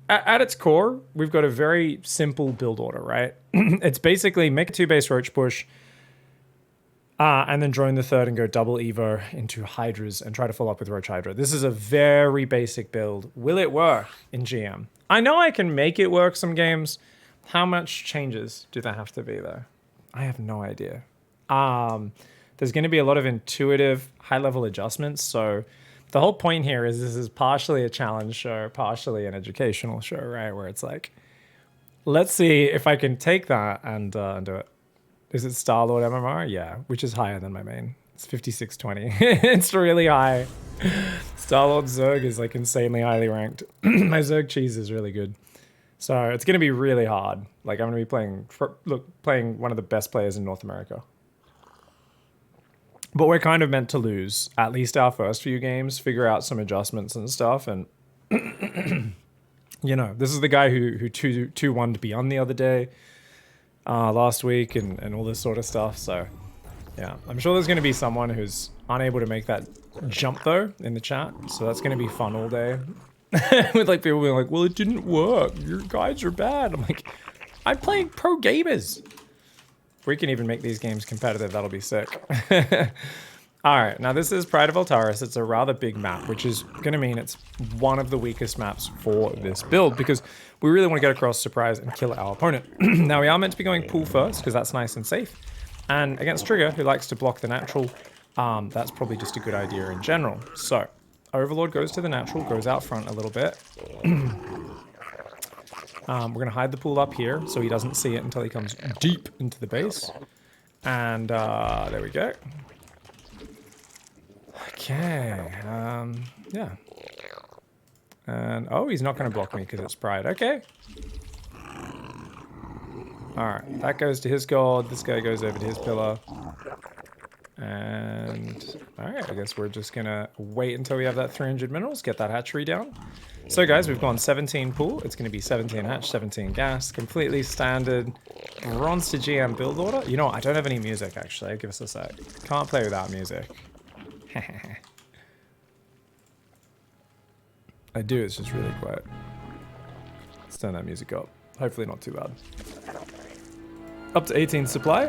at its core, we've got a very simple build order, right? It's basically make a 2-base roach push, and then drone the third and go double Evo into Hydras and try to follow up with Roach Hydra. This is a very basic build. Will it work in GM? I know I can make it work some games. How much changes do there have to be, though? I have no idea. There's going to be a lot of intuitive, high-level adjustments. So the whole point here is this is partially a challenge show, partially an educational show, right? Where it's like, let's see if I can take that and do it. Is it Star-Lord MMR? Yeah, which is higher than my main. It's 5620. It's really high. Star-Lord Zerg is like insanely highly ranked. My Zerg cheese is really good. So it's going to be really hard. Like I'm going to be playing one of the best players in North America. But we're kind of meant to lose at least our first few games, figure out some adjustments and stuff. And, you know, this is the guy who 2-1'd Beyond the other day. Last week and all this sort of stuff. So yeah, I'm sure there's going to be someone who's unable to make that jump though in the chat. So that's going to be fun all day. With like people being like, well, it didn't work. Your guides are bad. I'm like, I'm playing pro gamers. If we can even make these games competitive, that'll be sick. All right, now this is Pride of Altarus. It's a rather big map, which is going to mean it's one of the weakest maps for this build because we really want to get across, surprise, and kill our opponent. Now, we are meant to be going pool first because that's nice and safe. And against Trigger, who likes to block the natural, that's probably just a good idea in general. So, Overlord goes to the natural, goes out front a little bit. We're going to hide the pool up here so he doesn't see it until he comes deep into the base. And there we go. Okay, yeah. And, oh, he's not going to block me because it's Pride. Okay. Alright, that goes to his gold. This guy goes over to his pillar. And, alright, I guess we're just going to wait until we have that 300 minerals, get that hatchery down. So, guys, we've gone 17 pool. It's going to be 17 hatch, 17 gas. Completely standard bronze to GM build order. You know what? I don't have any music, actually. Give us a sec. Can't play without music. I do, it's just really quiet. Let's turn that music up. Hopefully not too loud. Up to 18 supply.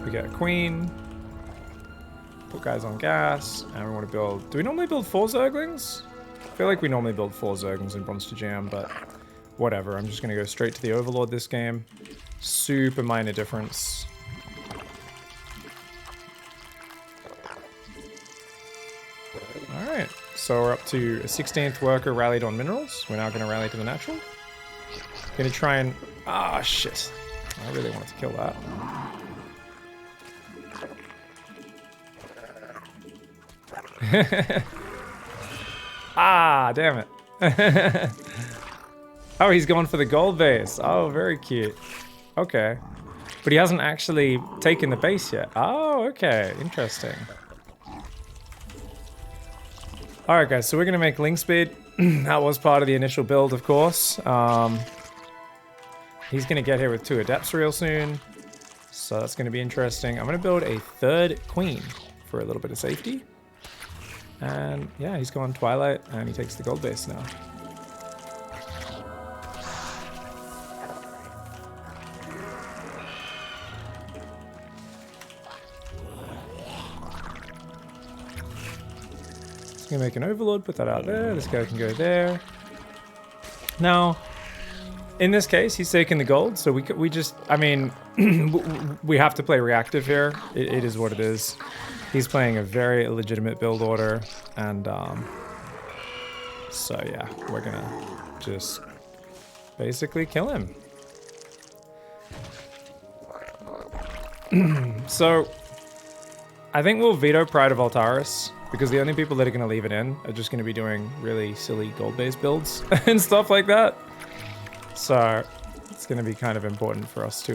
We get a queen. Put guys on gas. And we want to build... Do we normally build 4 Zerglings? I feel like we normally build 4 Zerglings in Bronze to Jam, but whatever. I'm just going to go straight to the Overlord this game. Super minor difference. Alright, so we're up to a 16th worker rallied on minerals. We're now going to rally to the natural. Going to try and... Ah, shit. I really wanted to kill that. Ah, damn it. Oh, he's going for the gold base. Oh, very cute. Okay. But he hasn't actually taken the base yet. Oh, okay. Interesting. Alright guys, so we're going to make link speed. That was part of the initial build, of course. He's going to get here with 2 adepts real soon. So that's going to be interesting. I'm going to build a 3rd queen for a little bit of safety. And yeah, he's going Twilight and he takes the gold base now. Gonna make an Overlord, put that out there. This guy can go there. Now, in this case, he's taking the gold, so we just, I mean, we have to play reactive here. It is what it is. He's playing a very legitimate build order, and so yeah, we're gonna just basically kill him. So, I think we'll veto Pride of Altarus. Because the only people that are going to leave it in are just going to be doing really silly gold-based builds and stuff like that. So it's going to be kind of important for us to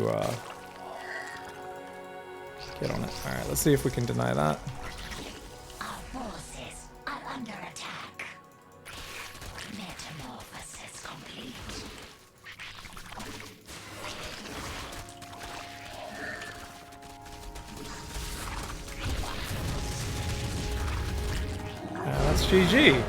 get on it. All right, let's see if we can deny that. Our forces are under attack. Metamorphosis complete. That's GG.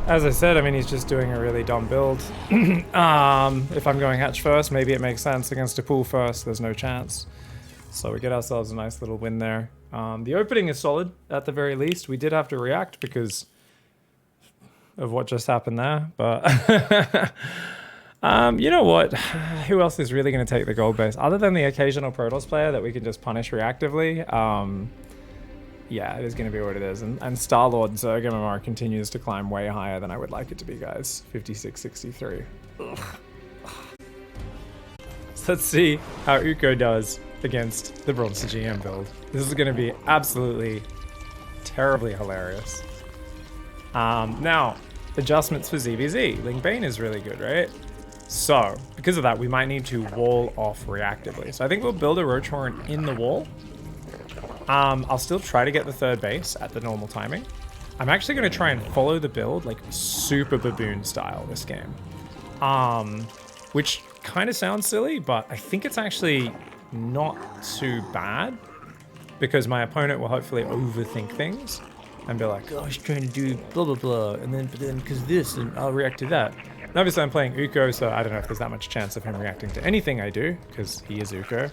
As I said, I mean, he's just doing a really dumb build. If I'm going hatch first, maybe it makes sense. Against a pool first, there's no chance. So we get ourselves a nice little win there. The opening is solid, at the very least. We did have to react because of what just happened there. But you know what? Who else is really going to take the gold base? Other than the occasional Protoss player that we can just punish reactively. Yeah, it is going to be what it is. And Star-Lord Zerg MMR continues to climb way higher than I would like it to be, guys. 56-63. So let's see how Uko does against the Bronze GM build. This is going to be absolutely terribly hilarious. Now, adjustments for ZVZ. Ling Bane is really good, right? So, because of that, we might need to wall off reactively. So I think we'll build a Roach Horn in the wall. I'll still try to get the third base at the normal timing. I'm actually going to try and follow the build like super baboon style this game. Which kind of sounds silly, but I think it's actually not too bad because my opponent will hopefully overthink things and be like, oh, he's trying to do blah, blah, blah. And then because this, and I'll react to that. And obviously I'm playing Uko, so I don't know if there's that much chance of him reacting to anything I do because he is Uko.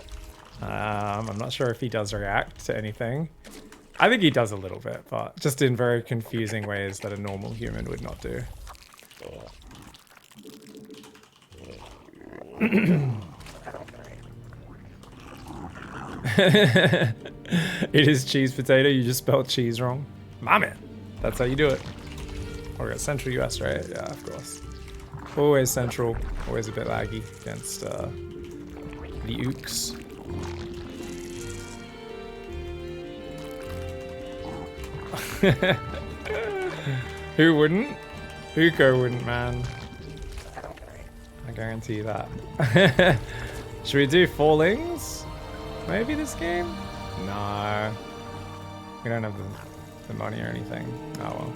I'm not sure if he does react to anything. I think he does a little bit, but just in very confusing ways that a normal human would not do. It is cheese potato, you just spelled cheese wrong. My man, that's how you do it. Oh, we got Central US, right? Yeah, of course. Always Central, always a bit laggy against the Ukes. Who wouldn't? Uko wouldn't, man. I guarantee that. Should we do Fallings? Maybe this game? No. We don't have the money or anything. Oh well.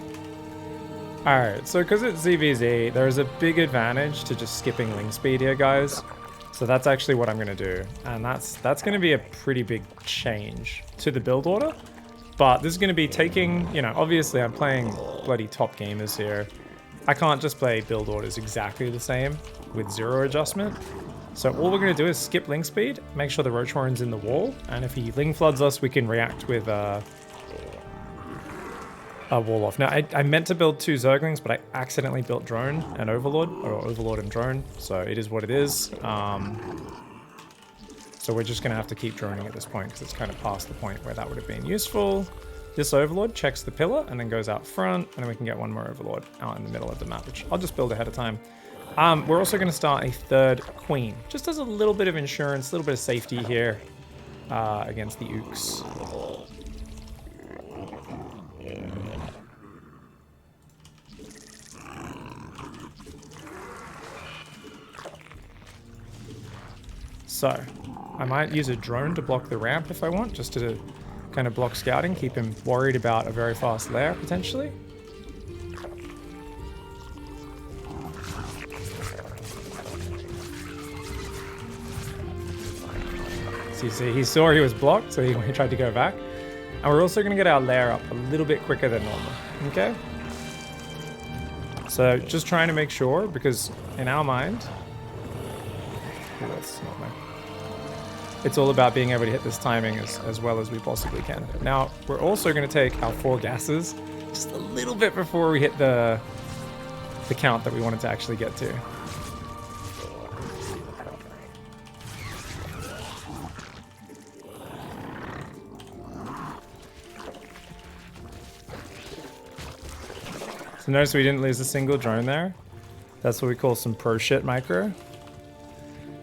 Alright, so because it's ZVZ, there is a big advantage to just skipping Ling Speed here, guys. So that's actually what I'm going to do. And that's going to be a pretty big change to the build order. But this is going to be taking, you know, obviously I'm playing bloody top gamers here. I can't just play build orders exactly the same with zero adjustment. So all we're going to do is skip Ling Speed, make sure the Roach Horn's in the wall, and if he Ling Floods us, we can react with a wall off. Now, I meant to build 2 Zerglings, but I accidentally built Drone and Overlord, or Overlord and Drone, so it is what it is. So we're just going to have to keep droning at this point because it's kind of past the point where that would have been useful. This Overlord checks the pillar and then goes out front, and then we can get one more Overlord out in the middle of the map, which I'll just build ahead of time. We're also going to start a 3rd Queen, just as a little bit of insurance, a little bit of safety here against the Ukes. So, I might use a drone to block the ramp if I want, just to kind of block scouting, keep him worried about a very fast lair, potentially. So you see, he saw he was blocked, so he tried to go back. And we're also going to get our lair up a little bit quicker than normal, okay? So just trying to make sure, because in our mind... Oh, that's not my... It's all about being able to hit this timing as well as we possibly can. Now, we're also going to take our 4 gases just a little bit before we hit the count that we wanted to actually get to. So notice we didn't lose a single drone there. That's what we call some pro shit micro.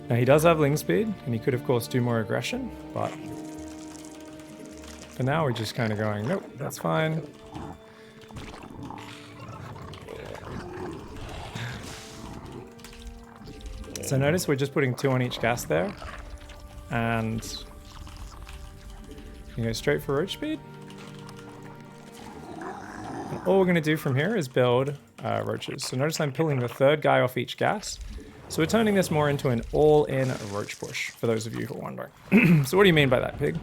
Now he does have Ling Speed, and he could of course do more aggression, but for now we're just kind of going, nope, that's fine. So notice we're just putting 2 on each gas there, and you go straight for roach speed. And all we're going to do from here is build roaches. So notice I'm pulling the 3rd guy off each gas. So we're turning this more into an all-in roach push, for those of you who are wondering. So what do you mean by that, Pig?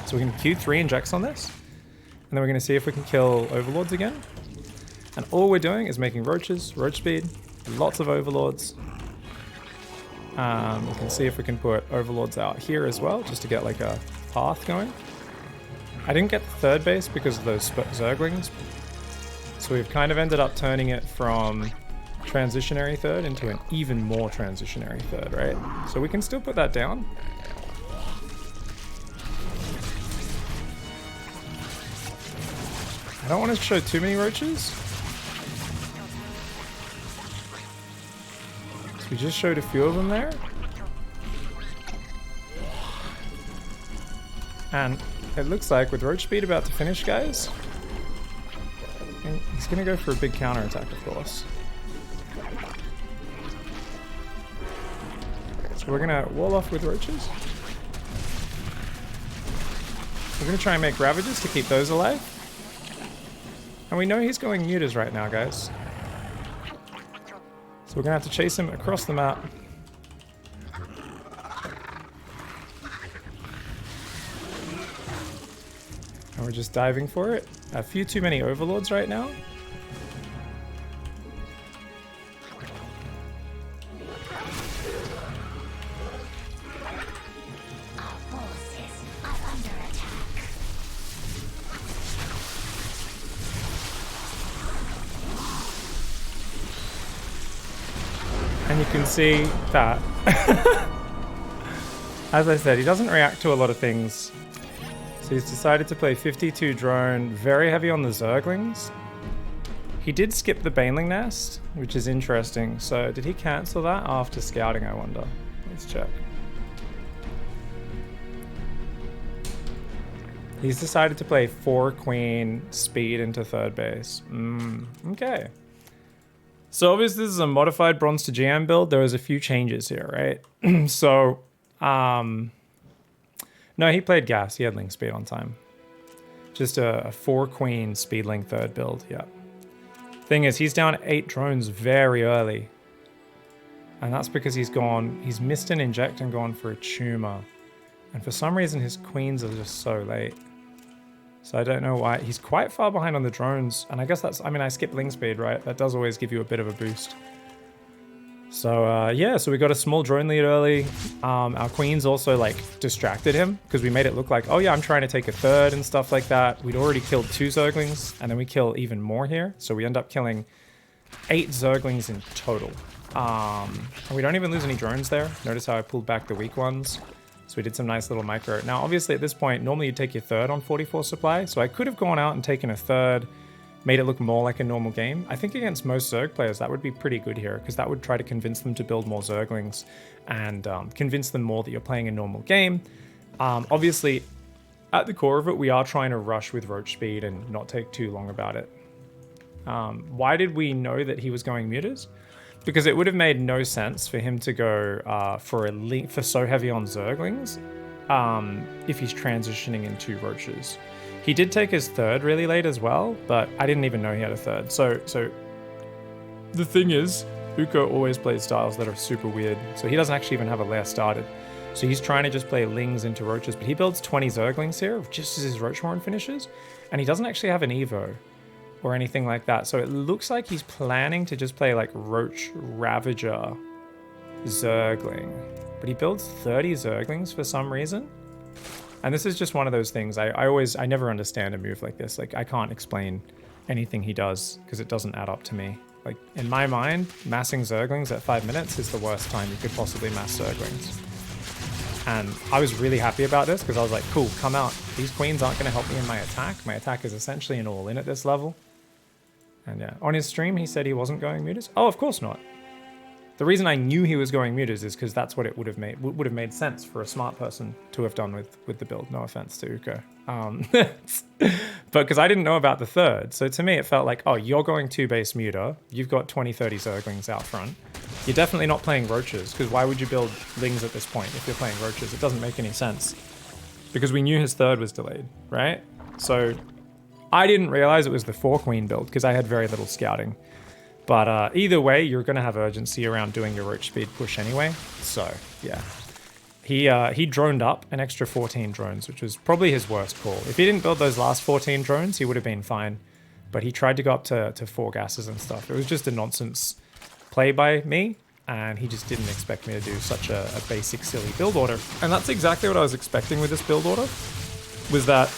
So we can Q3 injects on this, and then we're going to see if we can kill Overlords again. And all we're doing is making roaches, roach speed, lots of overlords. We can see if we can put overlords out here as well, just to get like a path going. I didn't get the third base because of those Zerglings. So we've kind of ended up turning it from transitionary third into an even more transitionary third, right? So we can still put that down. I don't want to show too many roaches. So we just showed a few of them there. And it looks like with roach speed about to finish, guys, he's going to go for a big counterattack, of course. So we're going to wall off with roaches. We're going to try and make ravages to keep those alive. And we know he's going mutas right now, guys. So we're going to have to chase him across the map. And we're just diving for it. A few too many overlords right now. Our forces are under attack. And you can see that, as I said, he doesn't react to a lot of things. So he's decided to play 52 drone, very heavy on the Zerglings. He did skip the Baneling Nest, which is interesting. So did he cancel that after scouting, I wonder? Let's check. He's decided to play 4 Queen speed into third base. Okay. So obviously this is a modified bronze to GM build. There was a few changes here, right? So, no, he played gas. He had link speed on time. Just a 4 Queen speed link third build, yeah. Thing is, he's down 8 drones very early. And that's because he's missed an inject and gone for a tumor. And for some reason, his queens are just so late. So I don't know why. He's quite far behind on the drones. And I guess that's, I mean, I skipped link speed, right? That does always give you a bit of a boost. So yeah, so we got a small drone lead early. Our queens also like distracted him because we made it look like, oh yeah, I'm trying to take a third and stuff like that. We'd already killed 2 Zerglings and then we kill even more here. So we end up killing 8 Zerglings in total. And we don't even lose any drones there. Notice how I pulled back the weak ones. So we did some nice little micro. Now, obviously at this point, normally you'd take your third on 44 supply. So I could have gone out and taken a third, made it look more like a normal game. I think against most Zerg players, that would be pretty good here because that would try to convince them to build more Zerglings and convince them more that you're playing a normal game. Obviously, at the core of it, we are trying to rush with roach speed and not take too long about it. Why did we know that he was going mutas? Because it would have made no sense for him to go for so heavy on Zerglings if he's transitioning into roaches. He did take his third really late as well, but I didn't even know he had a third. So the thing is, Uko always plays styles that are super weird. So he doesn't actually even have a lair started. So he's trying to just play lings into roaches, but he builds 20 Zerglings here just as his roach horn finishes, and he doesn't actually have an Evo or anything like that. So it looks like he's planning to just play like Roach Ravager Zergling. But he builds 30 Zerglings for some reason. And this is just one of those things. I never understand a move like this. Like I can't explain anything he does because it doesn't add up to me. Like in my mind, massing Zerglings at 5 minutes is the worst time you could possibly mass Zerglings. And I was really happy about this because I was like, cool, come out. These queens aren't going to help me in my attack. My attack is essentially an all-in at this level. And yeah, on his stream, he said he wasn't going mutas. Oh, of course not. The reason I knew he was going mutas is because that's what it would have made sense for a smart person to have done with the build. No offense to Uko. But because I didn't know about the third. So to me, it felt like, oh, you're going 2-base muta. You've got 20, 30 Zerglings out front. You're definitely not playing roaches because why would you build lings at this point if you're playing roaches? It doesn't make any sense because we knew his third was delayed, right? So I didn't realize it was the 4 Queen build because I had very little scouting. But either way, you're going to have urgency around doing your roach speed push anyway. So yeah, he droned up an extra 14 drones, which was probably his worst call. If he didn't build those last 14 drones, he would have been fine. but he tried to go up to 4 gases and stuff. It was just a nonsense play by me, and he just didn't expect me to do such a basic, silly build order. And that's exactly what I was expecting with this build order, was that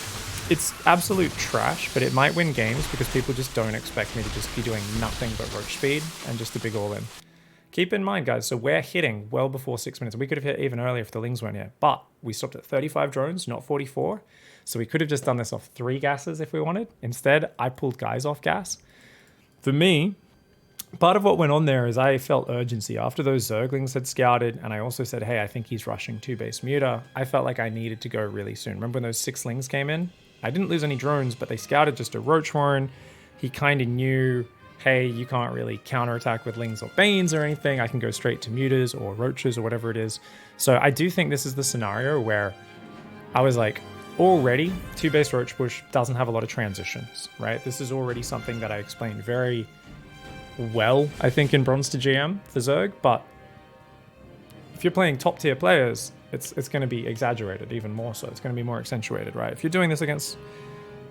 it's absolute trash, but it might win games because people just don't expect me to just be doing nothing but roach speed and just a big all-in. Keep in mind, guys, so we're hitting well before 6 minutes. We could have hit even earlier if the lings weren't here, but we stopped at 35 drones, not 44. So we could have just done this off 3 gases if we wanted. Instead, I pulled guys off gas. For me, part of what went on there is I felt urgency. After those Zerglings had scouted, and I also said, hey, I think he's rushing 2 base muta, I felt like I needed to go really soon. Remember when those 6 lings came in? I didn't lose any drones, but they scouted just a roach horn. He kind of knew, hey, you can't really counterattack with lings or banes or anything. I can go straight to mutas or roaches or whatever it is. So I do think this is the scenario where I was like, already 2 base roach push doesn't have a lot of transitions, right? This is already something that I explained very well, I think, in Bronze to GM for Zerg, but if you're playing top tier players, it's going to be exaggerated even more so. It's going to be more accentuated, right? If you're doing this against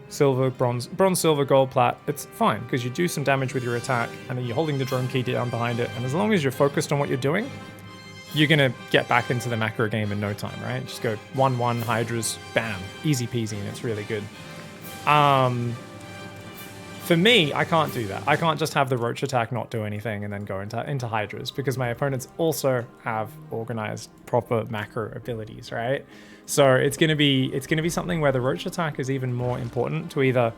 silver, bronze, silver, gold, plat, it's fine because you do some damage with your attack and then you're holding the drone key down behind it. And as long as you're focused on what you're doing, you're going to get back into the macro game in no time, right? Just go 1-1, Hydras, bam, easy peasy, and it's really good. For me, I can't do that. I can't just have the roach attack not do anything and then go into Hydras because my opponents also have organized proper macro abilities, right? So it's gonna be something where the roach attack is even more important to either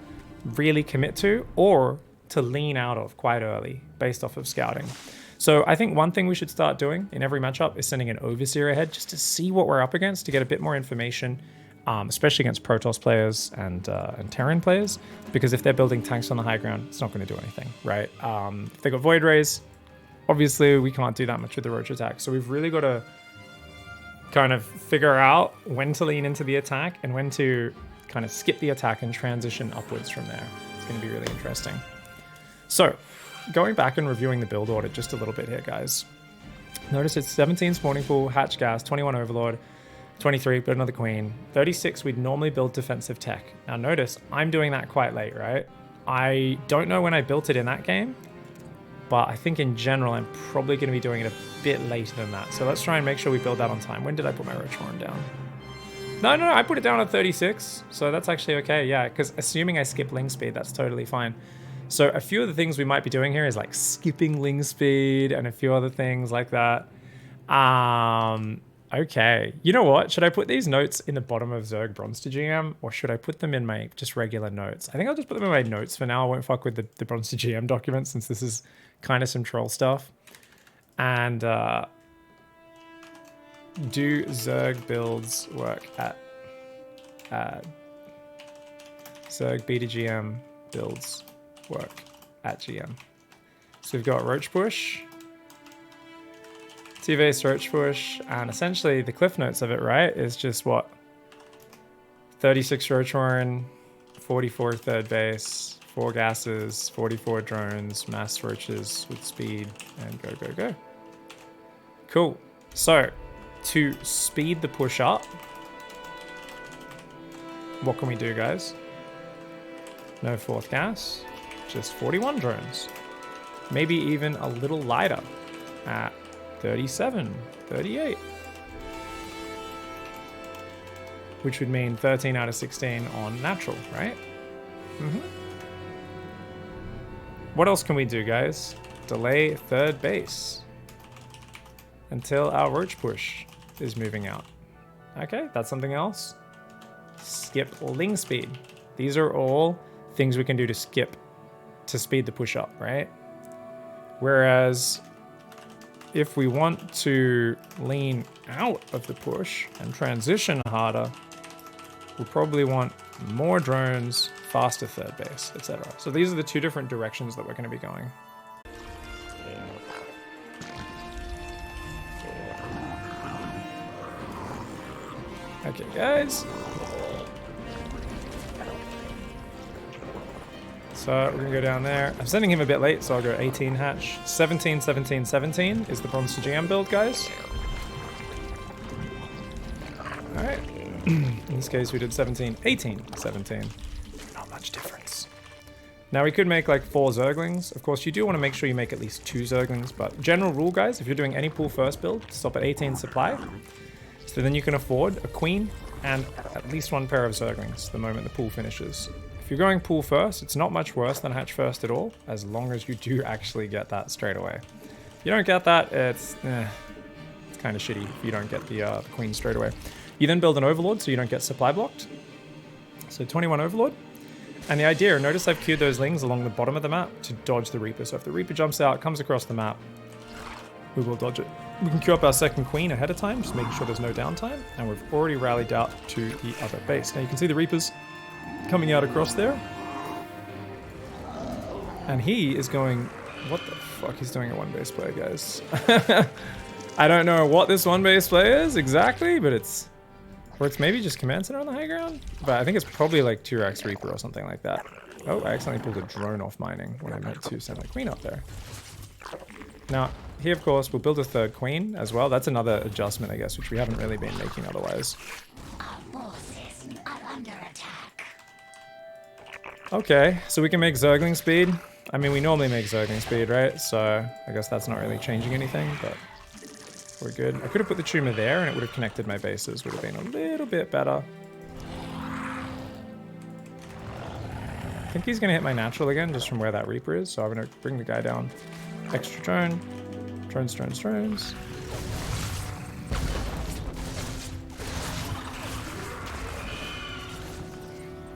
really commit to or to lean out of quite early based off of scouting. So I think one thing we should start doing in every matchup is sending an overseer ahead just to see what we're up against, to get a bit more information. Especially against Protoss players and Terran players, because if they're building tanks on the high ground, it's not going to do anything, right? If they got Void Rays, obviously we can't do that much with the Roach attack. So we've really got to kind of figure out when to lean into the attack and when to kind of skip the attack and transition upwards from there. It's going to be really interesting. So going back and reviewing the build order just a little bit here, guys. Notice it's 17 Spawning Pool, Hatch Gas, 21 Overlord, 23, build another queen. 36, we'd normally build defensive tech. Now notice, I'm doing that quite late, right? I don't know when I built it in that game, but I think in general, I'm probably going to be doing it a bit later than that. So let's try and make sure we build that on time. When did I put my roach horn down? No, I put it down at 36. So that's actually okay, yeah, because assuming I skip ling speed, that's totally fine. So a few of the things we might be doing here is like skipping ling speed and a few other things like that. Okay, you know what? Should I put these notes in the bottom of Zerg Bronze to GM, or should I put them in my just regular notes? I think I'll just put them in my notes for now. I won't fuck with the Bronze to GM document since this is kind of some troll stuff. And do Zerg builds work at Zerg B2GM builds work at GM? So we've got Roach Push, 2-base Roach Push, and essentially the cliff notes of it, right, is just what? 36 Roach Horn, 44 third base, 4 gases, 44 drones, mass roaches with speed, and go, go, go. Cool. So, to speed the push up, what can we do, guys? No 4th gas, just 41 drones. Maybe even a little lighter at 37, 38. Which would mean 13 out of 16 on natural, right? What else can we do, guys? Delay third base until our roach push is moving out. Okay, that's something else. Skip ling speed. These are all things we can do to skip to speed the push up, right? Whereas if we want to lean out of the push and transition harder, we probably want more drones, faster third base, etc. So these are the 2 different directions that we're going to be going. Okay, guys. So we're going to go down there. I'm sending him a bit late, so I'll go 18 hatch. 17, 17, 17 is the Bronze to GM build, guys. Alright. In this case, we did 17, 18, 17. Not much difference. Now we could make like 4 Zerglings. Of course, you do want to make sure you make at least 2 Zerglings, but general rule, guys, if you're doing any pool first build, stop at 18 supply. So then you can afford a queen and at least 1 pair of Zerglings the moment the pool finishes. If you're going pool first, it's not much worse than hatch first at all, as long as you do actually get that straight away. If you don't get that, it's kind of shitty if you don't get the queen straight away. You then build an overlord so you don't get supply blocked. So 21 overlord. And the idea, notice I've queued those lings along the bottom of the map to dodge the Reaper. So if the Reaper jumps out, comes across the map, we will dodge it. We can queue up our second queen ahead of time, just making sure there's no downtime. And we've already rallied out to the other base. Now you can see the Reapers coming out across there. And he is going... What the fuck? He's doing a one base play, guys. I don't know what this one base play is exactly, but it's... Or it's maybe just command center on the high ground? But I think it's probably like 2x Reaper or something like that. Oh, I accidentally pulled a drone off mining when I meant to send my queen up there. Now, here, of course, we'll build a third queen as well. That's another adjustment, I guess, which we haven't really been making otherwise. Our forces are under attack. Okay, so we can make Zergling speed. I mean, we normally make Zergling speed, right? So I guess that's not really changing anything, but we're good. I could have put the tumor there and it would have connected my bases. Would have been a little bit better. I think he's going to hit my natural again, just from where that Reaper is. So I'm going to bring the guy down. Extra drone. Drones, drones, drones.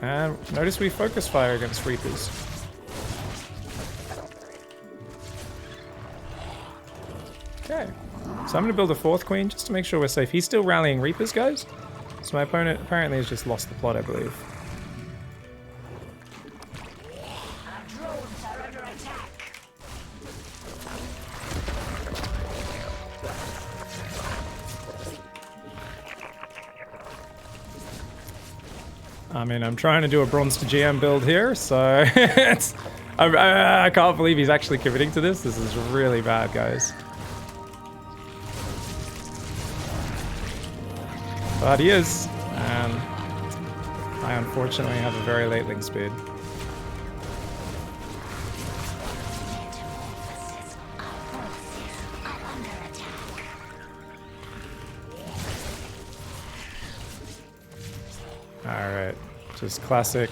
And notice we focus fire against Reapers. Okay. So I'm going to build a 4th queen just to make sure we're safe. He's still rallying Reapers, guys. So my opponent apparently has just lost the plot, I believe. Our drones are under attack. I mean, I'm trying to do a bronze to GM build here, so it's, I can't believe he's actually committing to this. This is really bad, guys. But he is, and I unfortunately have a very late link speed. Alright, just classic.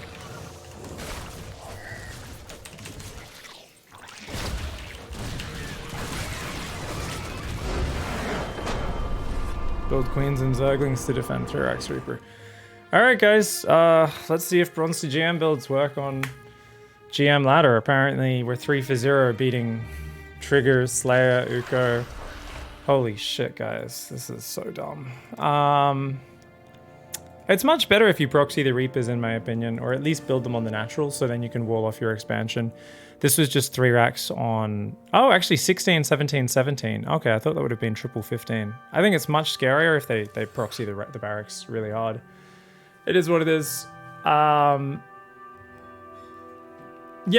Build queens and Zerglings to defend 3x Reaper. Alright guys, let's see if bronze to GM builds work on GM ladder. Apparently we're 3 for 0 beating Trigger, Slayer, Uko. Holy shit guys, this is so dumb. It's much better if you proxy the Reapers in my opinion, or at least build them on the natural so then you can wall off your expansion. This was just 3 racks on... Oh, actually 16, 17, 17. Okay, I thought that would have been triple 15. I think it's much scarier if they proxy the barracks really hard. It is what it is. Yeah,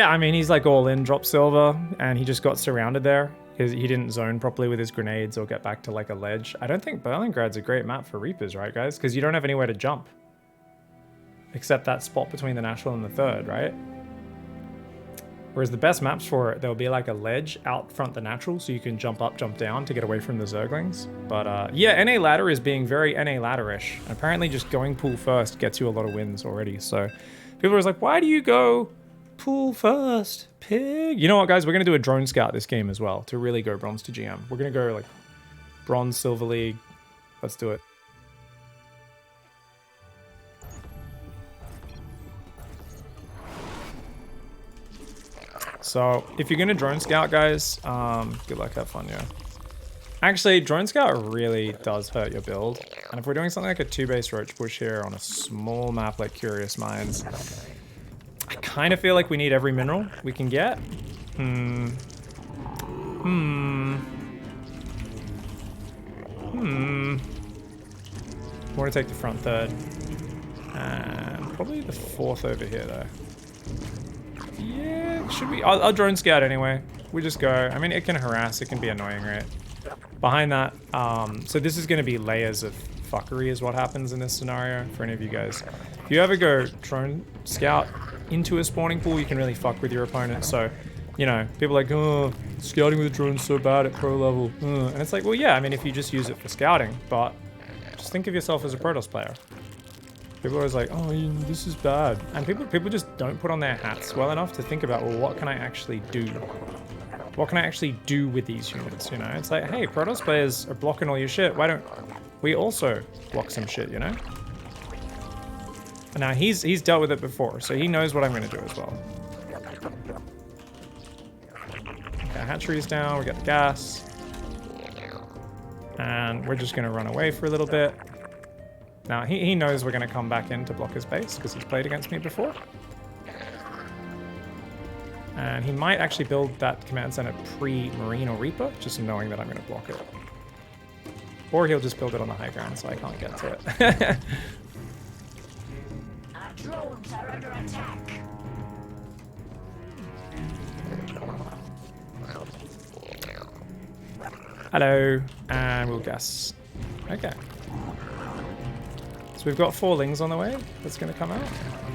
I mean, he's like all in drop silver, and he just got surrounded there because he didn't zone properly with his grenades or get back to like a ledge. I don't think Berlingrad's a great map for Reapers, right, guys? Because you don't have anywhere to jump. Except that spot between the natural and the third, right? Whereas the best maps for it, there'll be like a ledge out front the natural, so you can jump up, jump down to get away from the Zerglings. But yeah, NA ladder is being very NA ladder-ish. Apparently just going pool first gets you a lot of wins already. So people are like, why do you go pool first, pig? You know what, guys? We're going to do a drone scout this game as well to really go bronze to GM. We're going to go like bronze, silver league. Let's do it. So if you're gonna drone scout, guys, good luck, have fun, yeah. Actually, drone scout really does hurt your build. And if we're doing something like a 2-base roach bush here on a small map like Curious Minds, I kind of feel like we need every mineral we can get. I want to take the front third. And probably the 4th over here, though. Yeah, should we? I'll drone scout anyway. We just go. I mean, it can harass. It can be annoying, right? Behind that, so this is going to be layers of fuckery is what happens in this scenario for any of you guys. If you ever go drone scout, into a spawning pool, you can really fuck with your opponent. So, you know, people are like, oh, scouting with drones so bad at pro level. And it's like, well, yeah, I mean, if you just use it for scouting, but just think of yourself as a Protoss player. People are always like, oh, this is bad. And people just don't put on their hats well enough to think about, well, what can I actually do? What can I actually do with these units, you know? It's like, hey, Protoss players are blocking all your shit. Why don't we also block some shit, you know? And now he's dealt with it before, so he knows what I'm going to do as well. Okay, hatchery's down. We got the gas. And we're just going to run away for a little bit. Now, he knows we're going to come back in to block his base because he's played against me before. And he might actually build that command center pre-Marine or Reaper, just knowing that I'm going to block it. Or he'll just build it on the high ground so I can't get to it. Our drones are under attack. Hello, and we'll gas. Okay. So we've got 4 lings on the way that's going to come out.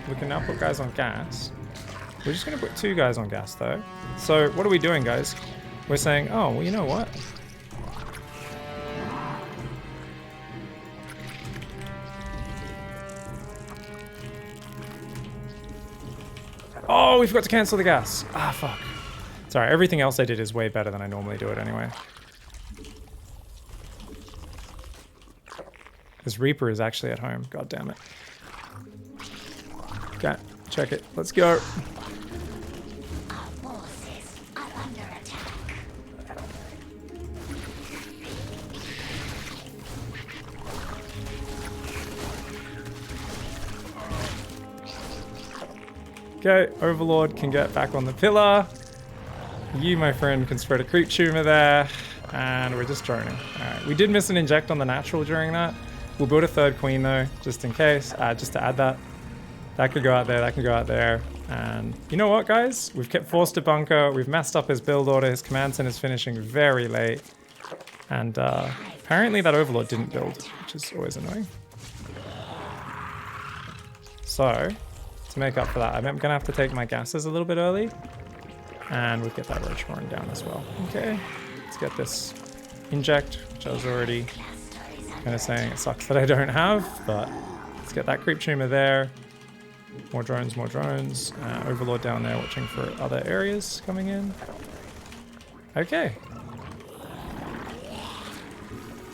We can now put guys on gas. We're just going to put 2 guys on gas, though. So what are we doing, guys? We're saying, oh, well, you know what? Oh, we forgot to cancel the gas. Ah, fuck. Sorry, everything else I did is way better than I normally do it anyway. This Reaper is actually at home. God damn it. Okay, check it. Let's go. Our forces are under attack. Okay, Overlord can get back on the pillar. You, my friend, can spread a creep tumor there. And we're just droning. Alright, we did miss an inject on the natural during that. We'll build a 3rd queen though, just in case, just to add that. That could go out there, that could go out there. And you know what, guys? We've kept forced to bunker, we've messed up his build order, his command center is finishing very late. And apparently that Overlord didn't build, which is always annoying. So, to make up for that, I'm gonna have to take my gases a little bit early. And we'll get that roach roaring down as well. Okay, let's get this inject, which I was already kind of saying it sucks that I don't have, but let's get that creep tumor there. More drones, more drones. Overlord down there watching for other areas coming in. Okay.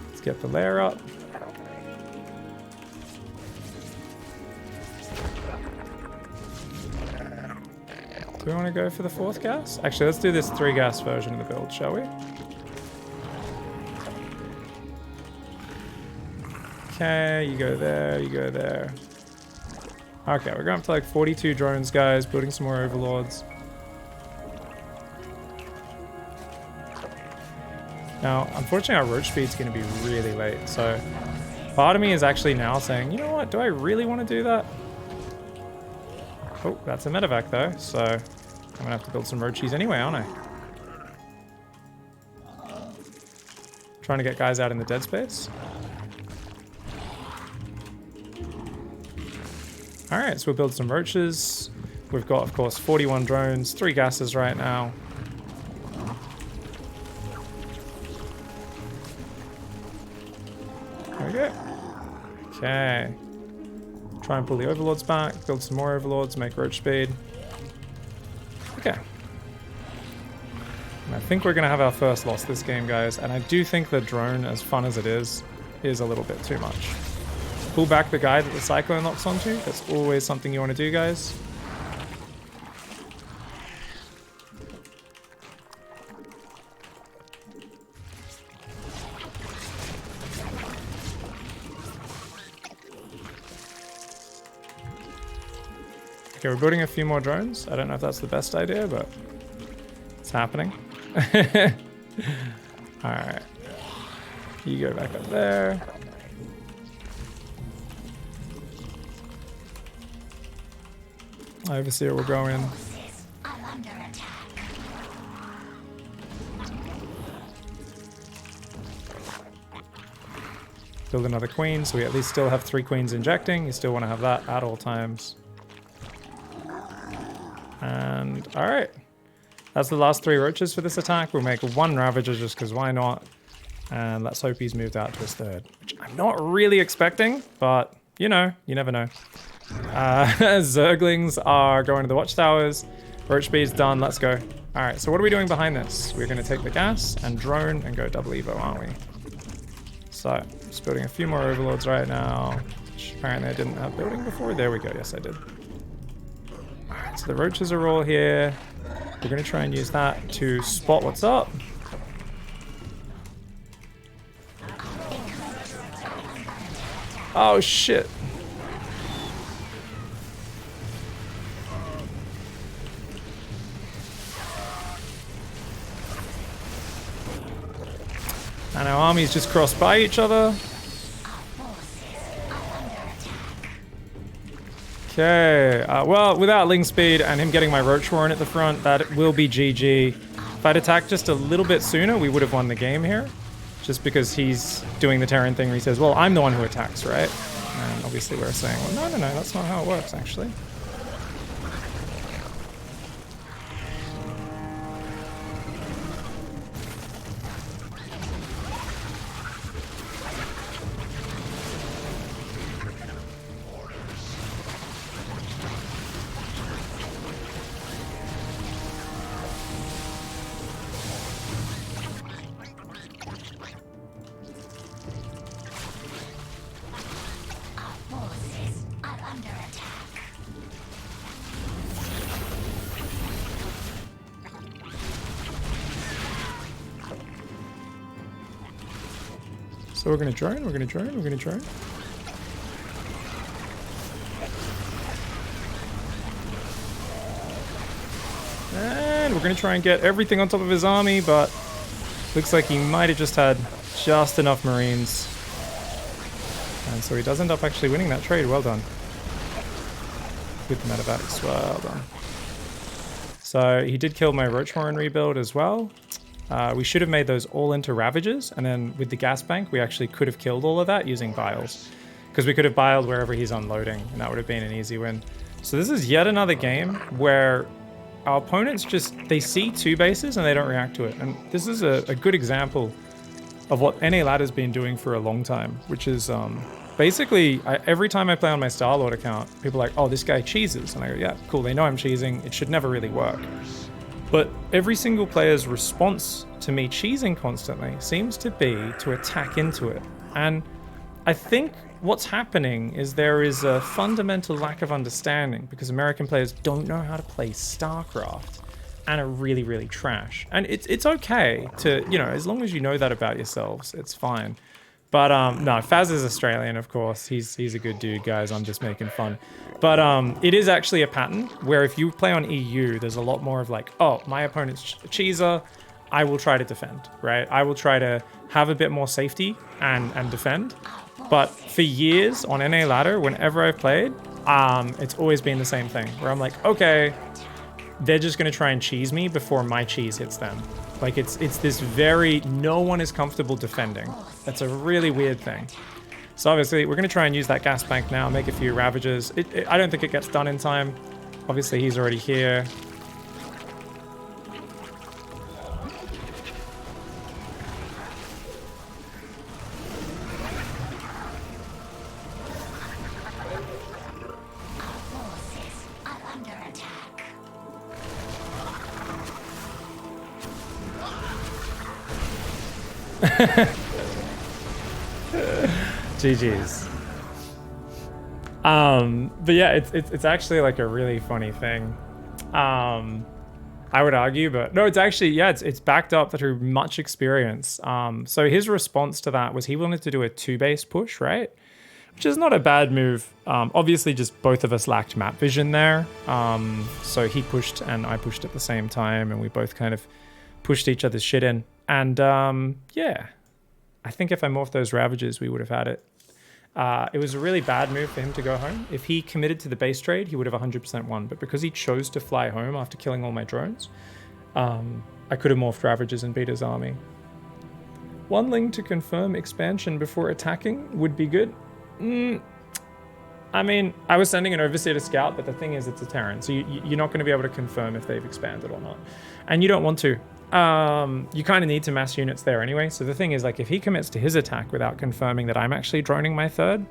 Let's get the layer up. Do we want to go for the 4th gas? Actually, let's do this 3 gas version of the build, shall we? Okay, you go there, you go there. Okay, we're going up to like 42 drones, guys, building some more overlords. Now, unfortunately, our roach speed's going to be really late, so part of me is actually now saying, you know what, do I really want to do that? Oh, that's a medevac though, so I'm going to have to build some roachies anyway, aren't I? Trying to get guys out in the dead space. Alright, so we'll build some roaches. We've got, of course, 41 drones, 3 gases right now. There we go. Okay. Try and pull the overlords back, build some more overlords, make roach speed. Okay. And I think we're going to have our first loss this game, guys. And I do think the drone, as fun as it is a little bit too much. Pull back the guy that the Cyclone locks onto. That's always something you want to do, guys. Okay, we're building a few more drones. I don't know if that's the best idea, but it's happening. Alright. You go back up there. Overseer will go in. Build another queen, so we at least still have 3 queens injecting. You still want to have that at all times. And all right. That's the last 3 roaches for this attack. We'll make 1 Ravager just because why not? And let's hope he's moved out to his 3rd, which I'm not really expecting, but you know, you never know. Zerglings are going to the watchtowers. Roach speed's done. Let's go. All right, so what are we doing behind this? We're going to take the gas and drone and go double Evo, aren't we? So, just building a few more overlords right now. Which apparently I didn't have building before. There we go. Yes, I did. All right, so the roaches are all here. We're going to try and use that to spot what's up. Oh, shit. And our armies just cross by each other. Okay, well, without Ling speed and him getting my Roach Warren at the front, that will be GG. If I'd attacked just a little bit sooner, we would have won the game here. Just because he's doing the Terran thing where he says, well, I'm the one who attacks, right? And obviously we're saying, well, no, that's not how it works, actually. So we're gonna drone. And we're gonna try and get everything on top of his army, but looks like he might have just had just enough Marines. And so he does end up actually winning that trade. Well done. With the metabatics, well done. So he did kill my Roach Warren rebuild as well. We should have made those all into Ravagers, and then with the gas bank, we actually could have killed all of that using Biles. Because we could have Biled wherever he's unloading, and that would have been an easy win. So this is yet another game where our opponents just, they see 2 bases and they don't react to it. And this is a good example of what NA Ladder's been doing for a long time, which is basically, every time I play on my Starlord account, people are like, oh, this guy cheeses. And I go, yeah, cool, they know I'm cheesing, it should never really work. But every single player's response to me cheesing constantly seems to be to attack into it. And I think what's happening is there is a fundamental lack of understanding because American players don't know how to play StarCraft and are really, really trash. And it's okay to, you know, as long as you know that about yourselves, it's fine. But no, Faz is Australian, of course. He's a good dude, guys. I'm just making fun. But it is actually a pattern where if you play on EU, there's a lot more of like, oh, my opponent's a cheeser, I will try to defend, right? I will try to have a bit more safety and defend. But for years on NA Ladder, whenever I've played, it's always been the same thing where I'm like, okay, they're just going to try and cheese me before my cheese hits them. Like it's this very, no one is comfortable defending. That's a really weird thing. So obviously we're going to try and use that gas bank now, make a few Ravagers. I don't think it gets done in time. Obviously he's already here. GG's. But yeah, it's actually like a really funny thing. I would argue, but no, it's actually, yeah, it's backed up through much experience. So his response to that was he wanted to do a 2-base push, right? Which is not a bad move. Obviously, just both of us lacked map vision there. So he pushed and I pushed at the same time, and we both kind of pushed each other's shit in. And yeah, I think if I morphed those Ravagers, we would have had it. It was a really bad move for him to go home. If he committed to the base trade, he would have 100% won. But because he chose to fly home after killing all my drones, I could have morphed Ravagers and beat his army. One Ling to confirm expansion before attacking would be good. I mean, I was sending an overseer to scout, but the thing is, it's a Terran, so you're not going to be able to confirm if they've expanded or not. And you don't want to. You kind of need to mass units there anyway. So the thing is, like, if he commits to his attack without confirming that I'm actually droning my third,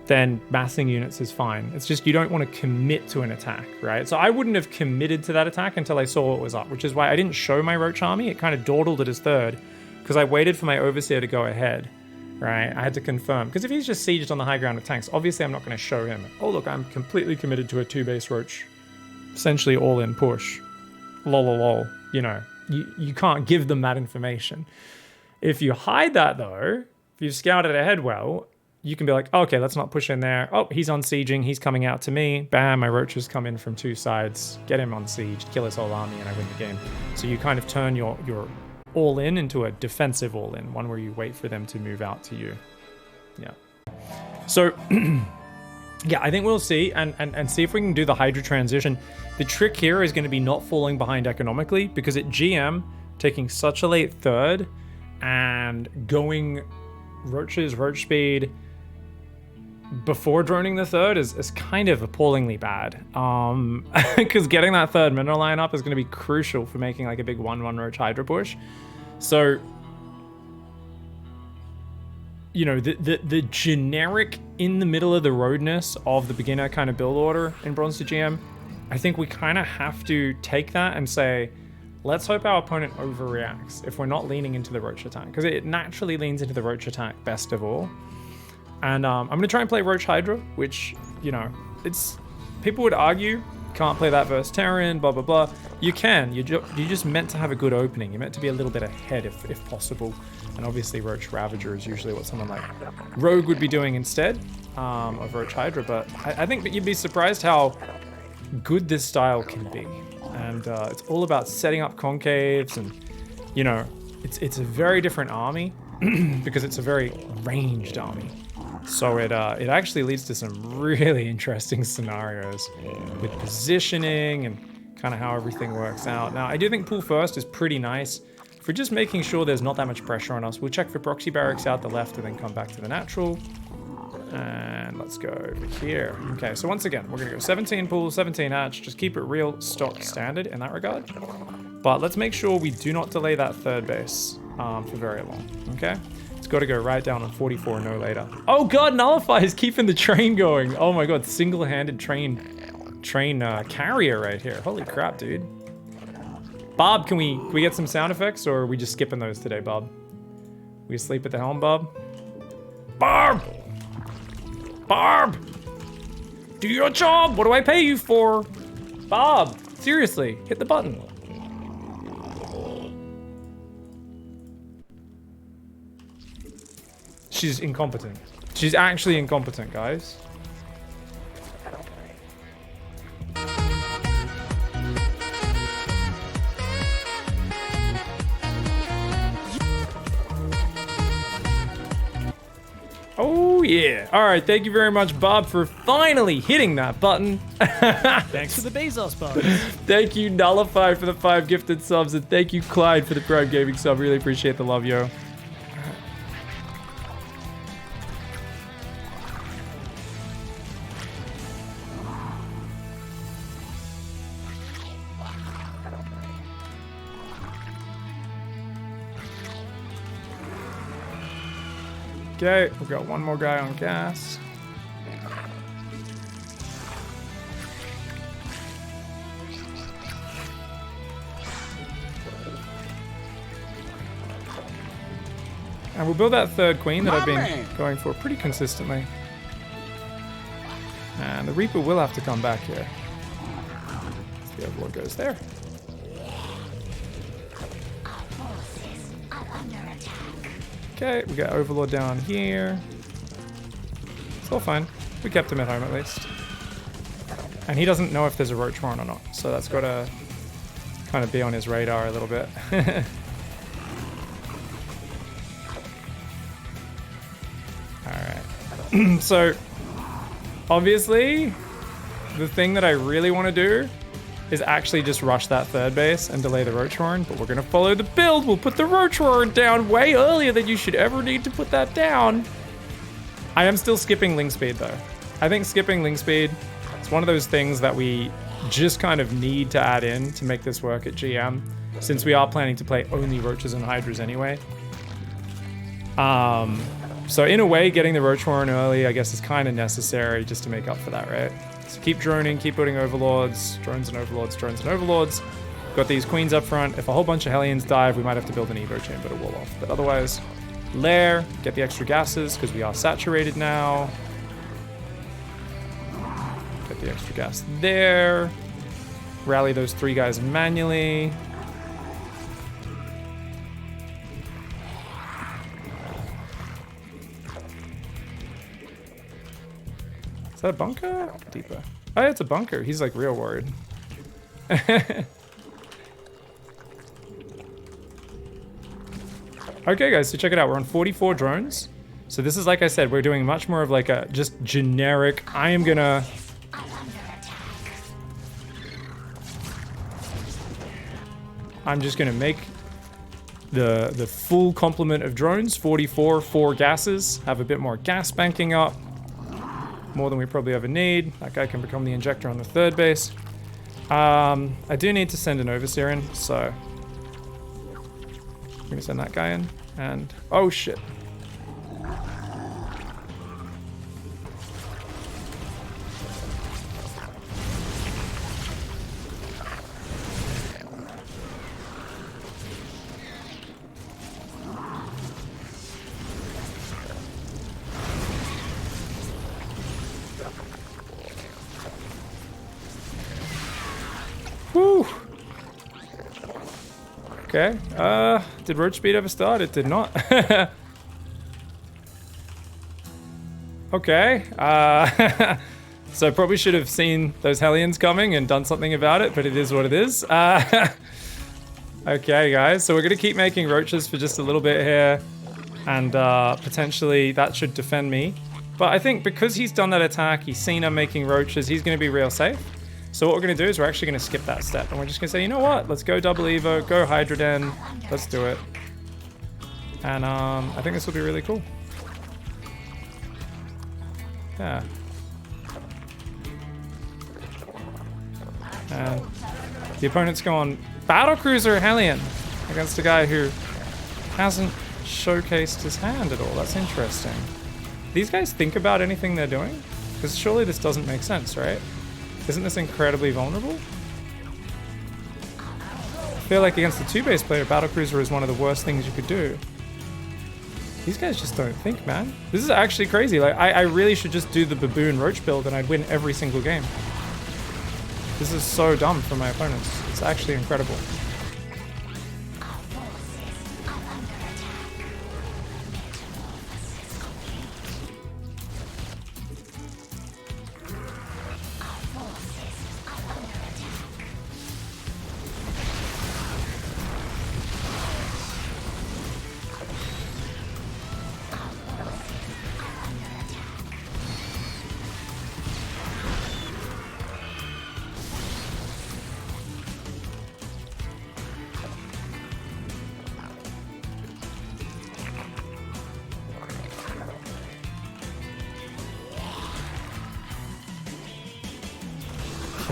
then massing units is fine. It's just you don't want to commit to an attack, right? So I wouldn't have committed to that attack until I saw what was up, which is why I didn't show my Roach army. It kind of dawdled at his third because I waited for my overseer to go ahead, right? I had to confirm. Because if he's just sieged on the high ground with tanks, obviously I'm not going to show him, oh, look, I'm completely committed to a 2-base Roach, essentially all-in push. Lol. You know, you can't give them that information. If you hide that, though, if you've scouted ahead well, you can be like, okay, let's not push in there. Oh, he's on sieging. He's coming out to me. Bam, my roaches come in from 2 sides. Get him on siege, kill his whole army, and I win the game. So you kind of turn your all-in into a defensive all-in, one where you wait for them to move out to you. Yeah. So, yeah, I think we'll see and see if we can do the Hydra transition. The trick here is going to be not falling behind economically, because at GM, taking such a late third and going roaches, roach speed before droning the third is kind of appallingly bad. Because getting that third mineral line up is going to be crucial for making like a big 1-1 roach Hydra push. So, you know, the generic in the middle of the roadness of the beginner kind of build order in Bronze to GM, I think we kind of have to take that and say, let's hope our opponent overreacts if we're not leaning into the roach attack, because it naturally leans into the roach attack best of all. And I'm going to try and play Roach Hydra, which, you know, it's, people would argue, can't play that versus Terran, blah, blah, blah. You can. You're just meant to have a good opening. You're meant to be a little bit ahead if possible. And obviously Roach Ravager is usually what someone like Rogue would be doing instead of Roach Hydra. But I think that you'd be surprised how good this style can be. And it's all about setting up concaves, and, you know, it's a very different army because it's a very ranged army. So it actually leads to some really interesting scenarios with positioning and kind of how everything works out. Now, I do think pull first is pretty nice for just making sure there's not that much pressure on us. We'll check for proxy barracks out the left and then come back to the natural. And let's go over here. Okay, so once again, we're going to go 17 pool, 17 hatch. Just keep it real stock standard in that regard. But let's make sure we do not delay that third base for very long, okay? It's got to go right down on 44, no later. Oh god, Nullify is keeping the train going. Oh my god, single-handed train carrier right here. Holy crap, dude. Bob, can we get some sound effects, or are we just skipping those today, Bob? We asleep at the helm, Bob? Barb! Barb! Do your job! What do I pay you for? Bob, seriously, hit the button. She's incompetent. She's actually incompetent, guys. Oh yeah. All right, thank you very much, Bob, for finally hitting that button. Thanks for the Bezos bug. Thank you, Nullify, for the 5 gifted subs, and thank you, Clyde, for the Prime Gaming sub. Really appreciate the love, yo. Okay, we've got one more guy on gas. And we'll build that third queen that I've been going for pretty consistently. And the Reaper will have to come back here. The Overlord goes there. Okay, we got Overlord down here. It's all fine. We kept him at home at least. And he doesn't know if there's a Roach Horn or not, so that's got to kind of be on his radar a little bit. Alright. So, obviously, the thing that I really want to do is actually just rush that third base and delay the Roach Horn, but we're going to follow the build. We'll put the Roach Horn down way earlier than you should ever need to put that down. I am still skipping Ling Speed, though. I think skipping link speed, it's one of those things that we just kind of need to add in to make this work at GM, since we are planning to play only roaches and hydras anyway. So in a way, getting the roach warren early, I guess, is kind of necessary just to make up for that, right? So keep droning, keep putting overlords, drones and overlords, drones and overlords. Got these queens up front. If a whole bunch of hellions dive, we might have to build an evo chamber to wall off. But otherwise, lair, get the extra gases because we are saturated now. Get the extra gas there. Rally those 3 guys manually. Is that a bunker? Deeper. Oh, yeah, it's a bunker. He's like real worried. Okay, guys, so check it out. We're on 44 drones. So this is, like I said, we're doing much more of like a just generic, I'm gonna... I'm just gonna make the full complement of drones, 44, 4 gases, have a bit more gas banking up. More than we probably ever need. That guy can become the injector on the 3rd base. I do need to send an overseer in, so I'm gonna send that guy in. And oh shit. Whew. Okay. Did roach speed ever start? It did not. Okay. So probably should have seen those hellions coming and done something about it, but it is what it is. Okay, guys. So we're going to keep making roaches for just a little bit here. And potentially that should defend me. But I think because he's done that attack, he's seen I'm making roaches, he's going to be real safe. So what we're going to do is we're actually going to skip that step. And we're just going to say, you know what? Let's go double evo, go hydra den. Let's do it. And I think this will be really cool. Yeah. And the opponent's going battlecruiser Hellion against a guy who hasn't showcased his hand at all. That's interesting. These guys think about anything they're doing? Because surely this doesn't make sense, right? Isn't this incredibly vulnerable? I feel like against the 2-base player, battlecruiser is one of the worst things you could do. These guys just don't think, man. This is actually crazy. Like, I really should just do the baboon roach build and I'd win every single game. This is so dumb for my opponents. It's actually incredible.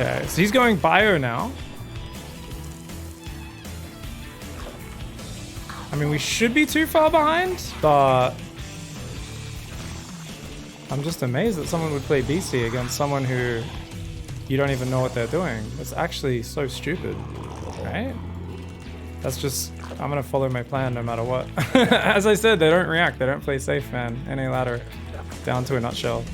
Okay, so he's going bio now. I mean, we should be too far behind, but I'm just amazed that someone would play BC against someone who you don't even know what they're doing. It's actually so stupid, right? That's just, I'm gonna follow my plan no matter what. As I said, they don't react, they don't play safe, man. NA ladder, down to a nutshell.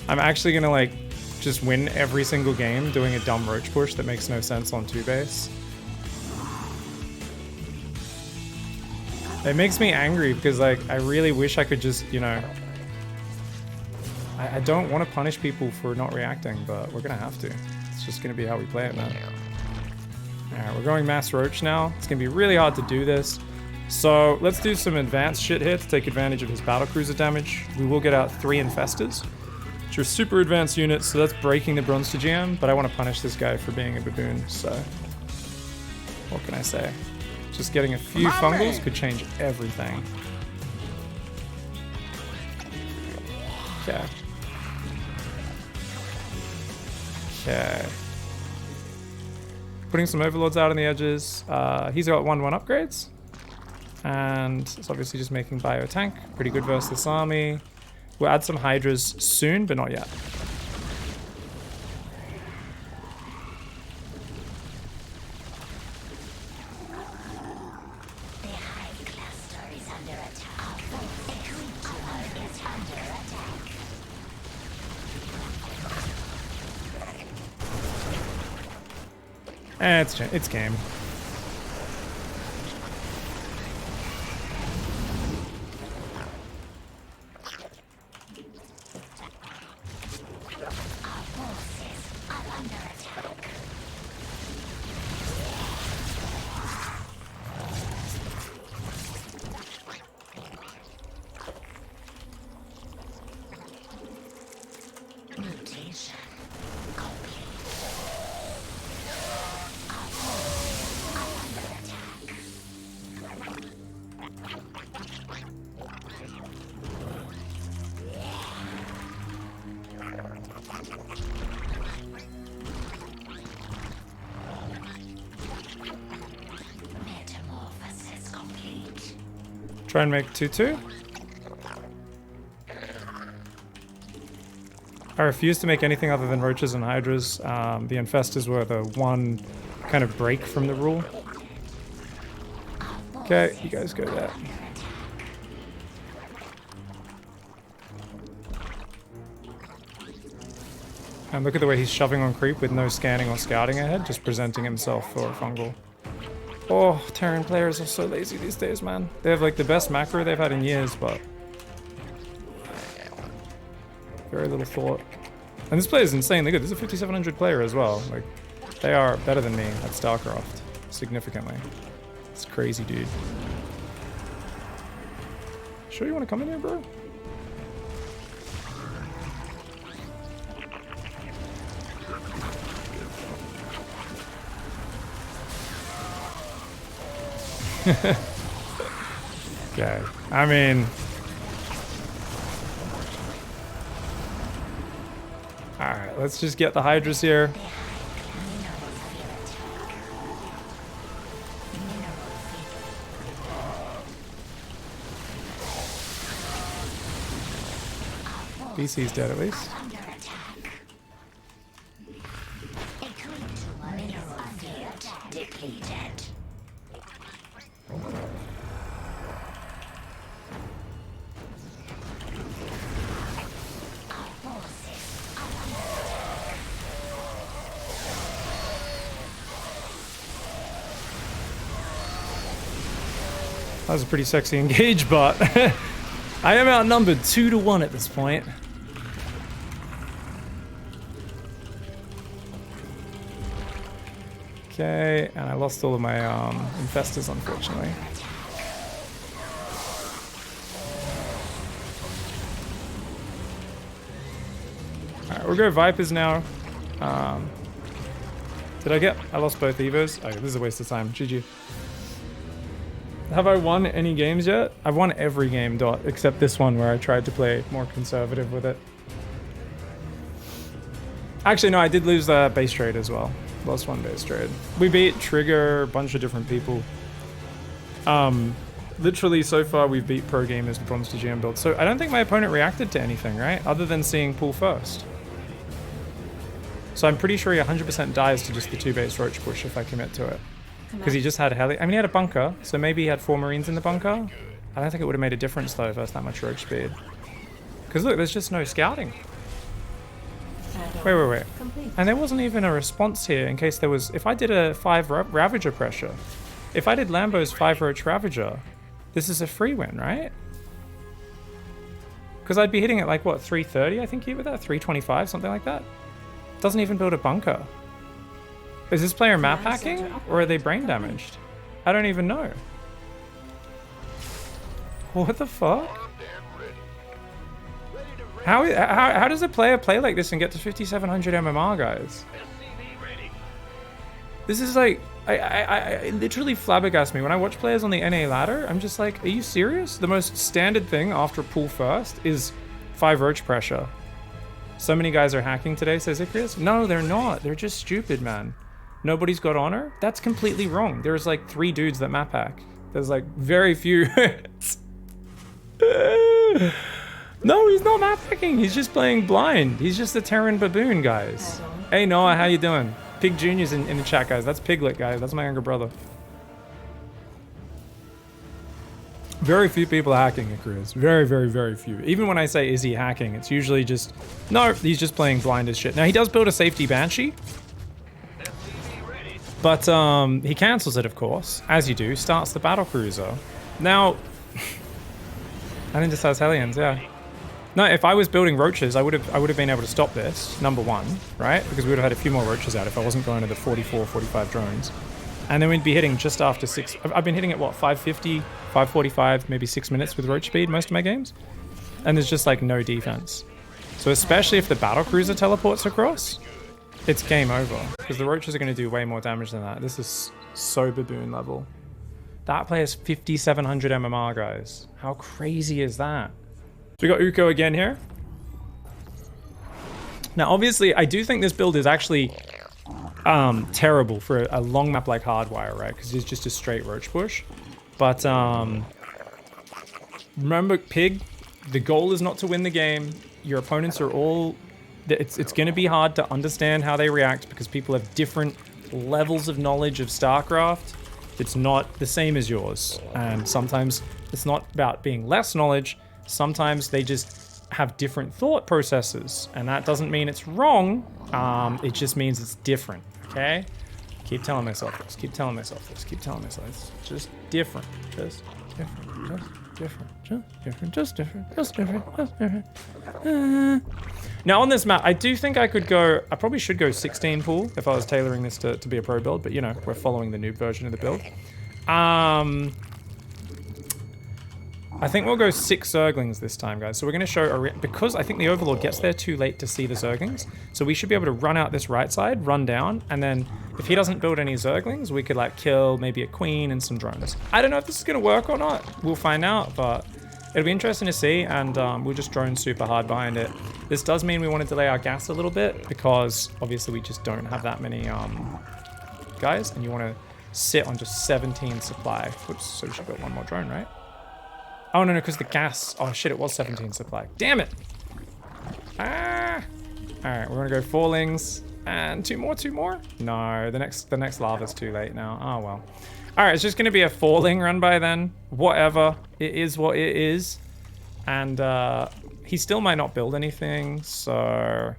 I'm actually gonna like, just win every single game doing a dumb roach push that makes no sense on 2-base. It makes me angry because like I really wish I could just, you know, I don't want to punish people for not reacting, but we're gonna have to. It's just gonna be how we play it, man. Alright, we're going mass roach now. It's gonna be really hard to do this. So let's do some advanced shit here to take advantage of his battlecruiser damage. We will get out 3 infestors, which are super advanced units, so that's breaking the bronze to GM, but I want to punish this guy for being a baboon, so what can I say? Just getting a few fungals could change everything. Okay. Okay. Putting some overlords out on the edges. He's got 1/1 upgrades. And it's obviously just making bio tank. Pretty good versus this army. We'll add some hydras soon, but not yet. The hive cluster is under attack. The creature is under attack. It's game. Our forces are under attack. Mutation complete. Our forces are under attack. Metamorphosis complete. Try and make 2/2. I refuse to make anything other than roaches and hydras. The infestors were the one kind of break from the rule. Okay, you guys go there. And look at the way he's shoving on creep with no scanning or scouting ahead, just presenting himself for a fungal. Oh, Terran players are so lazy these days, man. They have like the best macro they've had in years, but very little thought. And this player is insanely good. This is a 5700 player as well. Like, they are better than me at StarCraft, significantly. It's crazy, dude. Sure you want to come in here, bro? Okay, I mean... Alright, let's just get the hydras here. BC's dead at least. Under attack. A creature mineral field depleted. Our forces are under attack. That was a pretty sexy engage, but I am outnumbered 2-1 at this point. Okay, and I lost all of my infestors, unfortunately. Alright, we'll go Vipers now. Did I get? I lost both Evos. Okay, this is a waste of time. GG. Have I won any games yet? I've won every game, Dot, except this one where I tried to play more conservative with it. Actually, no, I did lose base trade as well. Lost one base trade. We beat Trigger, a bunch of different people. Literally, so far, we've beat pro gamers with Bronze to GM builds. So I don't think my opponent reacted to anything, right? Other than seeing pool first. So I'm pretty sure he 100% dies to just the 2-base roach push if I commit to it. Because he just had heli. I mean, he had a bunker, so maybe he had 4 marines in the bunker. I don't think it would have made a difference though versus that much roach speed. Because look, there's just no scouting. Wait. And there wasn't even a response here in case there was... If I did a 5 Ravager pressure, if I did Lambo's 5 Roach Ravager, this is a free win, right? Because I'd be hitting it like, what, 330, I think you with that? 325, something like that? Doesn't even build a bunker. Is this player map hacking? Or are they brain damaged? I don't even know. What the fuck? How does a player play like this and get to 5700 MMR, guys? This is like, I literally flabbergast me. When I watch players on the NA ladder, I'm just like, are you serious? The most standard thing after pool first is 5 roach pressure. So many guys are hacking today, says Icarus. No, they're not. They're just stupid, man. Nobody's got honor? That's completely wrong. There's like 3 dudes that map hack. There's like very few. No, he's not map hacking. He's just playing blind. He's just a Terran baboon, guys. Hey, Noah, how you doing? Pig Junior's in the chat, guys. That's Piglet, guys. That's my younger brother. Very few people hacking Icarus. Very, very, very few. Even when I say, is he hacking? It's usually just, no, he's just playing blind as shit. Now, he does build a safety Banshee. But he cancels it, of course, as you do, starts the battle cruiser. Now, Unindecisive Hellions, yeah. No, if I was building roaches, I would have been able to stop this, number one, right? Because we would have had a few more roaches out if I wasn't going to the 44, 45 drones. And then we'd be hitting just after 6. I've been hitting at what, 550, 545, maybe 6 minutes with roach speed most of my games. And there's just like no defense. So especially if the battle cruiser teleports across, it's game over, because the roaches are going to do way more damage than that. This is so baboon level. That player's 5,700 MMR, guys. How crazy is that? So we got Uko again here. Now, obviously, I do think this build is actually terrible for a long map like Hardwire, right? Because it's just a straight roach push. But remember, Pig, the goal is not to win the game. Your opponents are all... It's going to be hard to understand how they react because people have different levels of knowledge of StarCraft. It's not the same as yours. And sometimes it's not about being less knowledge. Sometimes they just have different thought processes. And that doesn't mean it's wrong. It just means it's different. Okay? Keep telling myself this. Keep telling myself this. Keep telling myself this. It's just different. Just different. Just different. Just different. Just different. Just different. Now on this map, I do think I could go, I probably should go 16 pool if I was tailoring this to be a pro build, but you know, we're following the noob version of the build. I think we'll go 6 Zerglings this time, guys. So we're going to show, because I think the Overlord gets there too late to see the Zerglings, so we should be able to run out this right side, run down, and then if he doesn't build any Zerglings, we could like kill maybe a queen and some drones. I don't know if this is going to work or not. We'll find out, but it'll be interesting to see, and we'll just drone super hard behind it. This does mean we want to delay our gas a little bit, because obviously we just don't have that many guys, and you want to sit on just 17 supply. Whoops, so we should got 1 more drone, right? Oh, no, because the gas... Oh, shit, it was 17 supply. Damn it! Ah! Alright, we're going to go 4 lings. And 2 more? No, the next lava's too late now. Oh, well. Alright, it's just going to be a 4-ling run by then. Whatever. It is what it is. And he still might not build anything, so...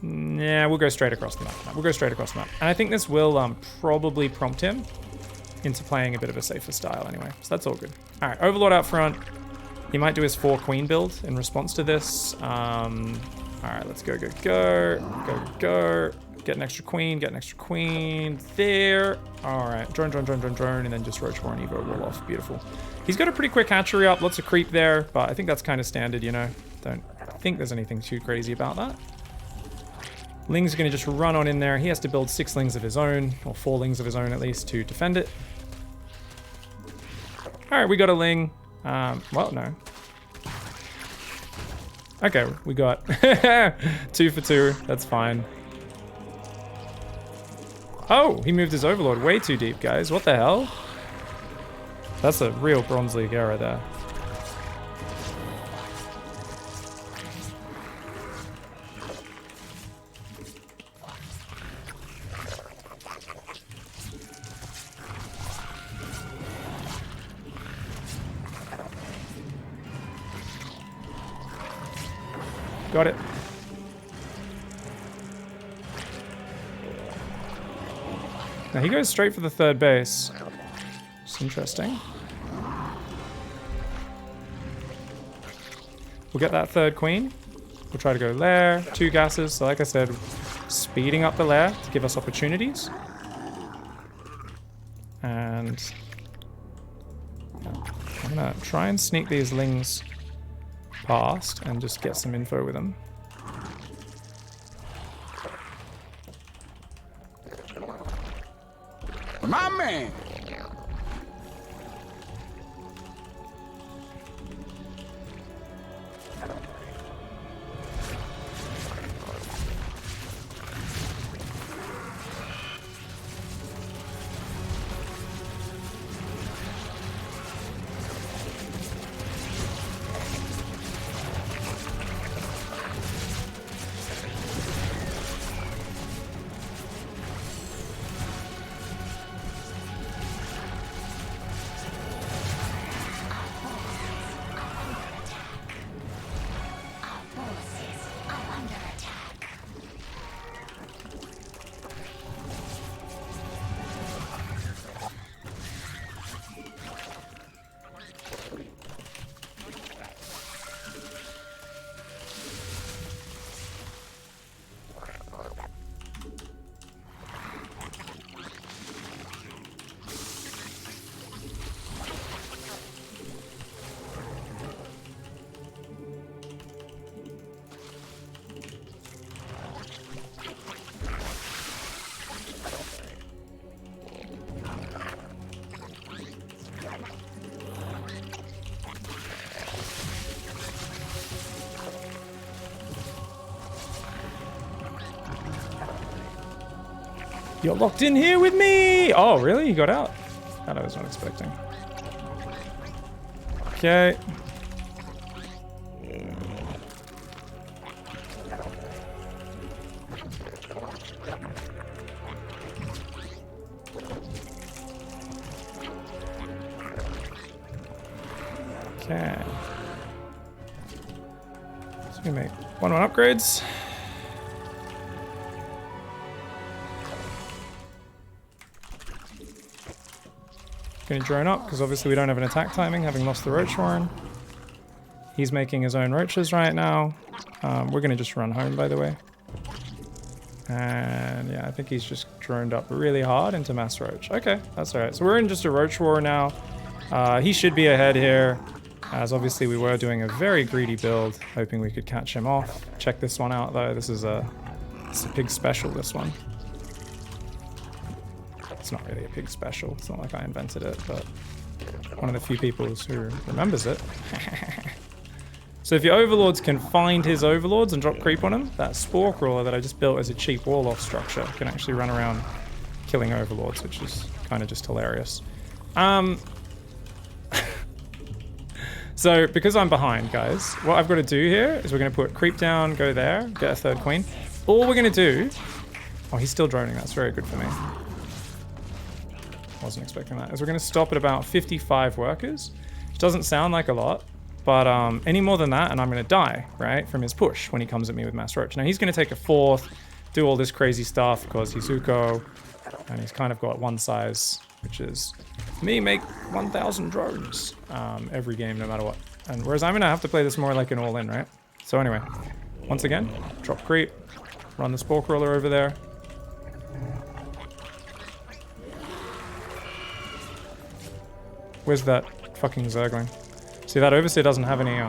Yeah, we'll go straight across the map. We'll go straight across the map. And I think this will probably prompt him into playing a bit of a safer style anyway. So that's all good. All right, Overlord out front. He might do his 4 queen build in response to this. All right, let's go. Get an extra queen there. All right, drone, and then just roach war and evo wall off. Beautiful. He's got a pretty quick hatchery up, lots of creep there, but I think that's kind of standard, you know. Don't think there's anything too crazy about that. Ling's are going to just run on in there. He has to build 6 lings of his own, or 4 lings of his own at least, to defend it. All right, we got a ling. Well, no. Okay, we got 2 for 2. That's fine. Oh, he moved his Overlord way too deep, guys. What the hell? That's a real Bronze League error there. Got it. Now he goes straight for the 3rd base. It's interesting. We'll get that 3rd queen. We'll try to go lair, 2 gases. So like I said, speeding up the lair to give us opportunities. And I'm gonna try and sneak these lings past and just get some info with them. My man. You're locked in here with me! Oh, really? You got out? That I was not expecting. Okay. Okay. So we make 1-1 upgrades. Gonna drone up, because obviously we don't have an attack timing, having lost the Roach Warren. He's making his own roaches right now. We're gonna just run home, by the way. And yeah, I think he's just droned up really hard into Mass Roach. Okay, that's alright. So we're in just a Roach War now. He should be ahead here, as obviously we were doing a very greedy build, hoping we could catch him off. Check this one out though, it's a pig special, this one. It's not really a pig special, it's not like I invented it, but one of the few people who remembers it. So if your overlords can find his overlords and drop creep on him, that spore crawler that I just built as a cheap wall-off structure can actually run around killing overlords, which is kind of just hilarious. So because I'm behind, guys, what I've got to do here is we're going to put creep down, go there, get a third queen. All we're going to do... Oh, he's still droning. That's very good for me. Wasn't expecting that. Is we're going to stop at about 55 workers, which doesn't sound like a lot, but any more than that and I'm going to die, right, from his push when he comes at me with Mass Roach. Now he's going to take a fourth, do all this crazy stuff because he's Zuko, and he's kind of got one size, which is me make 1,000 drones every game, no matter what. And whereas I'm going to have to play this more like an all-in, right? So anyway, once again, drop creep, run the spore crawler over there. Where's that fucking Zergling? See, that Overseer doesn't have any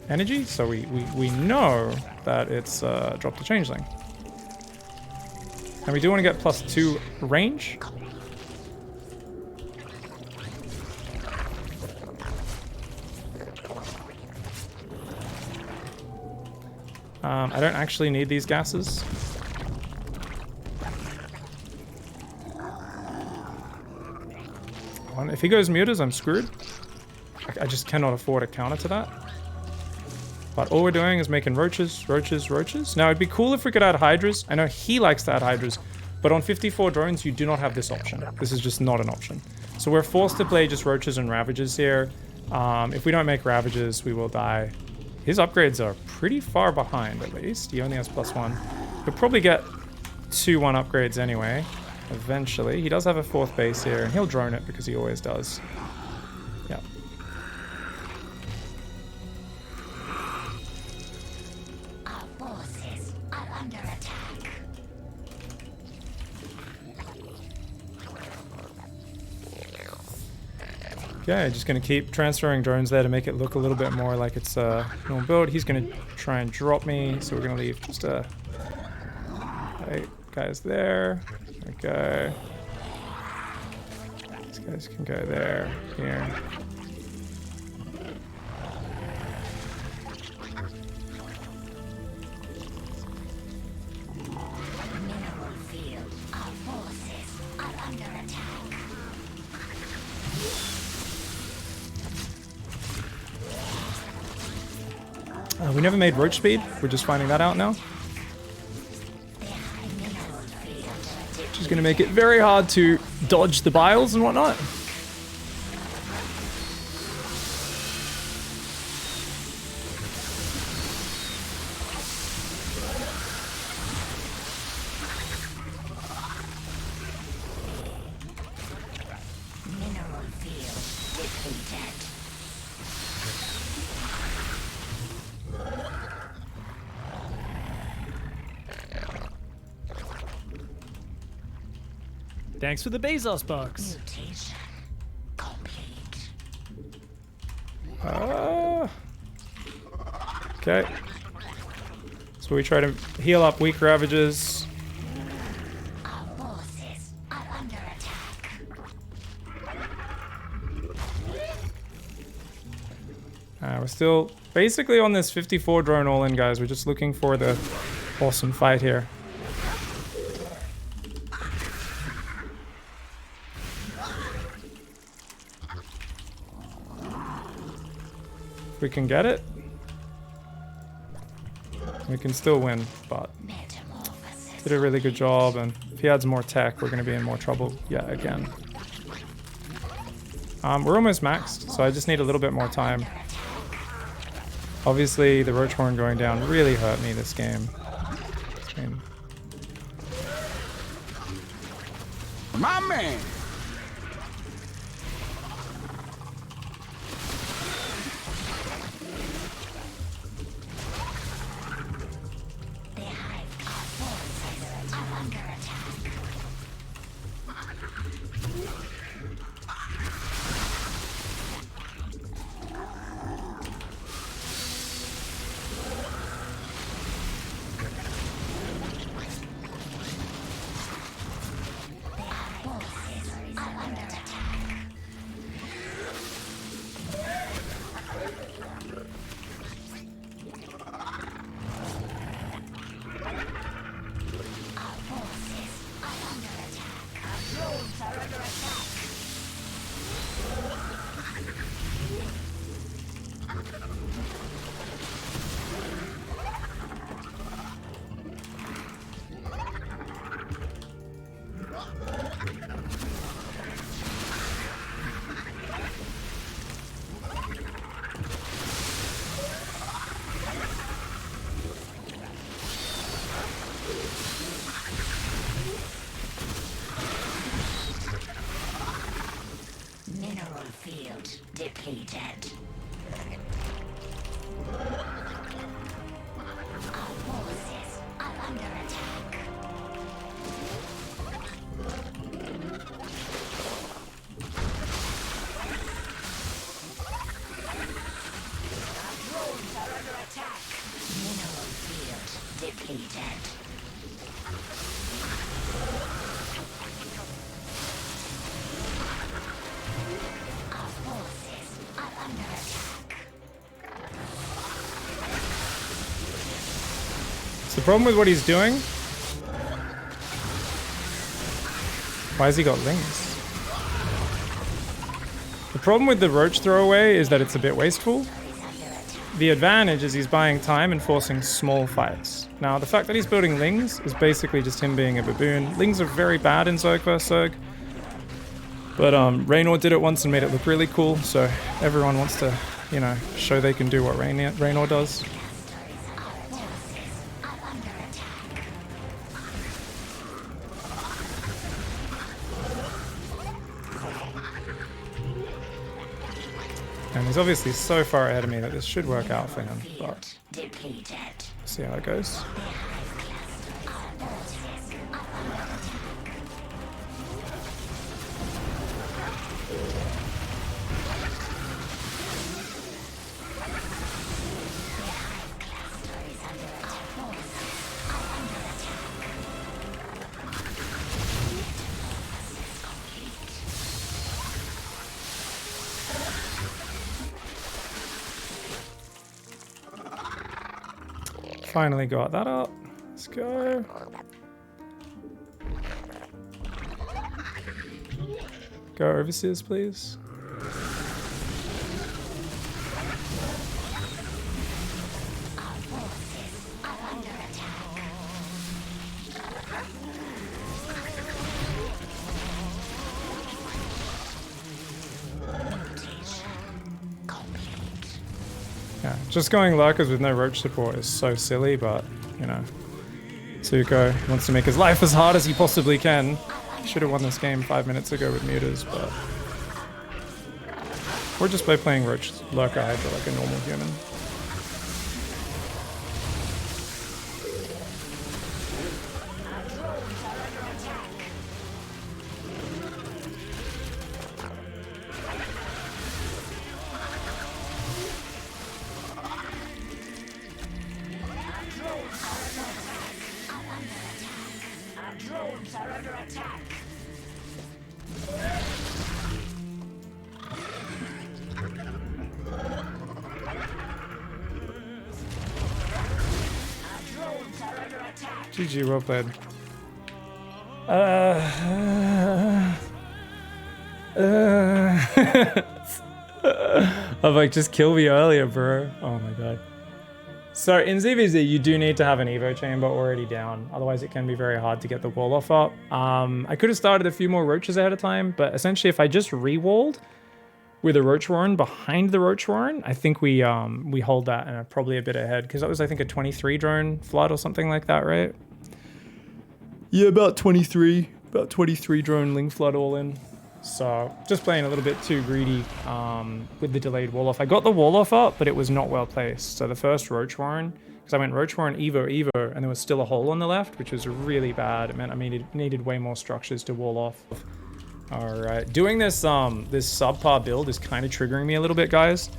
energy, so we know that it's dropped a changeling. And we do want to get +2 range. I don't actually need these gases. If he goes mutas, I'm screwed. I just cannot afford a counter to that. But all we're doing is making roaches, roaches, roaches. Now, it'd be cool if we could add hydras. I know he likes to add hydras, but on 54 drones, you do not have this option. This is just not an option. So we're forced to play just roaches and ravages here. If we don't make ravages, we will die. His upgrades are pretty far behind, at least. He only has +1. He'll probably get 2-1 upgrades anyway. Eventually. He does have a 4th base here, and he'll drone it because he always does. Yeah. Our forces are under attack. Okay, just going to keep transferring drones there to make it look a little bit more like it's a normal build. He's going to try and drop me, so we're going to leave just a... Right, guys there. Okay. These guys can go there, here. Mineral field. Our forces are under attack. We never made roach speed. We're just finding that out now. Which is going to make it very hard to dodge the biles and whatnot. Mineral field depleted. Thanks for the Bezos box. Mutation complete. Okay. So we try to heal up weak ravages. Our forces are under attack. We're still basically on this 54 drone all in, guys. We're just looking for the awesome fight here. we can get it, we can still win, but Metamorphosis. did a really good job, and if he adds more tech, we're going to be in more trouble yet again. We're almost maxed, so I just need a little bit more time. Obviously, the roach horn going down really hurt me this game. It's been... My man! The hive forces are under attack. Mineral field depleted. Our forces are under attack. Our drones are under attack. Mineral field depleted. Our forces are under attack. So the problem with what he's doing... Why has he got lings? The problem with the roach throwaway is that it's a bit wasteful. The advantage is he's buying time and forcing small fights. Now, the fact that he's building lings is basically just him being a baboon. Lings are very bad in Zerg vs. Zerg. But Raynor did it once and made it look really cool, so everyone wants to, you know, show they can do what Raynor does. And he's obviously so far ahead of me that this should work out for him, but Depleted. see how it goes. Finally got that up. Let's go. Go overseers, please. Yeah, just going lurkers with no roach support is so silly, but, you know. Zuko wants to make his life as hard as he possibly can. Should have won this game 5 minutes ago with mutas, but... Or just by playing roach lurker hydra like a normal human. Drones are under attack. Our drones are under attack. GG, well played. I'm like, just kill me earlier, bro. Oh my god. So in ZVZ, you do need to have an Evo chamber already down. Otherwise, it can be very hard to get the wall off up. I could have started a few more roaches ahead of time, but essentially, if I just re-walled with a roach warren behind the roach warren, I think we hold that and are probably a bit ahead because that was, I think, a 23 drone flood or something like that, right? Yeah, about 23 drone ling flood all in. So just playing a little bit too greedy with the delayed wall off. I got the wall off up, but it was not well placed. So the first roach warren, because I went roach warren, Evo, and there was still a hole on the left, which was really bad. It meant I needed way more structures to wall off. All right, doing this this subpar build is kind of triggering me a little bit, guys.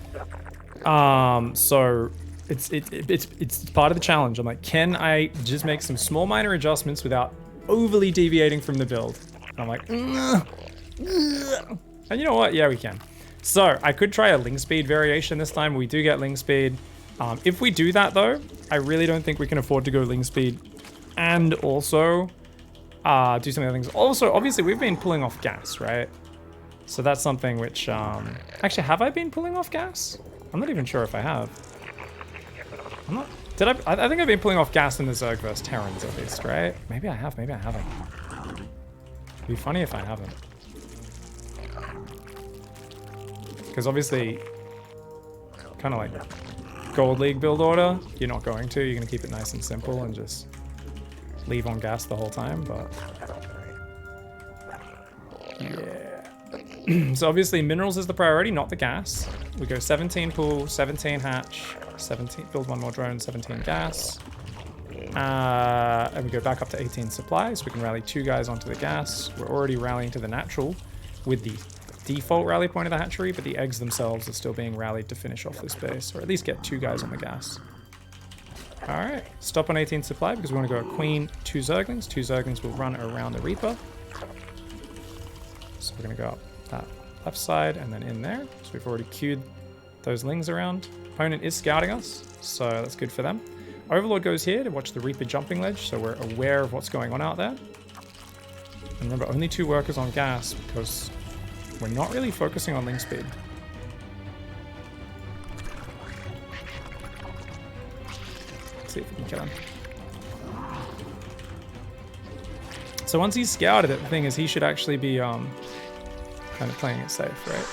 So it's part of the challenge. I'm like, can I just make some small minor adjustments without overly deviating from the build? And I'm like, and you know what? Yeah, we can. So I could try a ling speed variation this time. We do get ling speed. If we do that though, I really don't think we can afford to go ling speed and also do some other things. Also, obviously we've been pulling off gas, right? So that's something which, actually, have I been pulling off gas? I'm not even sure if I have. I'm not, I think I've been pulling off gas in the Zerg vs Terrans at least, right? Maybe I have, maybe I haven't. It'd be funny if I haven't. Because obviously, kind of like Gold League build order, you're not going to. You're going to keep it nice and simple and just leave on gas the whole time, but yeah. So obviously minerals is the priority, not the gas. We go 17 pool, 17 hatch, 17, build one more drone, 17 gas. And we go back up to 18 supply, so we can rally 2 guys onto the gas. We're already rallying to the natural with the default rally point of the hatchery, but the eggs themselves are still being rallied to finish off this base, or at least get 2 guys on the gas. Alright, stop on 18 supply because we want to go queen, 2 zerglings. 2 zerglings will run around the reaper. So we're going to go up that left side and then in there. So we've already queued those lings around. Opponent is scouting us, so that's good for them. Overlord goes here to watch the reaper jumping ledge, so we're aware of what's going on out there. And remember, only 2 workers on gas because we're not really focusing on ling speed. Let's see if we can kill him. So once he's scouted it, the thing is he should actually be kind of playing it safe, right?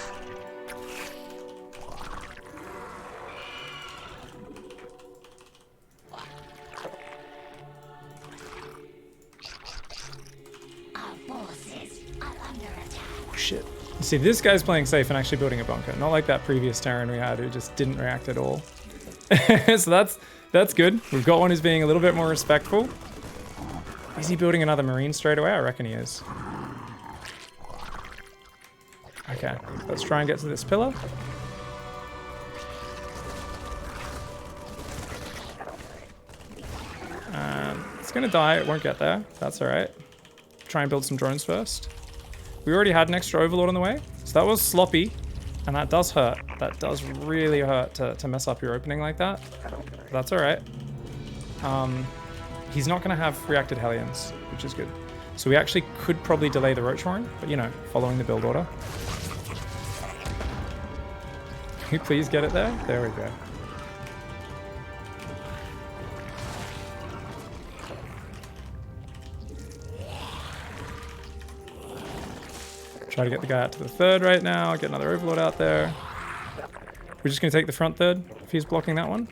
Shit. See, this guy's playing safe and actually building a bunker. Not like that previous Terran we had who just didn't react at all. So that's good. We've got one who's being a little bit more respectful. Is he building another marine straight away? I reckon he is. Okay, let's try and get to this pillar. It's gonna die, it won't get there. That's all right. Try and build some drones first. We already had an extra overlord on the way, so that was sloppy, and that does hurt. That does really hurt to mess up your opening like that. But that's all right. He's not gonna have reacted Hellions, which is good. So we actually could probably delay the Roach Warren, but you know, following the build order. Can we please get it there? There we go. Try to get the guy out to the third right now, get another overlord out there. We're just gonna take the front third if he's blocking that one.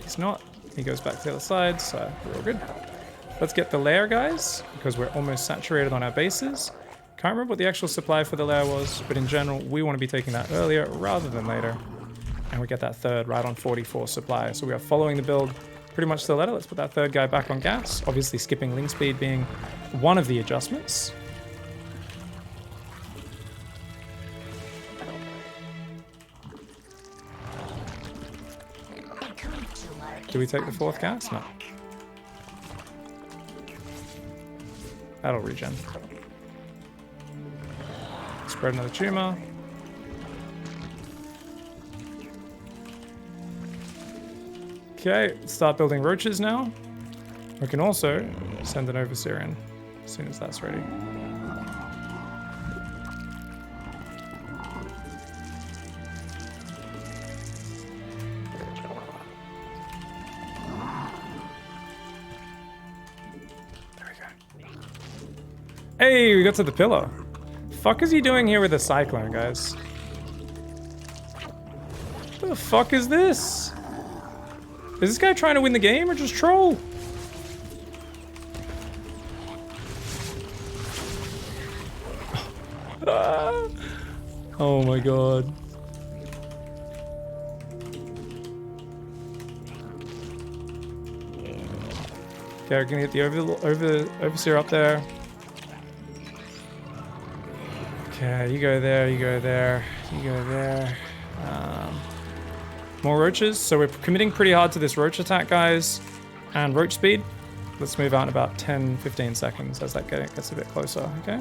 He's not. He goes back to the other side, so we're all good. Let's get the lair, guys, because we're almost saturated on our bases. Can't remember what the actual supply for the lair was, but in general, we want to be taking that earlier rather than later. And we get that third right on 44 supply. So we are following the build pretty much to the letter. Let's put that third guy back on gas. Obviously skipping ling speed being one of the adjustments. Do we take the fourth gas? No. That'll regen. Spread another tumor. Okay, start building roaches now. We can also send an overseer in as soon as that's ready. Hey, we got to the pillar. Fuck is he doing here with a cyclone, guys? What the fuck is this? Is this guy trying to win the game or just troll? Oh my god. Okay, we're gonna get the overseer up there. Okay, you go there, you go there, you go there. More roaches. So we're committing pretty hard to this roach attack, guys. And roach speed. Let's move out in about 10-15 seconds as that gets a bit closer, okay?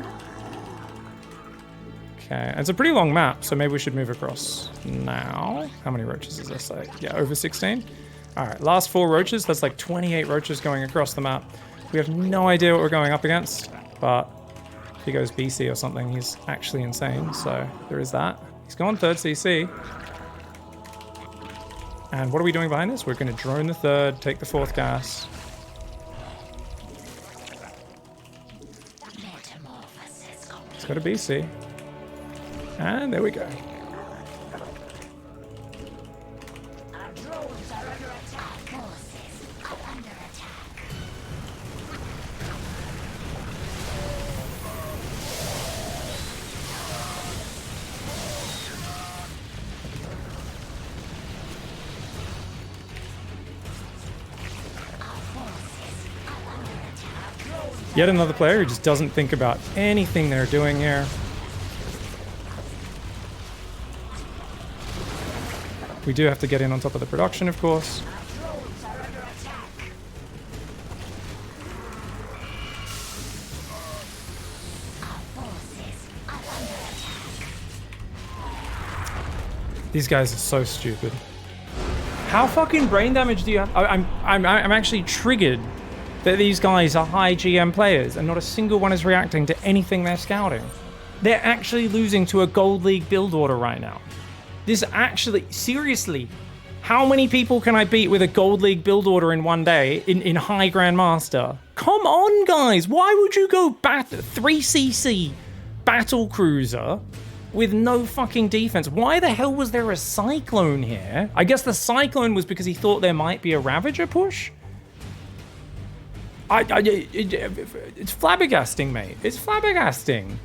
Okay, and it's a pretty long map, so maybe we should move across now. How many roaches is this? Like, yeah, over 16? All right, last 4 roaches. That's like 28 roaches going across the map. We have no idea what we're going up against, but if he goes BC or something, he's actually insane, so there is that. He's gone 3rd CC. And what are we doing behind this? We're going to drone the 3rd, take the 4th gas. Let's go to BC. And there we go. Our drones are under attack. Our forces are under attack. Yet another player who just doesn't think about anything they're doing here. We do have to get in on top of the production, of course. These guys are so stupid. How fucking brain damage do you have? I'm actually triggered that these guys are high GM players and not a single one is reacting to anything they're scouting. They're actually losing to a Gold League build order right now. This actually, seriously, how many people can I beat with a Gold League build order in one day in high Grandmaster? Come on, guys. Why would you go 3cc battle cruiser with no fucking defense? Why the hell was there a cyclone here? I guess the cyclone was because he thought there might be a Ravager push. It's flabbergasting, mate. It's flabbergasting.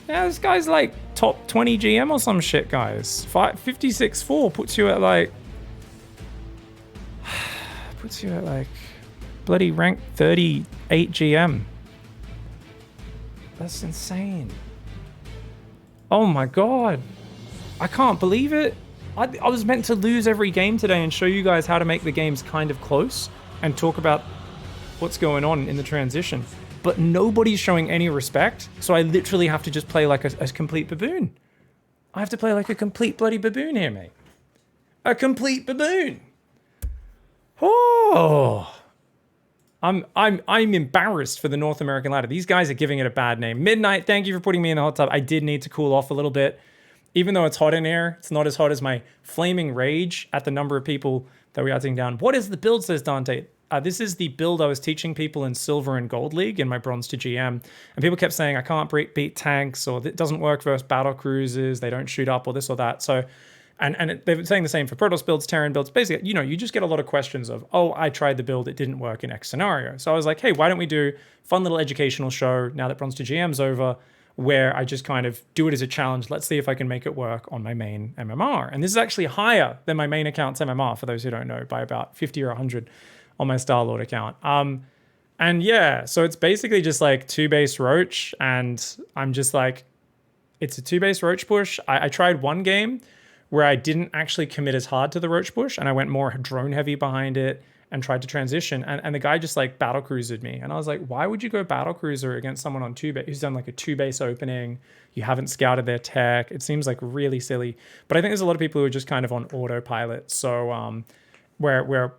Yeah, this guy's like top 20 GM or some shit, guys. 56-4 puts you at like... puts you at like... bloody rank 38 GM. That's insane. Oh my god. I can't believe it. I was meant to lose every game today and show you guys how to make the games kind of close and talk about what's going on in the transition. But nobody's showing any respect, so I literally have to just play like a complete baboon. I have to play like a complete bloody baboon here, mate. A complete baboon. Oh. I'm embarrassed for the North American ladder. These guys are giving it a bad name. Midnight, thank you for putting me in the hot tub. I did need to cool off a little bit. Even though it's hot in here, it's not as hot as my flaming rage at the number of people that we are taking down. What is the build, says Dante? This is the build I was teaching people in Silver and Gold League in my Bronze to GM. And people kept saying, I can't beat tanks, or it doesn't work versus battle cruisers, they don't shoot up, or this or that. So, and they've been saying the same for Protoss builds, Terran builds. Basically, you know, you just get a lot of questions of, oh, I tried the build, it didn't work in X scenario. So I was like, hey, why don't we do a fun little educational show now that Bronze to GM's over, where I just kind of do it as a challenge. Let's see if I can make it work on my main MMR. And this is actually higher than my main account's MMR, for those who don't know, by about 50 or 100 on my Star-Lord account. And yeah, so it's basically just like 2-base Roach, and I'm just like, it's a 2-base Roach push. I tried one game where I didn't actually commit as hard to the Roach push, and I went more drone heavy behind it and tried to transition, and the guy just like battle cruisered me. And I was like, why would you go battle cruiser against someone on 2-base who's done like a 2-base opening? You haven't scouted their tech. It seems like really silly. But I think there's a lot of people who are just kind of on autopilot. So where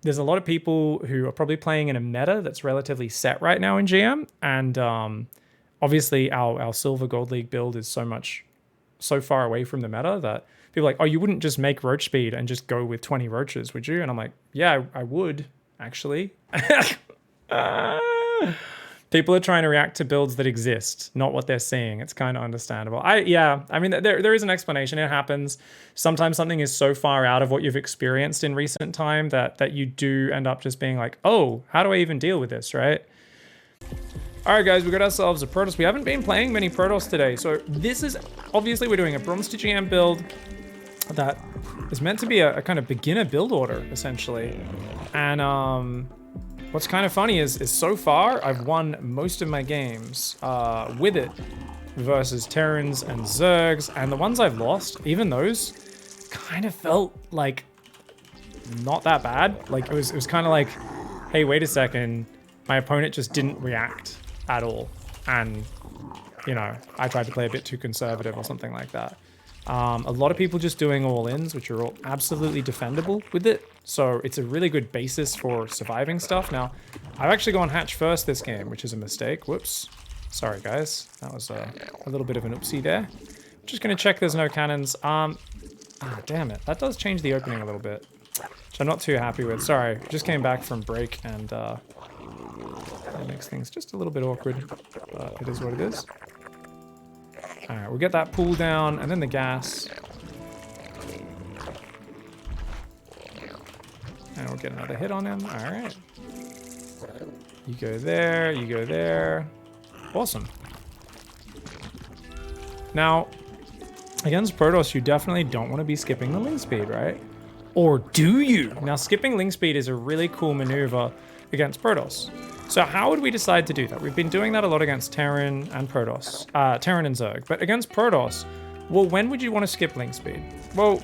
there's a lot of people who are probably playing in a meta that's relatively set right now in GM. And obviously our Silver Gold League build is so far away from the meta that people are like, oh, you wouldn't just make roach speed and just go with 20 roaches, would you? And I'm like, yeah, I would, actually. People are trying to react to builds that exist, not what they're seeing. It's kind of understandable. I mean, there is an explanation. It happens. Sometimes something is so far out of what you've experienced in recent time that you do end up just being like, oh, how do I even deal with this, right? All right, guys, we got ourselves a Protoss. We haven't been playing many Protoss today. So this is, obviously, we're doing a Bronze to GM build that is meant to be a kind of beginner build order, essentially. And what's kind of funny is so far, I've won most of my games with it versus Terrans and Zergs. And the ones I've lost, even those, kind of felt like not that bad. Like, it was kind of like, hey, wait a second. My opponent just didn't react at all. And, you know, I tried to play a bit too conservative or something like that. A lot of people just doing all-ins, which are all absolutely defendable with it. So it's a really good basis for surviving stuff. Now, I've actually gone hatch first this game, which is a mistake. Whoops. Sorry, guys. That was a little bit of an oopsie there. Just going to check there's no cannons. Damn it. That does change the opening a little bit, which I'm not too happy with. Sorry. Just came back from break and that makes things just a little bit awkward, but it is what it is. All right, we'll get that pool down and then the gas. And we'll get another hit on him. All right. You go there, you go there. Awesome. Now, against Protoss, you definitely don't want to be skipping the link speed, right? Or do you? Now, skipping link speed is a really cool maneuver against Protoss. So how would we decide to do that? We've been doing that a lot against Terran and Protoss, Terran and Zerg. But against Protoss, well, when would you want to skip link speed? Well,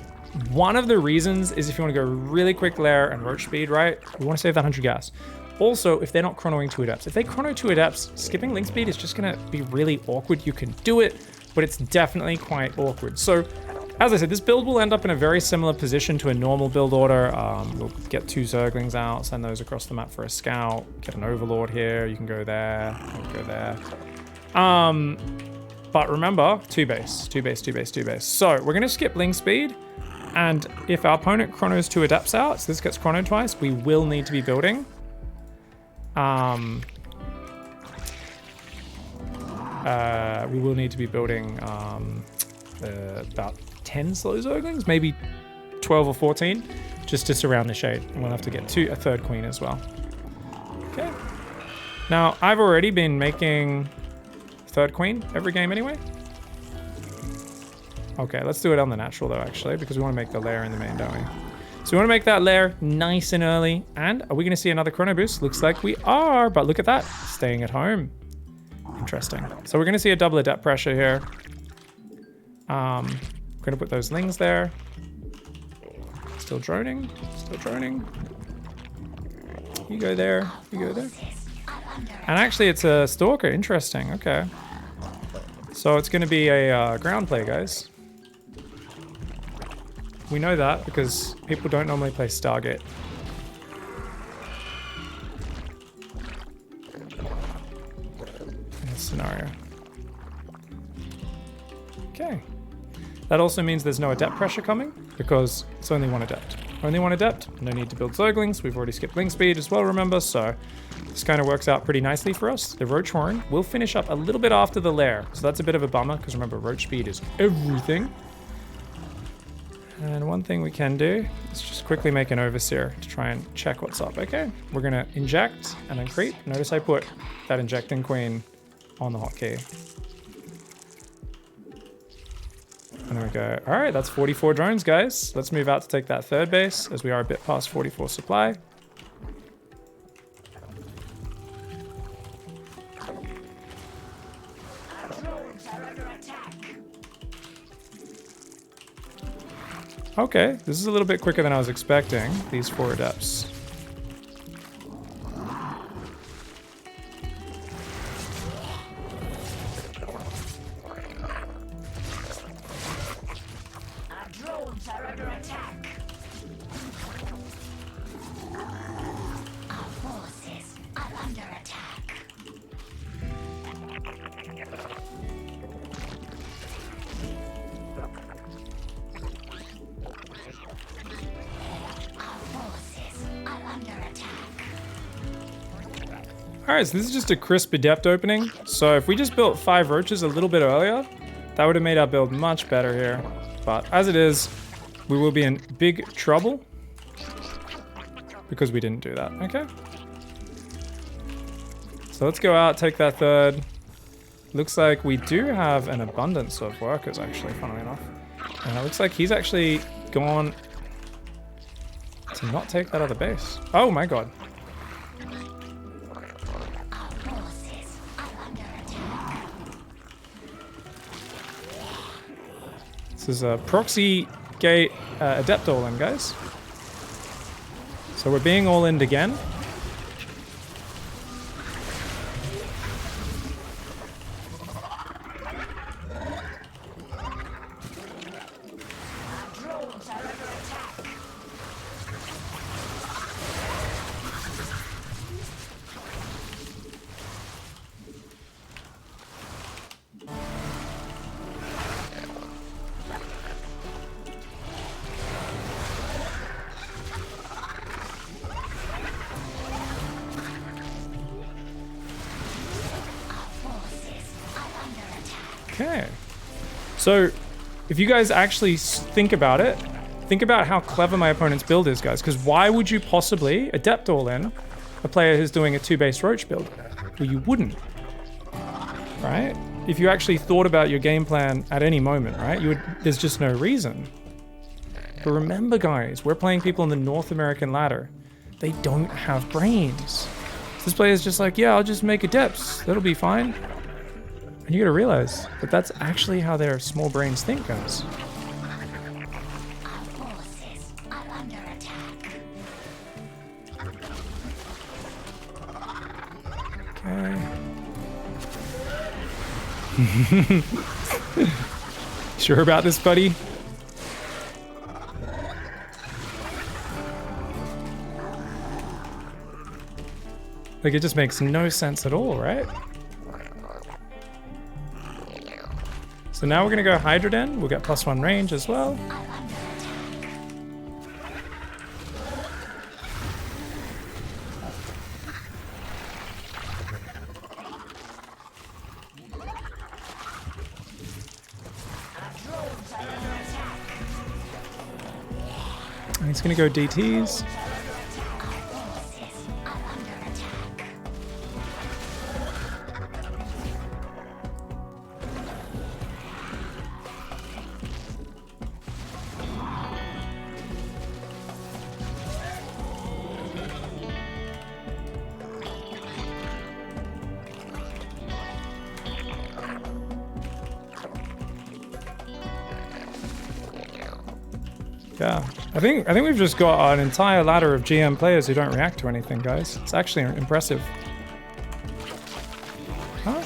one of the reasons is if you want to go really quick lair and roach speed, right? We want to save that 100 gas. Also, if they're not chronoing 2 adepts. If they chrono 2 adepts, skipping link speed is just going to be really awkward. You can do it, but it's definitely quite awkward. So, as I said, this build will end up in a very similar position to a normal build order. We'll get 2 Zerglings out, send those across the map for a scout, get an Overlord here, you can go there, go there. But remember, 2 base, 2 base, 2 base, 2 base. So we're gonna skip link speed, and if our opponent chronos 2 adepts out, so this gets chronoed twice, we will need to be building. We will need to be building about 10 slow Zerglings, maybe 12 or 14, just to surround the shade. And we'll have to get a third queen as well. Okay. Now, I've already been making third queen every game anyway. Okay, let's do it on the natural though, actually, because we want to make the lair in the main, don't we? So we want to make that lair nice and early. And are we going to see another chrono boost? Looks like we are, but look at that. Staying at home. Interesting. So we're going to see a double adept pressure here. We're going to put those lings there. Still droning. Still droning. You go there. You go there. And actually, it's a stalker. Interesting. Okay. So it's going to be a ground play, guys. We know that because people don't normally play Stargate. In this scenario. Okay. That also means there's no adept pressure coming because it's only 1 adept. Only 1 adept, no need to build Zerglings. We've already skipped link speed as well, remember? So this kind of works out pretty nicely for us. The Roach Horn will finish up a little bit after the lair. So that's a bit of a bummer because remember, Roach speed is everything. And one thing we can do is just quickly make an Overseer to try and check what's up. Okay, we're going to inject and then creep. Notice I put that injecting queen on the hotkey. And there we go. All right, that's 44 drones, guys. Let's move out to take that third base as we are a bit past 44 supply. Okay, this is a little bit quicker than I was expecting, these 4 adepts. Alright, so this is just a crisp adept opening. So if we just built 5 roaches a little bit earlier, that would have made our build much better here. But as it is, we will be in big trouble because we didn't do that. Okay. So let's go out, take that third. Looks like we do have an abundance of workers, actually, funnily enough. And it looks like he's actually gone to not take that other base. Oh my god. This is a proxy gate adept all in, guys. So we're being all in again. Okay. So, if you guys actually think about it, think about how clever my opponent's build is, guys. Because why would you possibly adept all in a player who's doing a 2-base roach build? Well, you wouldn't. Right? If you actually thought about your game plan at any moment, right? There's just no reason. But remember, guys, we're playing people in the North American ladder. They don't have brains. So this player's just like, yeah, I'll just make adepts. That'll be fine. And you gotta realize that that's actually how their small brains think, guys. Our forces are under attack. Okay. Sure about this, buddy? Like, it just makes no sense at all, right? So now we're gonna go Hydroden. We'll get +1 range as well. And he's gonna go DTs. Yeah, I think we've just got an entire ladder of GM players who don't react to anything, guys. It's actually impressive. Huh?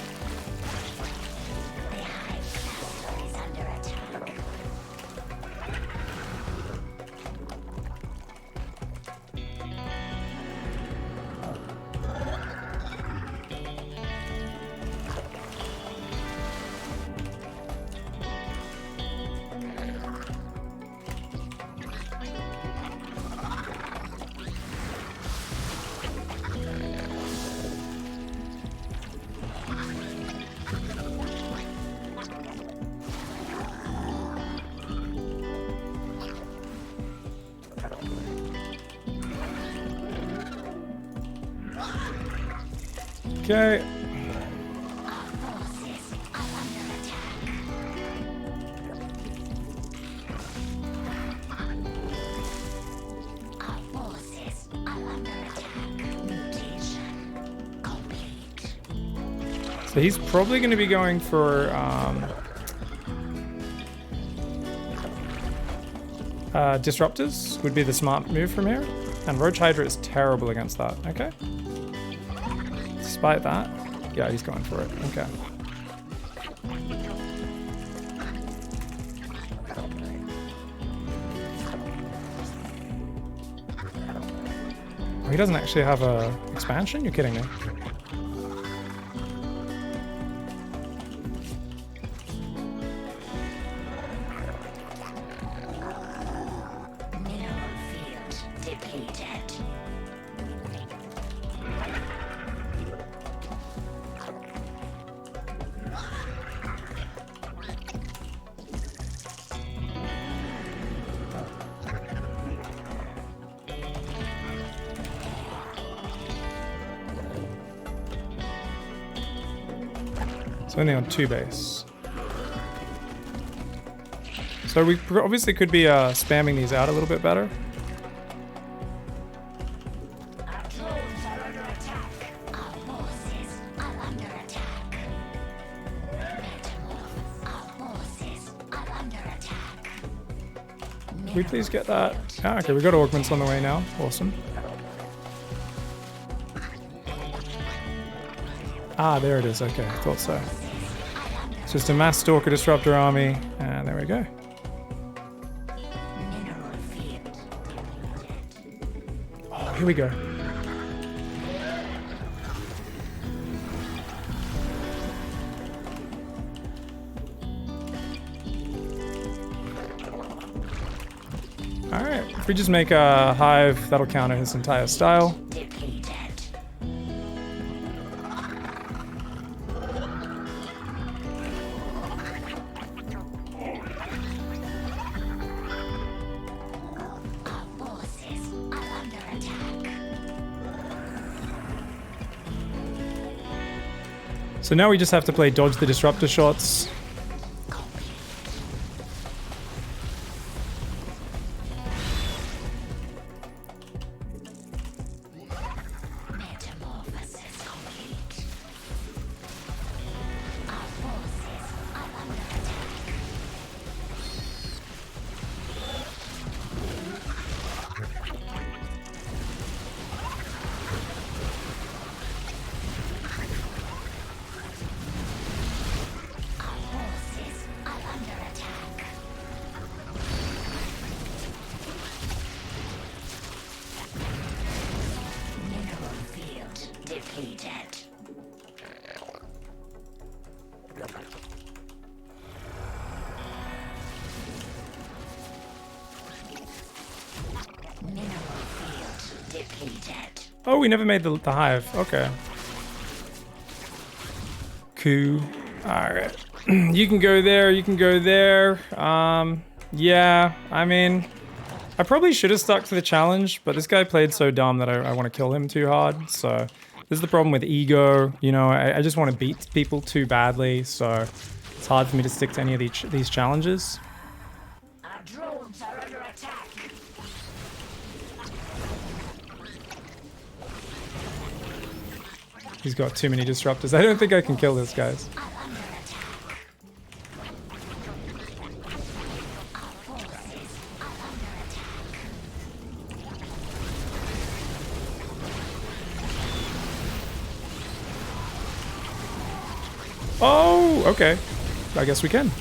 Okay. So he's probably going to be going for disruptors would be the smart move from here. And Roach Hydra is terrible against that. Okay. Despite that, yeah, he's going for it. Okay. Oh, he doesn't actually have a expansion? You're kidding me. So only on 2 base. So we obviously could be spamming these out a little bit better. Our drones are under attack. Our forces are under attack. Metamorph. Our forces are under attack. Can we please get that? Ah, okay, we got augments on the way now. Awesome. Ah, there it is. Okay, thought so. It's just a mass Stalker Disruptor army, and there we go. Mineral field. Oh, here we go. Alright, if we just make a hive, that'll counter his entire style. Depleted. Our forces are under attack. So now we just have to play dodge the disruptor shots. Metamorphosis complete. Our forces are under attack. Our forces are under attack. Mineral field depleted. Mineral field depleted. Oh, we never made the hive. Okay. Cool. Alright. You can go there, you can go there. Yeah, I mean, I probably should have stuck to the challenge, but this guy played so dumb that I want to kill him too hard. So this is the problem with ego. You know, I just want to beat people too badly, so it's hard for me to stick to any of these challenges. Our drones are under attack. He's got too many disruptors. I don't think I can kill this, guys. Are under attack. Our forces are under attack. Oh, okay. I guess we can.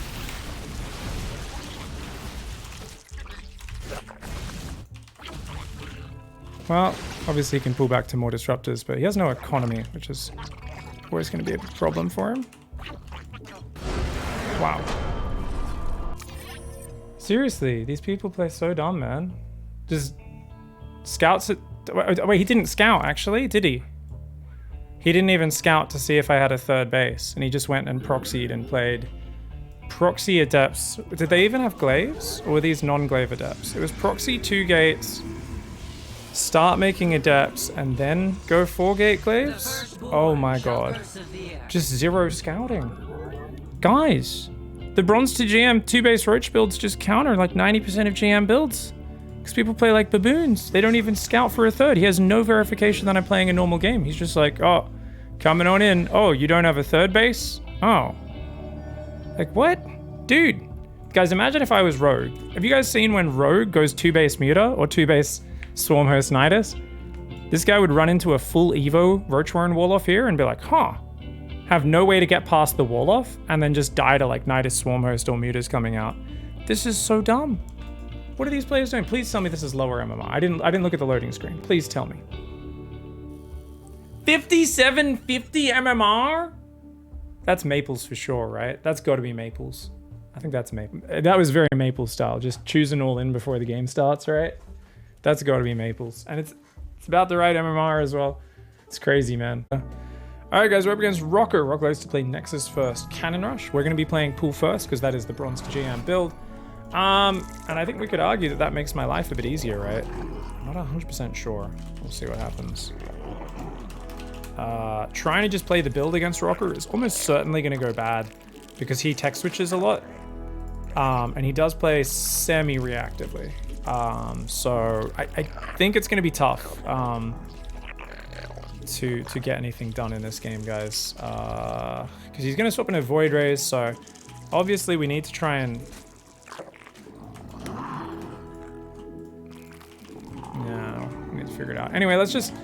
Well, obviously he can pull back to more disruptors, but he has no economy, which is always going to be a problem for him. Wow. Seriously, these people play so dumb, man. Just scouts it. Wait, he didn't scout, actually, did he? He didn't even scout to see if I had a third base, and he just went and proxied and played proxy adepts. Did they even have glaives, or were these non-glaive adepts? It was proxy 2 gates, start making adepts, and then go 4 gate glaives? Oh my god. Just 0 scouting. Guys, the Bronze to GM 2 base roach builds just counter like 90% of GM builds. Because people play like baboons. They don't even scout for a third. He has no verification that I'm playing a normal game. He's just like, oh, coming on in. Oh, you don't have a third base? Oh. Like, what? Dude. Guys, imagine if I was Rogue. Have you guys seen when Rogue goes 2 base Muta or 2 base Swarmhost Nidus? This guy would run into a full Evo Roach Warren Wall-Off here and be like, huh. Have no way to get past the Wall-Off and then just die to like Nidus Swarmhost or Mutas coming out. This is so dumb. What are these players doing? Please tell me this is lower MMR. I didn't look at the loading screen. Please tell me. 5750 MMR? That's Maples for sure, right? That's got to be Maples. I think that's Maple. That was very Maple style. Just choosing all in before the game starts, right? That's got to be Maples. And it's about the right MMR as well. It's crazy, man. Alright guys, we're up against Rocker. Rocker likes to play Nexus first. Cannon Rush. We're going to be playing Pool first because that is the Bronze to GM build. And I think we could argue that that makes my life a bit easier, right? I'm not 100% sure. We'll see what happens. Trying to just play the build against Rocker is almost certainly going to go bad because he tech switches a lot. And he does play semi-reactively. So I think it's going to be tough to get anything done in this game, guys. Because he's going to swap in a Void Rays, so obviously we need to try and... No, we need to figure it out. Anyway, let's just...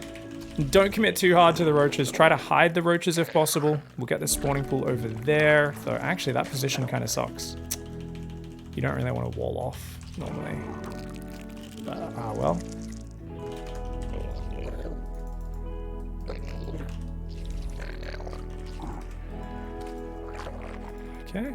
Don't commit too hard to the roaches. Try to hide the roaches if possible. We'll get the spawning pool over there. Though actually that position kind of sucks. You don't really want to wall off normally. Well. Okay.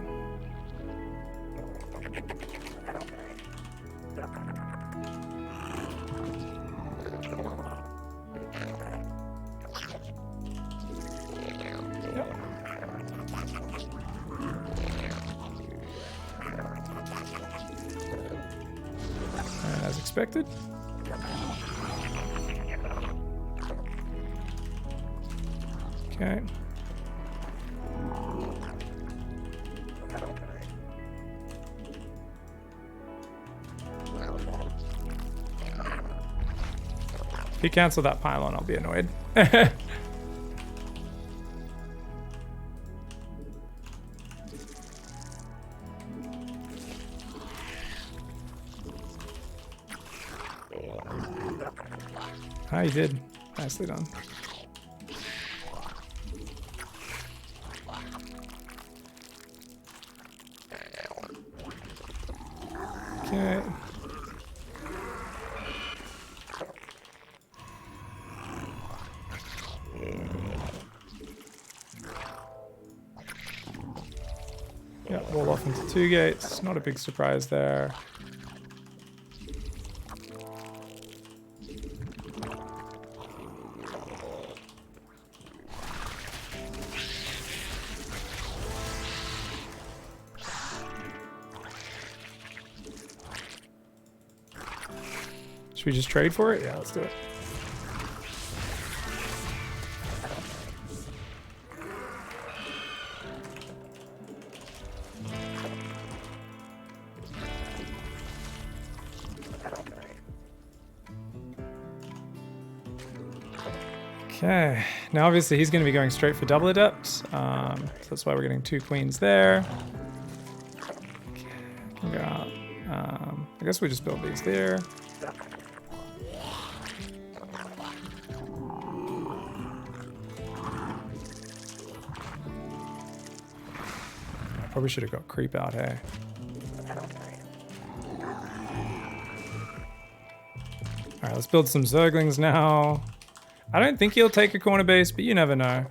As expected. Okay. If you cancel that pylon, I'll be annoyed. Ah, you did. Nicely done. Okay. Yeah, wall off into 2 gates. Not a big surprise there. Should we just trade for it? Yeah, let's do it. Okay, now obviously he's going to be going straight for double adept, so that's why we're getting 2 queens there. Okay, I guess we just build these there. Probably should have got creep out, hey. Alright, let's build some Zerglings now. I don't think he'll take a corner base, but you never know.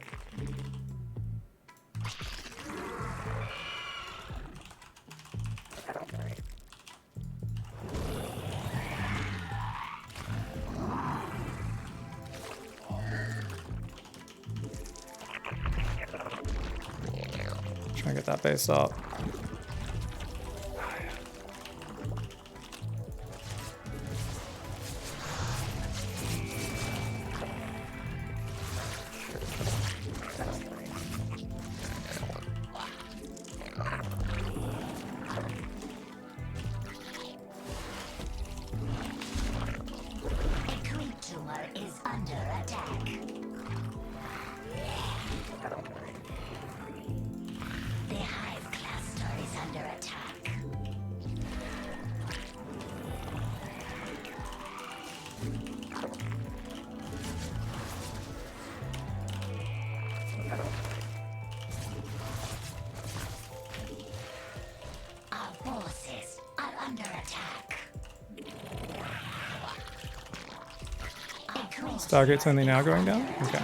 Try and get that base up. Stargate's only now going down? Okay.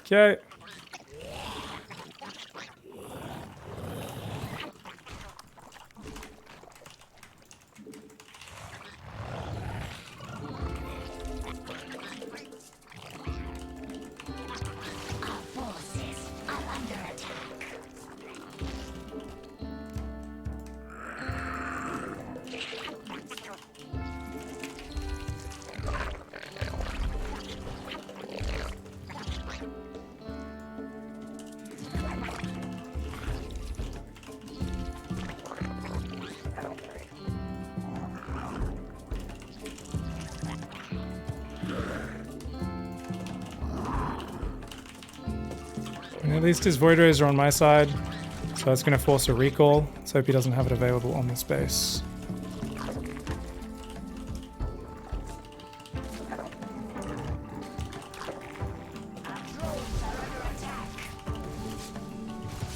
Okay. Our forces are under attack. And at least his Void Rays are on my side, so that's going to force a recall. Let's hope he doesn't have it available on this base.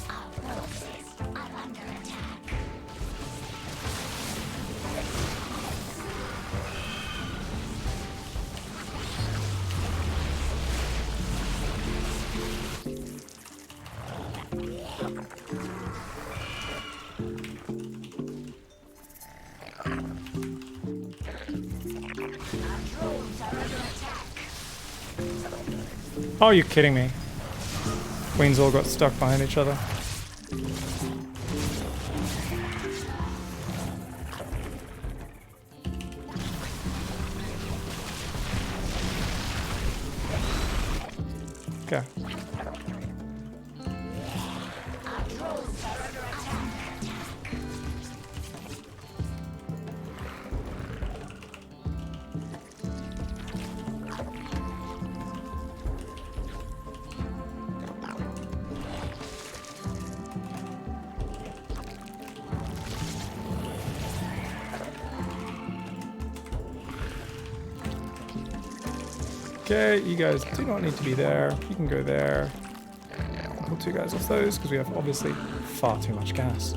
Our forces are under attack. Oh, you're kidding me. Queens all got stuck behind each other. Okay. Okay, you guys do not need to be there. You can go there. Pull 2 guys off those because we have obviously far too much gas.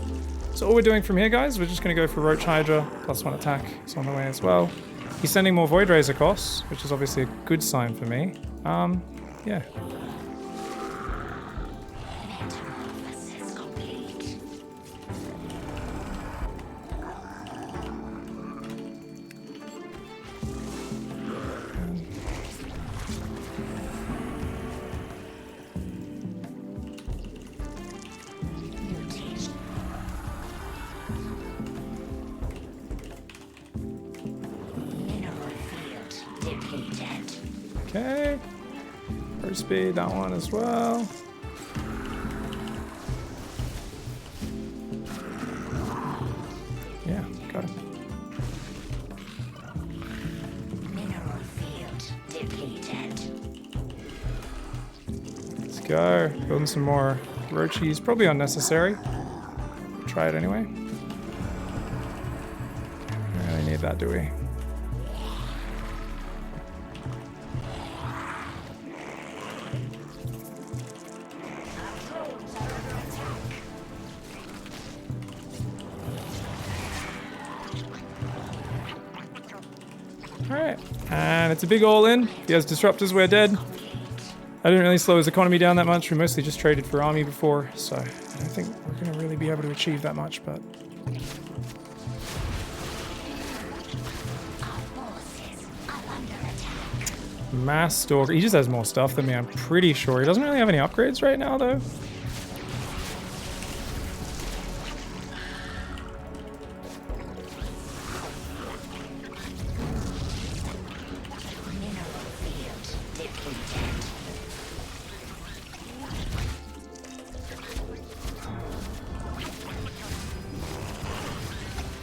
So all we're doing from here, guys, we're just going to go for Roach Hydra. +1 attack is on the way as well. He's sending more Void Rays across, which is obviously a good sign for me. Yeah. Metamorphosis complete. Mutation. Mineral field depleted. Okay. First speed, that one as well. Yeah, got it. Mineral field depleted. Let's go. Building some more roachies. Probably unnecessary. Try it anyway. Don't really need that, do we? Alright, and it's a big all-in. He has disruptors, we're dead. I didn't really slow his economy down that much. We mostly just traded for army before, so I don't think we're going to really be able to achieve that much, but... Our forces are under attack. Mass Stalker. He just has more stuff than me, I'm pretty sure. He doesn't really have any upgrades right now, though. Mineral field depleted.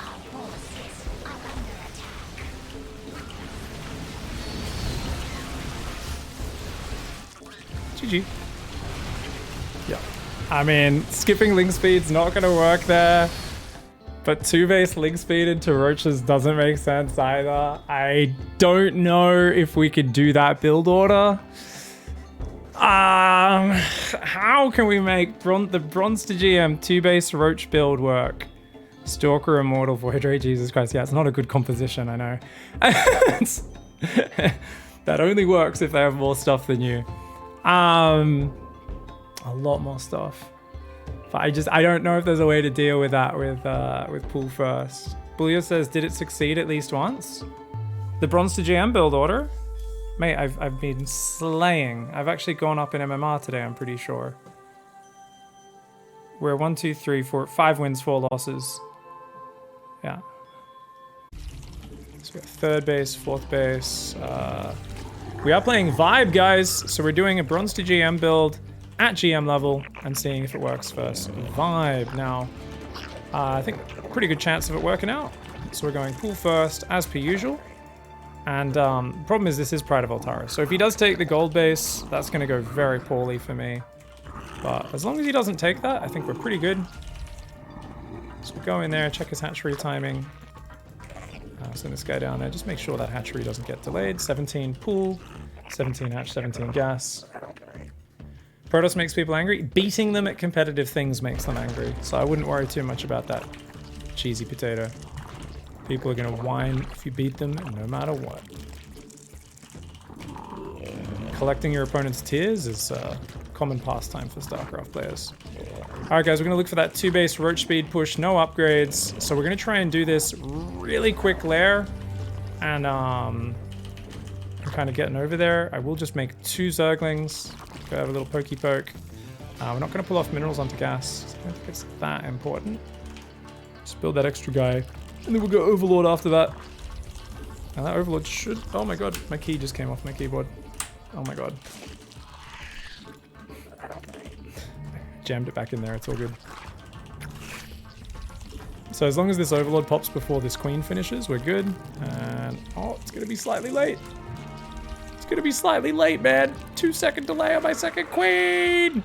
Our forces are under attack. GG. Yeah. I mean, skipping link speed's not going to work there. But 2 base link speed into roaches doesn't make sense either. I don't know if we could do that build order. How can we make the Bronster GM 2 base roach build work? Stalker Immortal Void Ray, Jesus Christ. Yeah, it's not a good composition, I know. That only works if they have more stuff than you. A lot more stuff. But I don't know if there's a way to deal with that with pool first. Bullia says, did it succeed at least once? The Bronze to GM build order? Mate, I've been slaying. I've actually gone up in MMR today, I'm pretty sure. We're 1, 2, 3, 4, 5 wins, 4 losses. Yeah. So we got third base, fourth base. We are playing Vibe, guys. So we're doing a Bronze to GM build at GM level and seeing if it works first. Vibe. Now, I think pretty good chance of it working out. So we're going pool first, as per usual. And the problem is this is Pride of Altarus. So if he does take the gold base, that's going to go very poorly for me. But as long as he doesn't take that, I think we're pretty good. So we go in there, check his hatchery timing. Send this guy down there. Just make sure that hatchery doesn't get delayed. 17 pool, 17 hatch, 17 gas. Protoss makes people angry. Beating them at competitive things makes them angry. So I wouldn't worry too much about that cheesy potato. People are going to whine if you beat them, no matter what. Collecting your opponent's tiers is a common pastime for StarCraft players. Alright guys, we're going to look for that 2-base roach speed push, no upgrades. So we're going to try and do this really quick lair. And I'm kind of getting over there. I will just make 2 Zerglings. Go have a little pokey poke. We're not going to pull off minerals onto gas. I don't think it's that important. Just build that extra guy. And then we'll go Overlord after that. And that Overlord should... Oh my god, my key just came off my keyboard. Oh my god. Jammed it back in there, it's all good. So as long as this Overlord pops before this Queen finishes, we're good. And... oh, it's going to be slightly late. It's going to be slightly late, man. 2-second delay on my second Queen!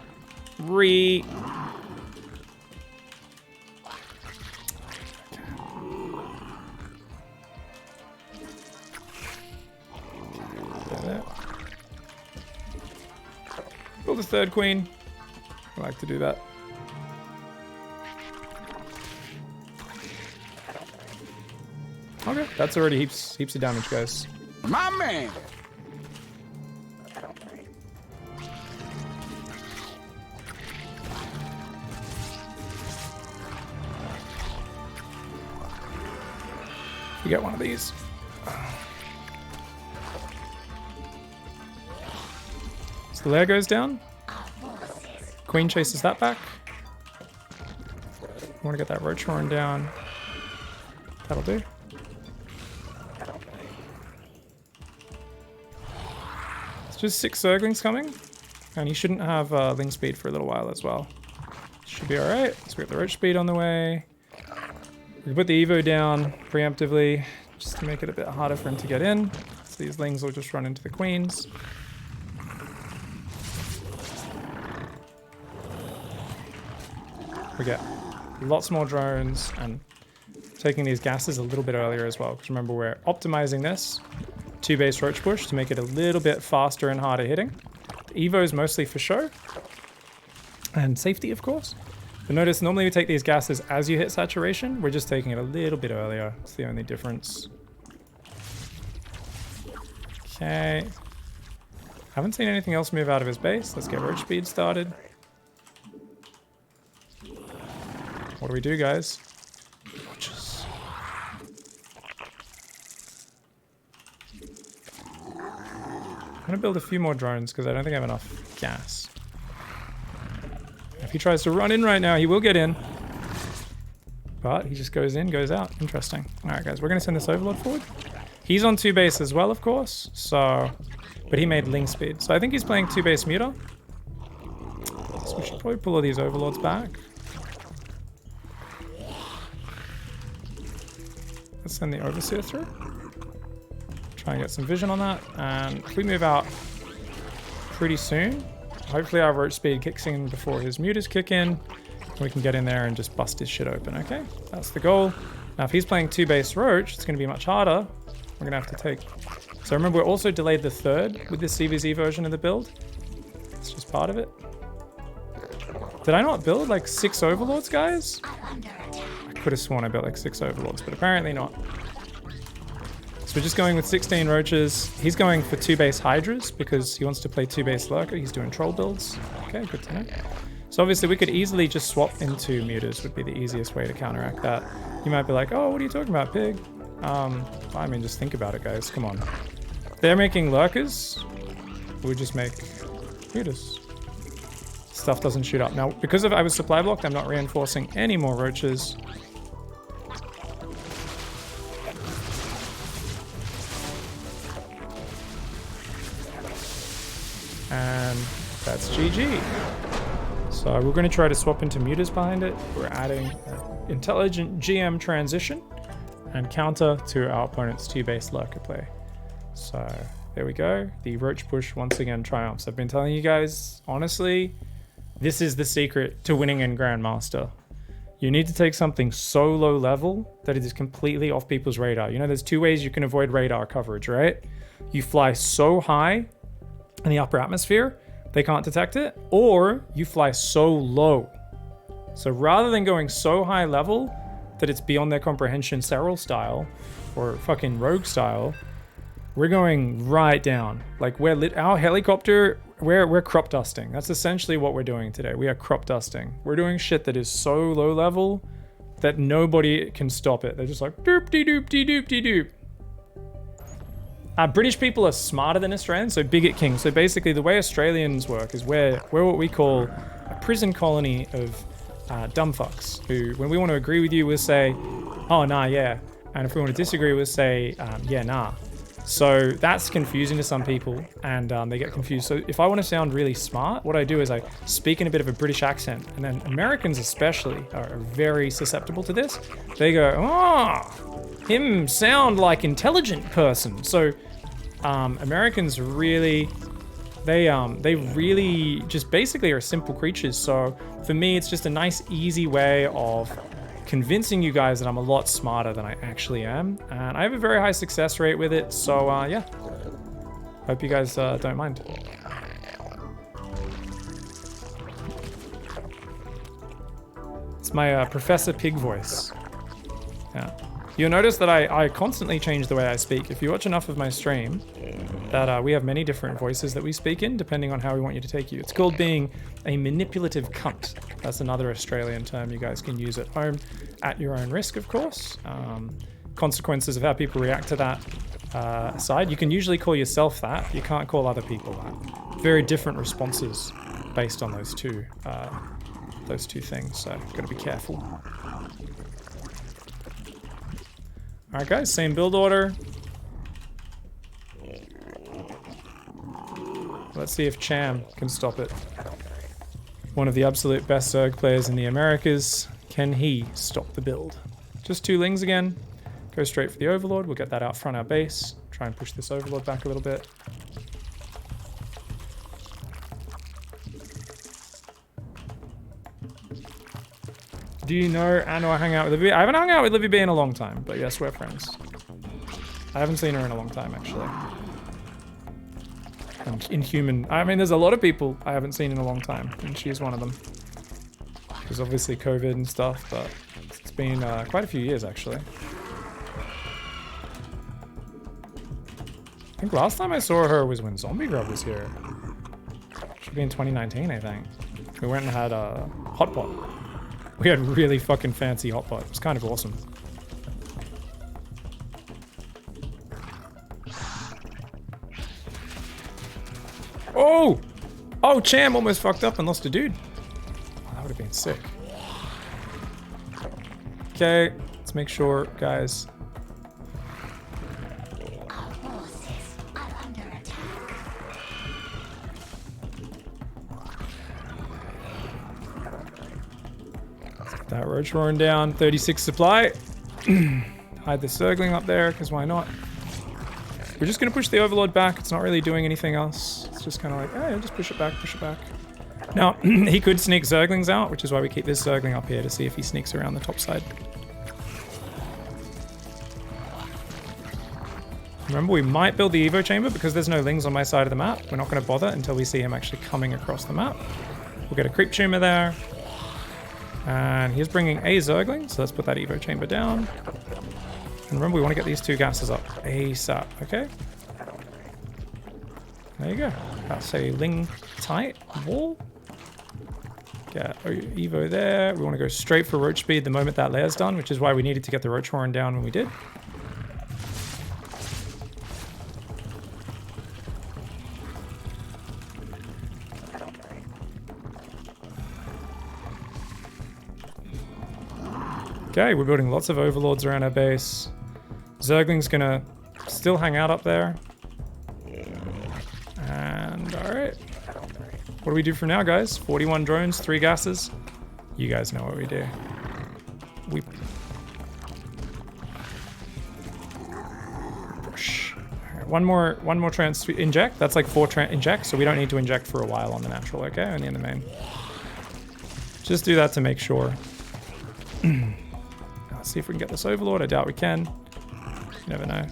Build a third Queen. I like to do that. Okay, that's already heaps of damage, guys. My man. You get one of these. So the lair goes down. Queen chases that back. I want to get that roach horn down. That'll do. It's just 6 Zerglings coming. And you shouldn't have Ling speed for a little while as well. Should be alright. So we got the roach speed on the way. We put the Evo down preemptively just to make it a bit harder for him to get in. So these Lings will just run into the Queens. We get lots more drones and taking these gases a little bit earlier as well. Because remember, we're optimizing this 2-base roach push to make it a little bit faster and harder hitting. The Evo is mostly for show. And safety, of course. But notice, normally we take these gases as you hit saturation. We're just taking it a little bit earlier. It's the only difference. Okay. Haven't seen anything else move out of his base. Let's get roach speed started. What do we do, guys? Roaches. I'm gonna build a few more drones because I don't think I have enough gas. If he tries to run in right now, he will get in. But he just goes in, goes out. Interesting. Alright, guys, we're gonna send this Overlord forward. He's on 2-base as well, of course. So, but he made Ling speed. So I think he's playing 2-base muter. So we should probably pull all these Overlords back. Let's send the Overseer through. Try and get some vision on that. And if we move out pretty soon, hopefully our roach speed kicks in before his muters kick in. We can get in there and just bust his shit open, okay? That's the goal. Now if he's playing 2-base roach, it's going to be much harder. We're going to have to take... So remember, we're also delayed the 3rd with this CVZ version of the build. It's just part of it. Did I not build like 6 Overlords, guys? I could have sworn I built like 6 Overlords, but apparently not. So we're just going with 16 roaches. He's going for 2 base hydras because he wants to play 2 base lurker. He's doing troll builds. Okay, good to know. So obviously we could easily just swap into mutas would be the easiest way to counteract that. You might be like, oh, what are you talking about, pig? I mean, just think about it, guys. Come on. They're making lurkers. We just make mutas. Stuff doesn't shoot up. Now, because I was supply blocked, I'm not reinforcing any more roaches. And that's GG. So we're going to try to swap into mutas behind it. We're adding Intelligent GM transition and counter to our opponent's 2-base lurker play. So there we go. The roach push once again triumphs. I've been telling you guys, honestly, this is the secret to winning in Grandmaster. You need to take something so low level that it is completely off people's radar. You know, there's 2 ways you can avoid radar coverage, right? You fly so high in the upper atmosphere, they can't detect it, or you fly so low. So rather than going so high level that it's beyond their comprehension, Serral style or fucking Rogue style, we're going right down. Like our helicopter, we're crop dusting. That's essentially what we're doing today. We are crop dusting. We're doing shit that is so low level that nobody can stop it. They're just like doop-de-doop-de-doop-de-doop. British people are smarter than Australians, so bigot king. So basically the way Australians work is we're what we call a prison colony of dumb fucks who, when we want to agree with you, we'll say, oh, nah, yeah. And if we want to disagree, we'll say, yeah, nah. So that's confusing to some people, and they get confused. So if I want to sound really smart, what I do is I speak in a bit of a British accent, and then Americans especially are very susceptible to this. They go, oh, him sound like intelligent person. So Americans really, they really just basically are simple creatures. So for me, it's just a nice, easy way of convincing you guys that I'm a lot smarter than I actually am. And I have a very high success rate with it. So yeah, hope you guys don't mind. It's my Professor Pig voice. Yeah. You'll notice that I constantly change the way I speak. If you watch enough of my stream, that we have many different voices that we speak in, depending on how we want you to take you. It's called being a manipulative cunt. That's another Australian term you guys can use at home, at your own risk, of course. Consequences of how people react to that aside, you can usually call yourself that. You can't call other people that. Very different responses based on those two things, so gotta be careful. Alright guys, same build order. Let's see if Cham can stop it. One of the absolute best Zerg players in the Americas. Can he stop the build? Just 2 lings again. Go straight for the Overlord. We'll get that out front our base. Try and push this Overlord back a little bit. Do you know Anna I hang out with Livy? I haven't hung out with Livy B in a long time, but yes, we're friends. I haven't seen her in a long time, actually. I mean, there's a lot of people I haven't seen in a long time, and she's one of them. Because obviously COVID and stuff, but it's been quite a few years, actually. I think last time I saw her was when Zombie Grub was here. Should be in 2019, I think. We went and had a hot pot. We had really fucking fancy hot pot. It was kind of awesome. Oh! Oh, Cham almost fucked up and lost a dude. Oh, that would have been sick. Okay, let's make sure, guys. Our forces are under attack. That roach roaring down. 36 supply. Hide the Zergling up there, because why not? We're just going to push the Overlord back. It's not really doing anything else. It's just kind of like, oh, yeah, just push it back, push it back. Now, he could sneak Zerglings out, which is why we keep this Zergling up here to see if he sneaks around the top side. Remember, we might build the Evo chamber because there's no lings on my side of the map. We're not going to bother until we see him actually coming across the map. We'll get a creep tumor there. And he's bringing a Zergling, so let's put that Evo chamber down. And remember, we want to get these 2 gases up ASAP, okay? There you go. That's a Ling tight wall. Get Evo there. We want to go straight for roach speed the moment that layer's done, which is why we needed to get the roach horn down when we did. Okay, we're building lots of overlords around our base. Zergling's gonna still hang out up there. And alright. What do we do from now, guys? 41 drones, 3 gases. You guys know what we do. We push. Alright, one more inject. That's like 4 inject, so we don't need to inject for a while on the natural, okay? Only in the main. Just do that to make sure. Let's see if we can get this overlord. I doubt we can. You never know.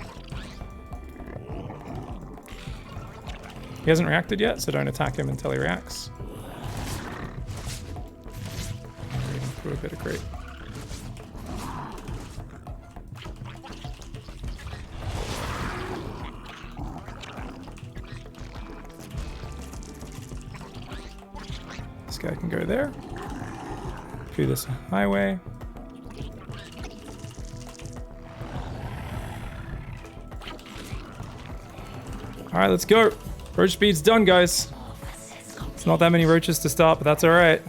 He hasn't reacted yet, so don't attack him until he reacts. I'm reading through a bit of creep. This guy can go there. Do this highway. Alright, let's go. Roach speed's done, guys. It's not that many roaches to start, but that's alright.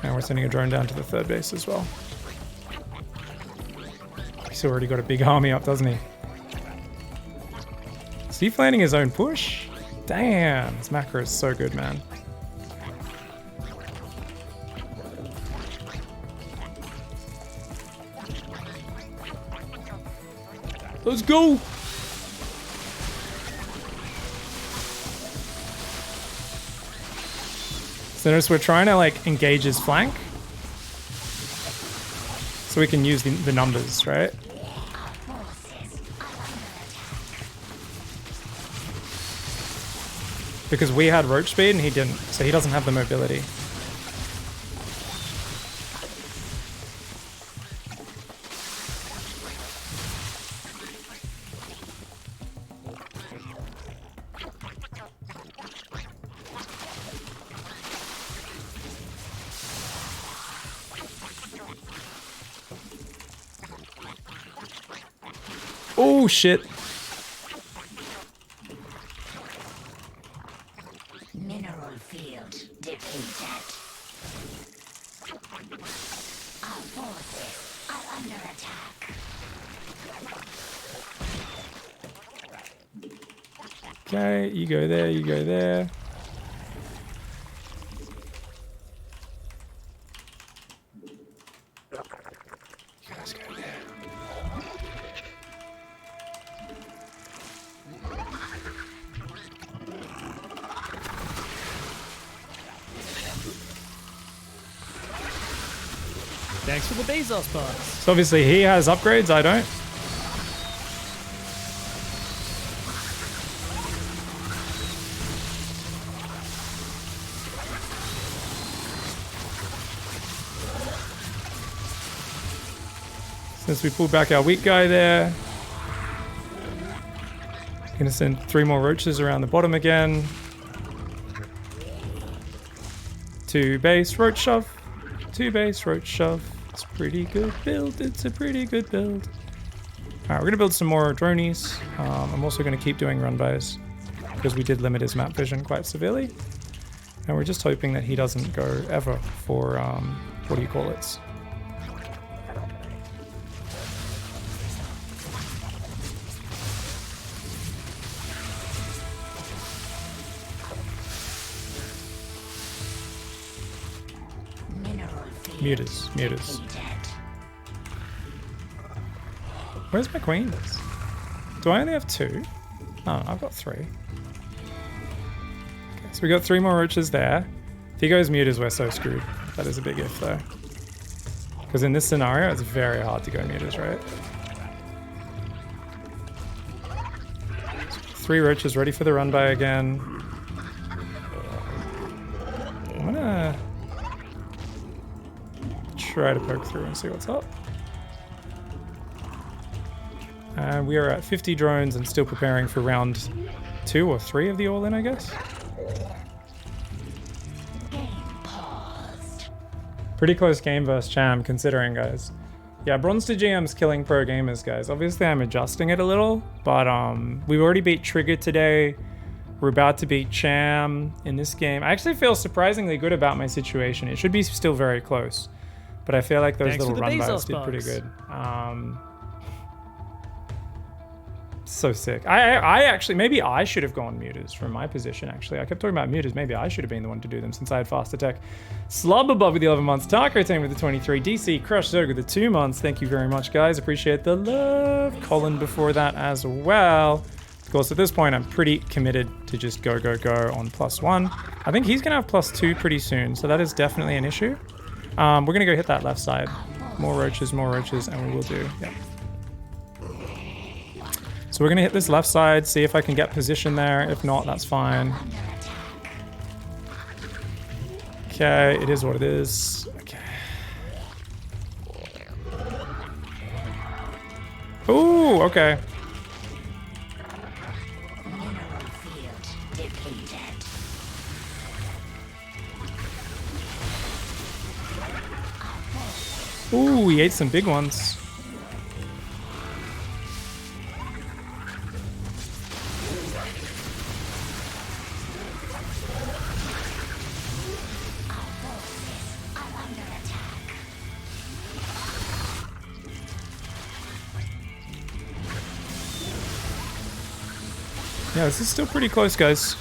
And we're sending a drone down to the 3rd base as well. He's already got a big army up, doesn't he? Is he planning his own push? Damn, this macro is so good, man. Let's go! So notice we're trying to like engage his flank. So we can use the numbers, right? Because we had roach speed and he didn't, so he doesn't have the mobility. Oh shit. Mineral field depleted. Our forces are under attack. Okay, you go there, you go there. You guys go there. Thanks for the Bezos box. So obviously he has upgrades, I don't. Since we pulled back our weak guy there. Gonna send 3 more roaches around the bottom again. 2 base, roach shove. 2 base, roach shove. It's a pretty good build. It's a pretty good build. Alright, we're gonna build some more dronies. I'm also gonna keep doing run-bys because we did limit his map vision quite severely. And we're just hoping that he doesn't go ever for, what do you call it? Mutas. Where's my queens? Do I only have 2? Oh, I've got 3. Okay, so we got 3 more roaches there. If he goes mutas, we're so screwed. That is a big if, though. Because in this scenario, it's very hard to go mutas, right? 3 roaches ready for the run by again. I'm try to poke through and see what's up. And we are at 50 drones and still preparing for round 2 or 3 of the all-in, I guess. Game paused. Pretty close game versus Cham, considering, guys. Yeah, Bronze to GM's killing pro gamers, guys. Obviously, I'm adjusting it a little, but we've already beat Trigger today. We're about to beat Cham in this game. I actually feel surprisingly good about my situation. It should be still very close, but I feel like those Thanks little for the run Bezos bys did pretty bucks. good. So sick. I actually, maybe I should have gone mutas from my position, actually. I kept talking about mutas. Maybe I should have been the one to do them since I had fast attack. Slub above with the 11 months. Taco 10 with the 23. DC Crush Zerg with the 2 months. Thank you very much, guys. Appreciate the love. Colin before that as well. Of course, at this point, I'm pretty committed to just go on +1. I think he's going to have +2 pretty soon, so that is definitely an issue. We're going to go hit that left side. More roaches, and we will do. Yeah. So we're going to hit this left side, see if I can get position there. If not, that's fine. Okay, it is what it is. Okay. Ooh, okay. Mineral field depleted. Ooh, he ate some big ones. Yeah, this is still pretty close, guys.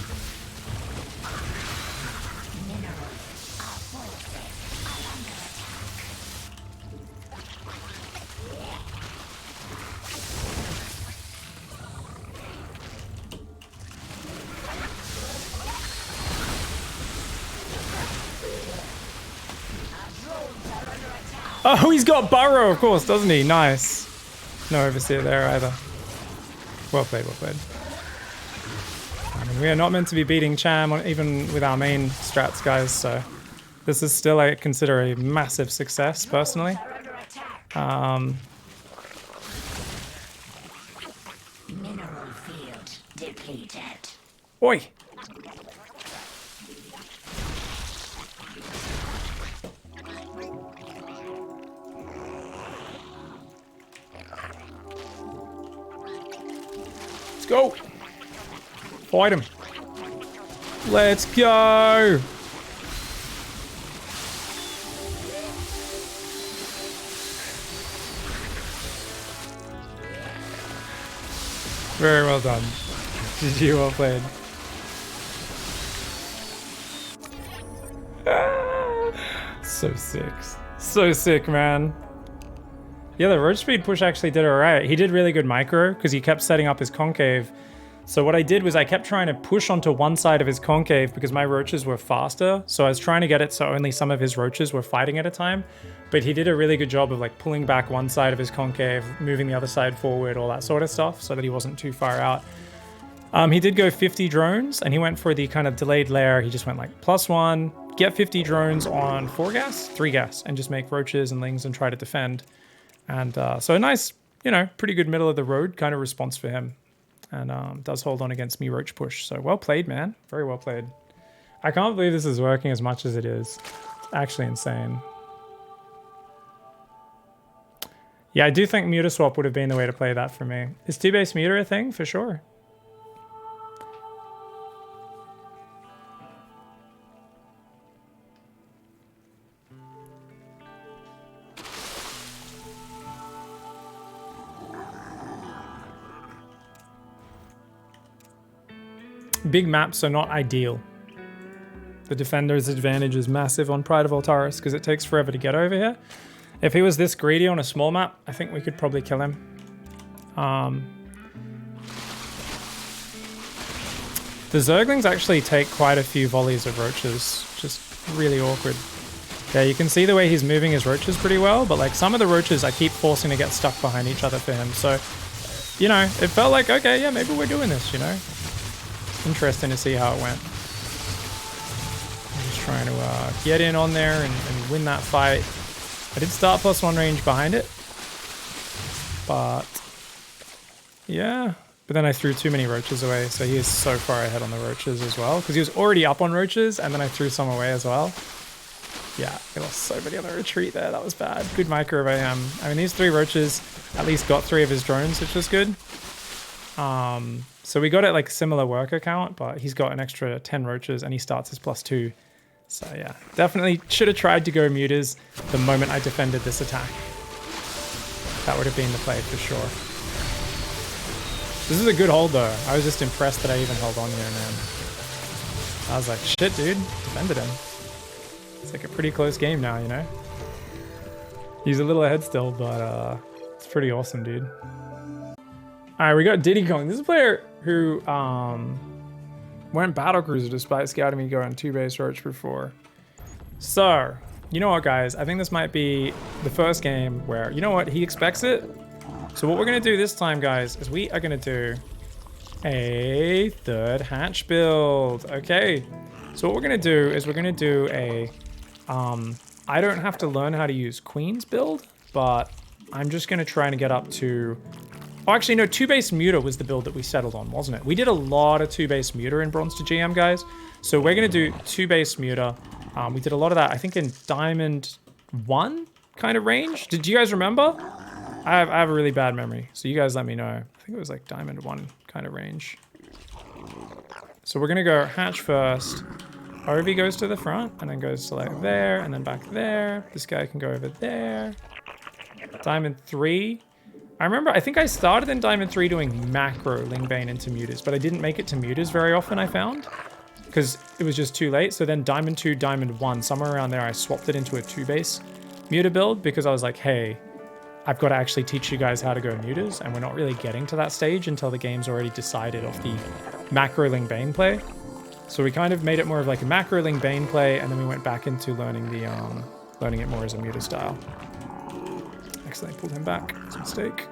Oh, he's got Burrow, of course, doesn't he? Nice. No Overseer there either. Well played, well played. I mean, we are not meant to be beating Cham even with our main strats, guys, so this is still, I consider, a massive success, personally. Mineral field depleted. Oi! Let's go! Fight him! Let's go! Very well done. GG, well played. So sick. So sick, man. Yeah, the roach speed push actually did alright. He did really good micro because he kept setting up his concave. So what I did was I kept trying to push onto one side of his concave because my roaches were faster. So I was trying to get it so only some of his roaches were fighting at a time. But he did a really good job of like pulling back one side of his concave, moving the other side forward, all that sort of stuff so that he wasn't too far out. He did go 50 drones and he went for the kind of delayed layer. He just went like +1, get 50 drones on 4 gas, 3 gas, and just make roaches and lings and try to defend. And so a nice, you know, pretty good middle of the road kind of response for him. And does hold on against me roach push. So well played, man. Very well played. I can't believe this is working as much as it is. It's actually insane. Yeah, I do think Muta Swap would have been the way to play that for me. Is 2-base Muta a thing? For sure. Big maps are not ideal. The defender's advantage is massive on Pride of Altarus because it takes forever to get over here. If he was this greedy on a small map, I think we could probably kill him. The Zerglings actually take quite a few volleys of roaches. Just really awkward. Yeah, you can see the way he's moving his roaches pretty well, but like some of the roaches I keep forcing to get stuck behind each other for him. So, you know, it felt like, okay, yeah, maybe we're doing this, you know? Interesting to see how it went. I'm just trying to get in on there and win that fight. I did start +1 range behind it. But yeah. But then I threw too many roaches away, so he is so far ahead on the roaches as well. Because he was already up on roaches, and then I threw some away as well. Yeah, we lost so many on the retreat there. That was bad. Good micro of AM. I mean, these 3 roaches at least got 3 of his drones, which was good. So we got it like similar worker count, but he's got an extra 10 roaches, and he starts his +2. So yeah, definitely should have tried to go mutas the moment I defended this attack. That would have been the play for sure. This is a good hold though. I was just impressed that I even held on here, man. I was like, shit, dude, defended him. It's like a pretty close game now, you know? He's a little ahead still, but it's pretty awesome, dude. Alright, we got Diddy Kong. This is a player who went Battle Cruiser despite scouting me going 2-base roach before. So, you know what, guys? I think this might be the first game where, you know what, he expects it. So what we're going to do this time, guys, is we are going to do a 3rd hatch build. Okay. So what we're going to do is we're going to do a, I don't have to learn how to use Queen's build, but I'm just going to try and get up to, oh, actually, no, 2-base muta was the build that we settled on, wasn't it? We did a lot of 2-base muta in Bronze to GM, guys. So we're going to do 2-base muta. We did a lot of that, I think, in Diamond 1 kind of range. Did you guys remember? I have a really bad memory, so you guys let me know. I think it was like Diamond 1 kind of range. So we're going to go hatch first. Ovi goes to the front, and then goes to like there, and then back there. This guy can go over there. Diamond 3. I remember, I think I started in Diamond 3 doing macro Lingbane into mutas, but I didn't make it to mutas very often, I found. Because it was just too late. So then Diamond 2, Diamond 1, somewhere around there, I swapped it into a 2-base muta build because I was like, hey, I've got to actually teach you guys how to go mutas, and we're not really getting to that stage until the game's already decided off the macro Lingbane play. So we kind of made it more of like a macro Lingbane play, and then we went back into learning the learning it more as a muta style. Accidentally pulled him back. It's a mistake.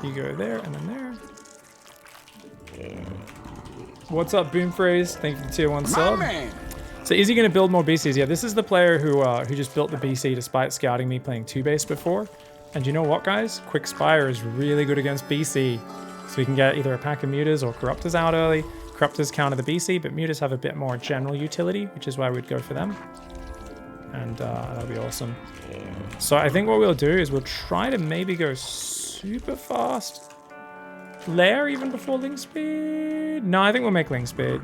You go there and then there. What's up, Boom Phrase? Thank you for the tier 1 sub. Man. So is he going to build more BCs? Yeah, this is the player who just built the BC despite scouting me playing 2-base before. And you know what, guys? Quick Spire is really good against BC. So we can get either a pack of mutas or corruptors out early. Corruptors counter the BC, but mutas have a bit more general utility, which is why we'd go for them. And that'll be awesome. So I think what we'll do is we'll try to maybe go super fast. Lair even before Link Speed? No, I think we'll make Link Speed.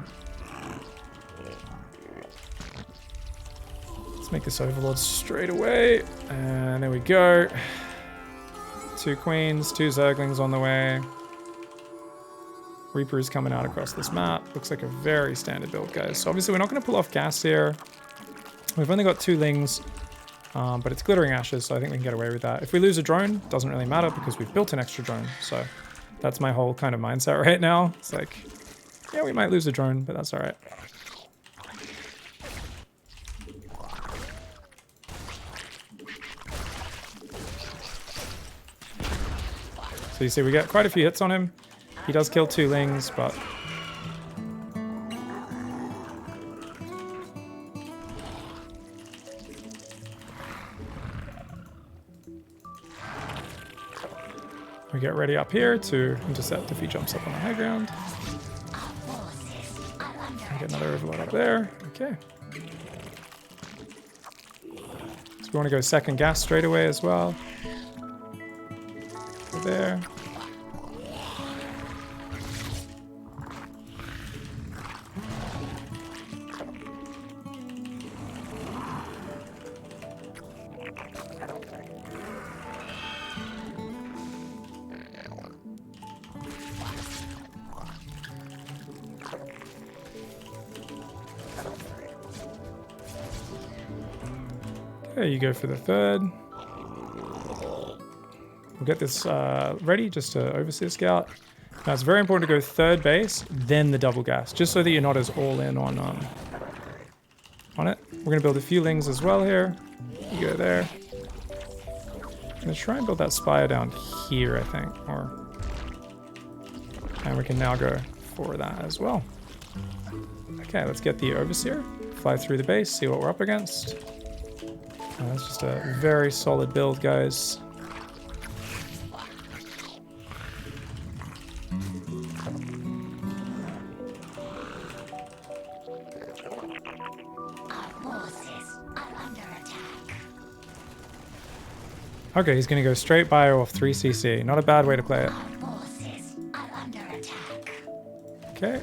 Let's make this Overlord straight away. And there we go. 2 Queens, 2 Zerglings on the way. Reaper is coming out across this map. Looks like a very standard build, guys. So obviously we're not going to pull off gas here. We've only got 2 Lings, but it's Glittering Ashes, so I think we can get away with that. If we lose a drone, doesn't really matter because we've built an extra drone. So that's my whole kind of mindset right now. It's like, yeah, we might lose a drone, but that's all right. So you see we get quite a few hits on him. He does kill 2 Lings, but we get ready up here to intercept if he jumps up on the high ground. And get another Overlord up there. Okay. So we want to go second gas straight away as well. Go there. Okay, you go for the 3rd. We'll get this ready just to Overseer Scout. Now it's very important to go 3rd base, then the double gas, just so that you're not as all in on it. We're going to build a few Lings as well here. You go there. I'm going to try and build that Spire down here, I think. And we can now go for that as well. Okay, let's get the Overseer. Fly through the base, see what we're up against. That's just a very solid build, guys. Okay, he's going to go straight bio off 3cc. Not a bad way to play it. Forces are under attack. Okay.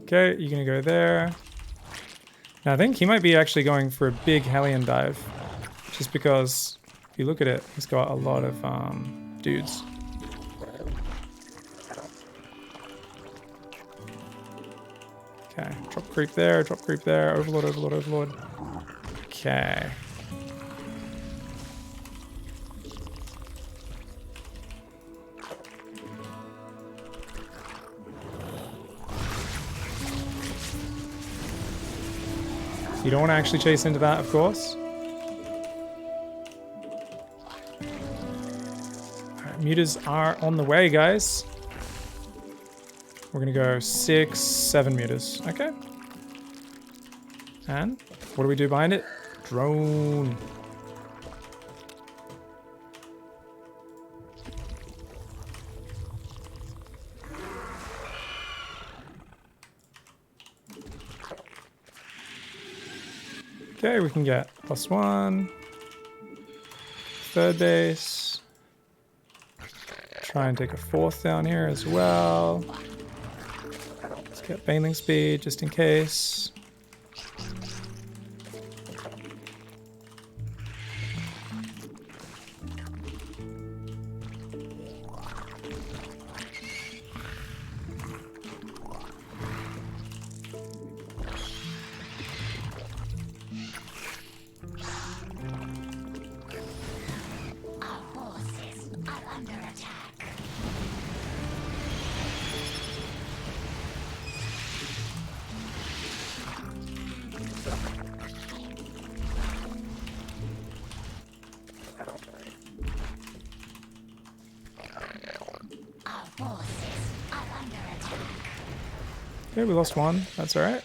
Okay, you're going to go there. Now, I think he might be actually going for a big Hellion dive. Just because, if you look at it, he's got a lot of dudes. Okay, drop creep there, overlord, overlord, overlord. Okay. You don't want to actually chase into that, of course. Alright, mutas are on the way, guys. We're gonna go 6, 7 meters. Okay. And what do we do behind it? Drone. Okay, we can get +1. Third base. Try and take a 4th down here as well. Get bailing speed just in case. Our forces are under attack. Our forces are under attack. Okay, we lost 1. That's alright.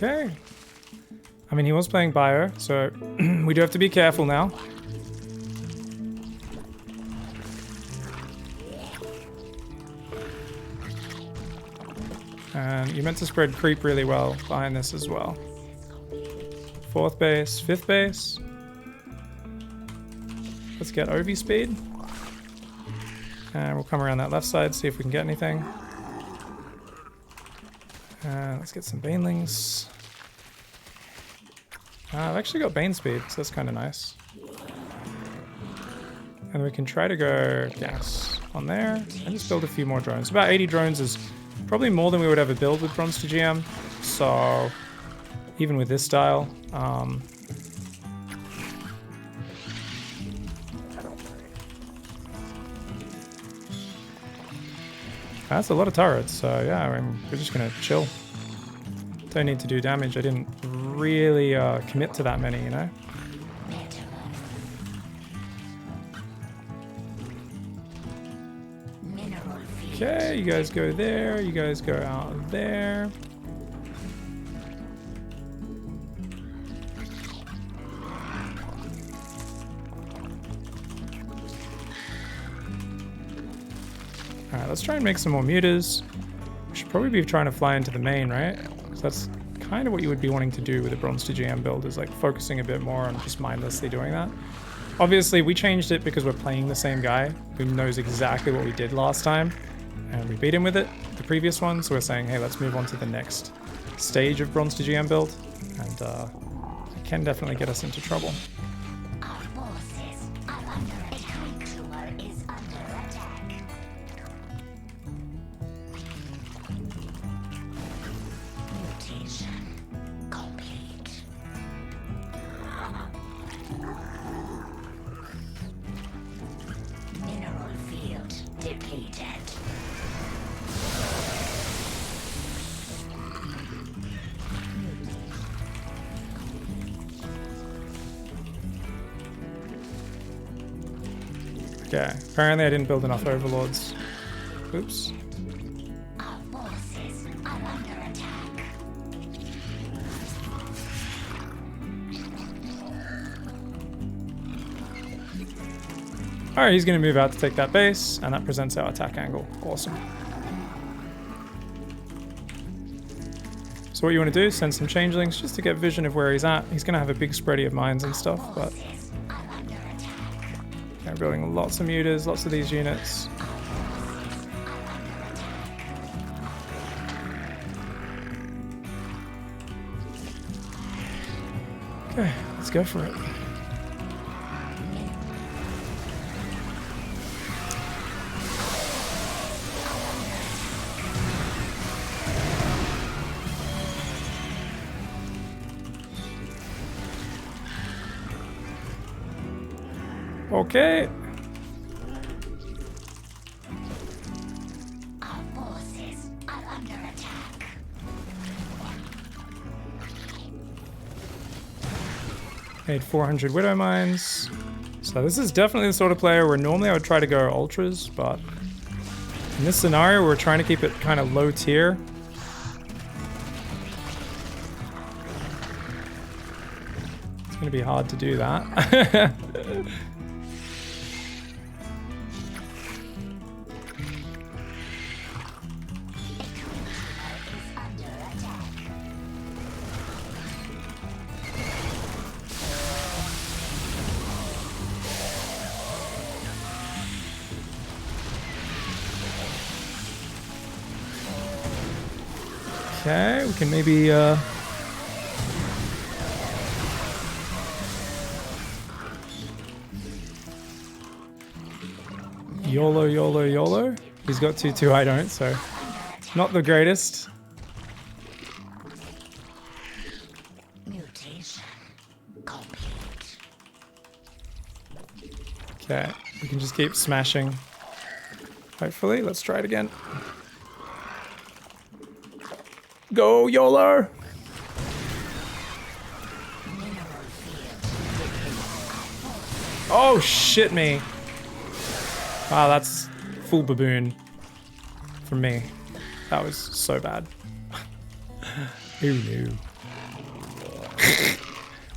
Okay. I mean, he was playing bio, so we do have to be careful now. And you meant to spread creep really well behind this as well. 4th base, 5th base. Let's get OV speed. And we'll come around that left side, see if we can get anything. Let's get some banelings. I've actually got bane speed, so that's kind of nice. And we can try to go gas on there and just build a few more drones. About 80 drones is probably more than we would ever build with Bronze to GM. So even with this style, that's a lot of turrets. So yeah, I mean, we're just gonna chill. Don't need to do damage. I didn't really commit to that many, you know? Mineral field. Okay, you guys go there. You guys go out there. Alright, let's try and make some more mutas. We should probably be trying to fly into the main, right? So that's kind of what you would be wanting to do with a Bronze to GM build, is like focusing a bit more on just mindlessly doing that. Obviously, we changed it because we're playing the same guy who knows exactly what we did last time, and we beat him with it, the previous one, so we're saying, hey, let's move on to the next stage of Bronze to GM build, and it can definitely get us into trouble. Our forces are under attack. Tower is under attack. Mutation complete. Mineral field depleted. Okay, apparently I didn't build enough overlords. Oops. Our forces are under attack. Alright, he's going to move out to take that base, and that presents our attack angle. Awesome. So what you want to do, send some changelings just to get vision of where he's at. He's going to have a big spready of mines and stuff, but... Forces are under attack. I'm building lots of mutas, lots of these units. Okay, let's go for it. Okay. Our forces are under attack. Made 400 Widow Mines. So this is definitely the sort of player where normally I would try to go Ultras, but in this scenario we're trying to keep it kind of low tier. It's going to be hard to do that. Okay, we can maybe YOLO, YOLO, YOLO. He's got 2-2, I don't, so not the greatest. Mutation complete. Okay, we can just keep smashing. Hopefully, let's try it again. Go, YOLO! Oh, shit me. Wow, that's full baboon from me. That was so bad. Who knew?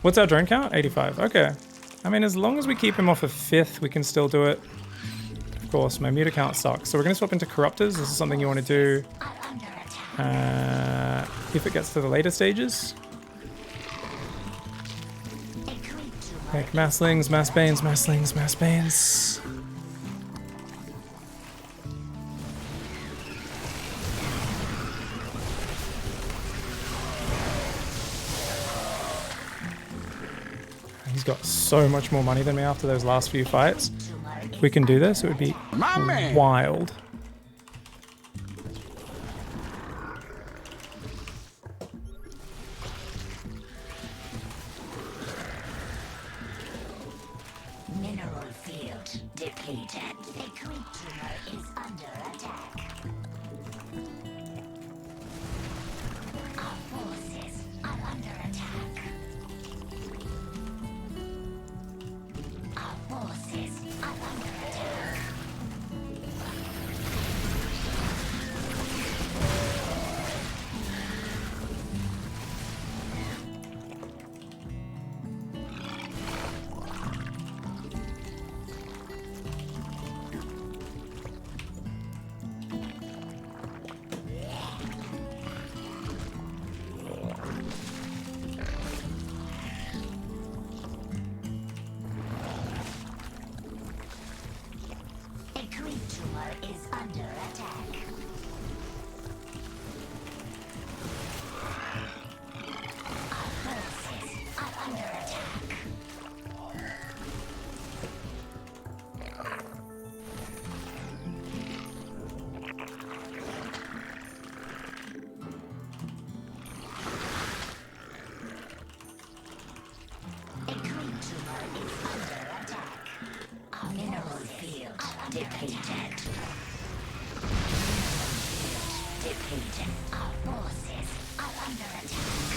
What's our drone count? 85. Okay. I mean, as long as we keep him off of 5th, we can still do it. Of course, my meter count sucks. So we're going to swap into Corruptors. This is something you want to do if it gets to the later stages. Make Masslings, Mass Banes, Masslings, Mass Banes. He's got so much more money than me after those last few fights. If we can do this, it would be My man. wild. Mineral field depleted. The creature is under attack. Our forces are under attack. Our forces are under attack. A creature is under attack. Our forces are under attack. A creature is under attack. Our mineral field depleted. Depleted. Our forces are under attack.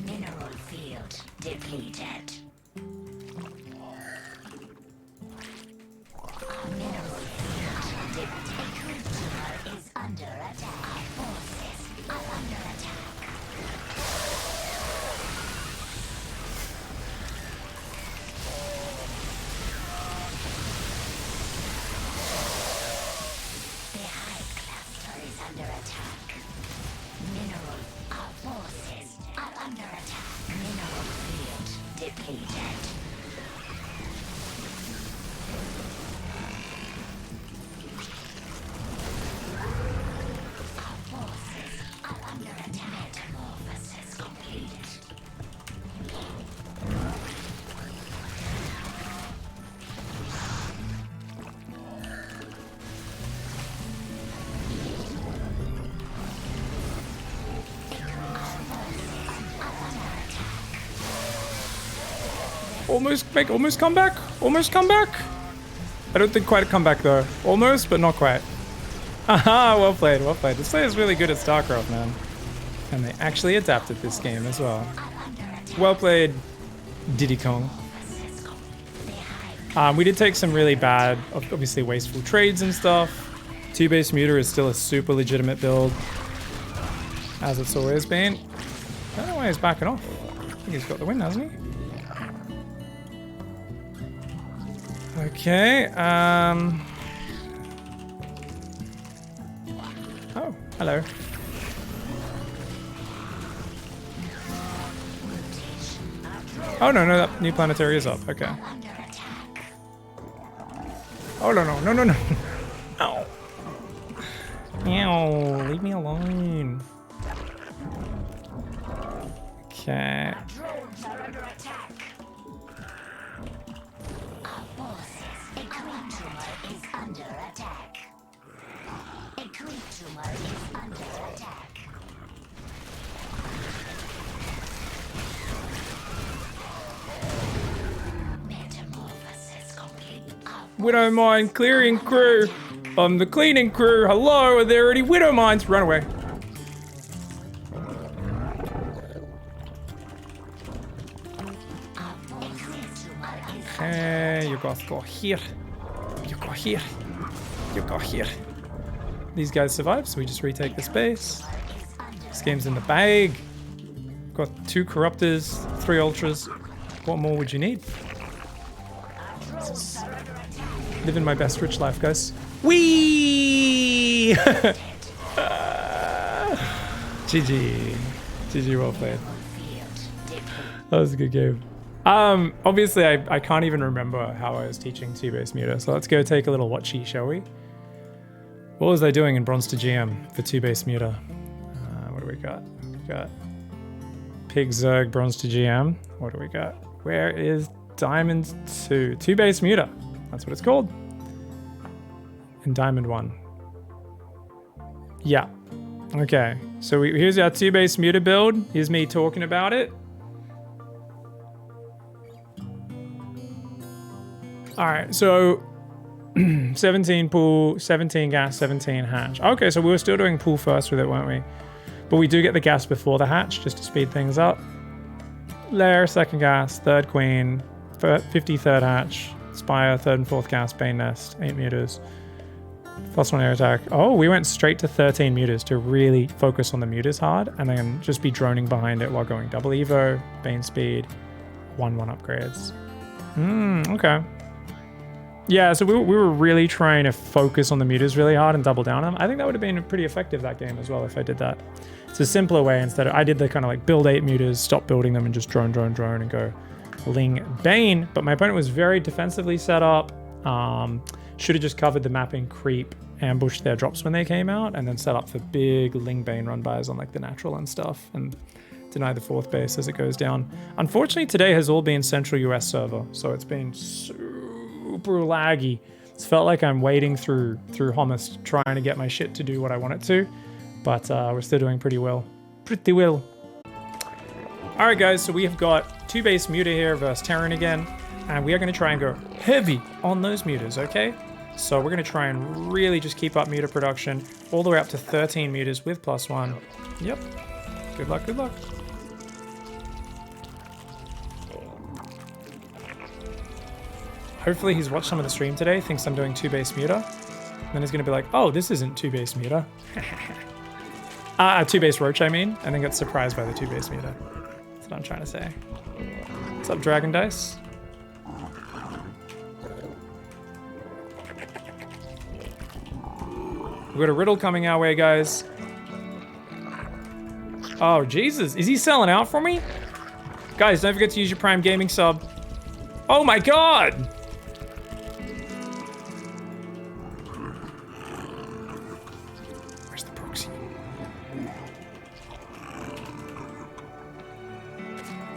Mineral field depleted. completed. Our forces are under attack. Metamorphosis complete. Almost come back. Almost come back. I don't think quite a comeback though. Almost, but not quite. Aha, well played, well played. This player is really good at StarCraft, man. And they actually adapted this game as well. Well played, Diddy Kong. We did take some really bad, obviously wasteful trades and stuff. 2-base muter is still a super legitimate build, as it's always been. I don't know why he's backing off. I think he's got the win, hasn't he? Okay, oh, hello. Oh, no, that new planetary is up. Okay. Oh, no. Ow. Ow, leave me alone. Okay. Drones are under attack. Our forces. A creep tumor is under attack. A creep tumor is under attack. Metamorphosis complete. Widow mine clearing crew. I'm the cleaning crew. Hello, are there any widow mines? Run away. Okay, you guys go here. You go here. You go here. These guys survive, so we just retake the space. This game's in the bag. Got 2 corruptors, 3 ultras. What more would you need? Living my best rich life, guys. Whee! GG. GG, well played. That was a good game. Obviously, I can't even remember how I was teaching 2-base muter, so let's go take a little watchy, shall we? What was I doing in Bronze to GM for 2-base muter? What do we got? We got Pig Zerg Bronze to GM. What do we got? Where is Diamond 2? 2-base muter. That's what it's called. And Diamond 1. Yeah. Okay. So here's our 2-base muter build. Here's me talking about it. Alright, so 17 pool, 17 gas, 17 hatch. Okay, so we were still doing pool first with it, weren't we? But we do get the gas before the hatch, just to speed things up. Lair, second gas, third queen, 53rd hatch, spire, third and fourth gas, bane nest, 8 meters. +1 air attack. Oh, we went straight to 13 meters to really focus on the meters hard, and then just be droning behind it while going double evo, bane speed, 1/1 upgrades. Okay. Yeah, so we were really trying to focus on the meters really hard and double down on them. I think that would have been pretty effective that game as well if I did that. It's a simpler way instead of, I did the kind of like build 8 meters, stop building them and just drone and go Ling Bane. But my opponent was very defensively set up. Should have just covered the mapping, creep, ambushed their drops when they came out, and then set up for big Ling Bane run bys on like the natural and stuff, and deny the 4th base as it goes down. Unfortunately, today has all been Central US server, so it's been super laggy. It's felt like I'm wading through hummus trying to get my shit to do what I want it to, but we're still doing pretty well. Pretty well. All right, guys, so we have got 2-base muter here versus Terran again, and we are going to try and go heavy on those muters, okay? So we're going to try and really just keep up muter production all the way up to 13 meters with +1. Yep. Good luck, good luck. Hopefully he's watched some of the stream today, thinks I'm doing 2-base muter. Then he's going to be like, oh, this isn't 2-base muter. 2-base roach, I mean, and then gets surprised by the 2-base muter. That's what I'm trying to say. What's up, Dragon Dice? We've got a riddle coming our way, guys. Oh, Jesus. Is he selling out for me? Guys, don't forget to use your Prime Gaming sub. Oh my god! Where's the proxy?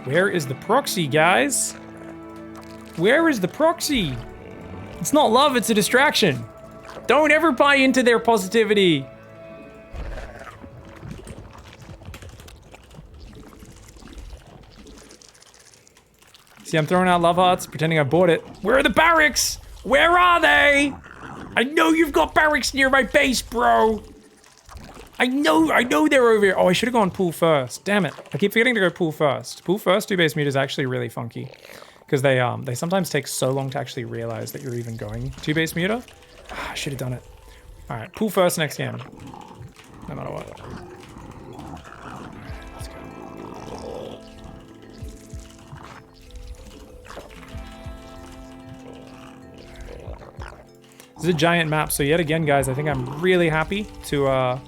Where is the proxy, guys? Where is the proxy? It's not love, it's a distraction. Don't ever buy into their positivity. See, I'm throwing out love hearts, pretending I bought it. Where are the barracks? Where are they? I know you've got barracks near my base, bro. I know they're over here. Oh, I should have gone pool first. Damn it. I keep forgetting to go pool first. Pool first, 2-base mute is actually really funky. Because they sometimes take so long to actually realize that you're even going 2-base muter. I should have done it. Alright, pool first next game. No matter what. Let's go. This is a giant map, so yet again, guys, I think I'm really happy to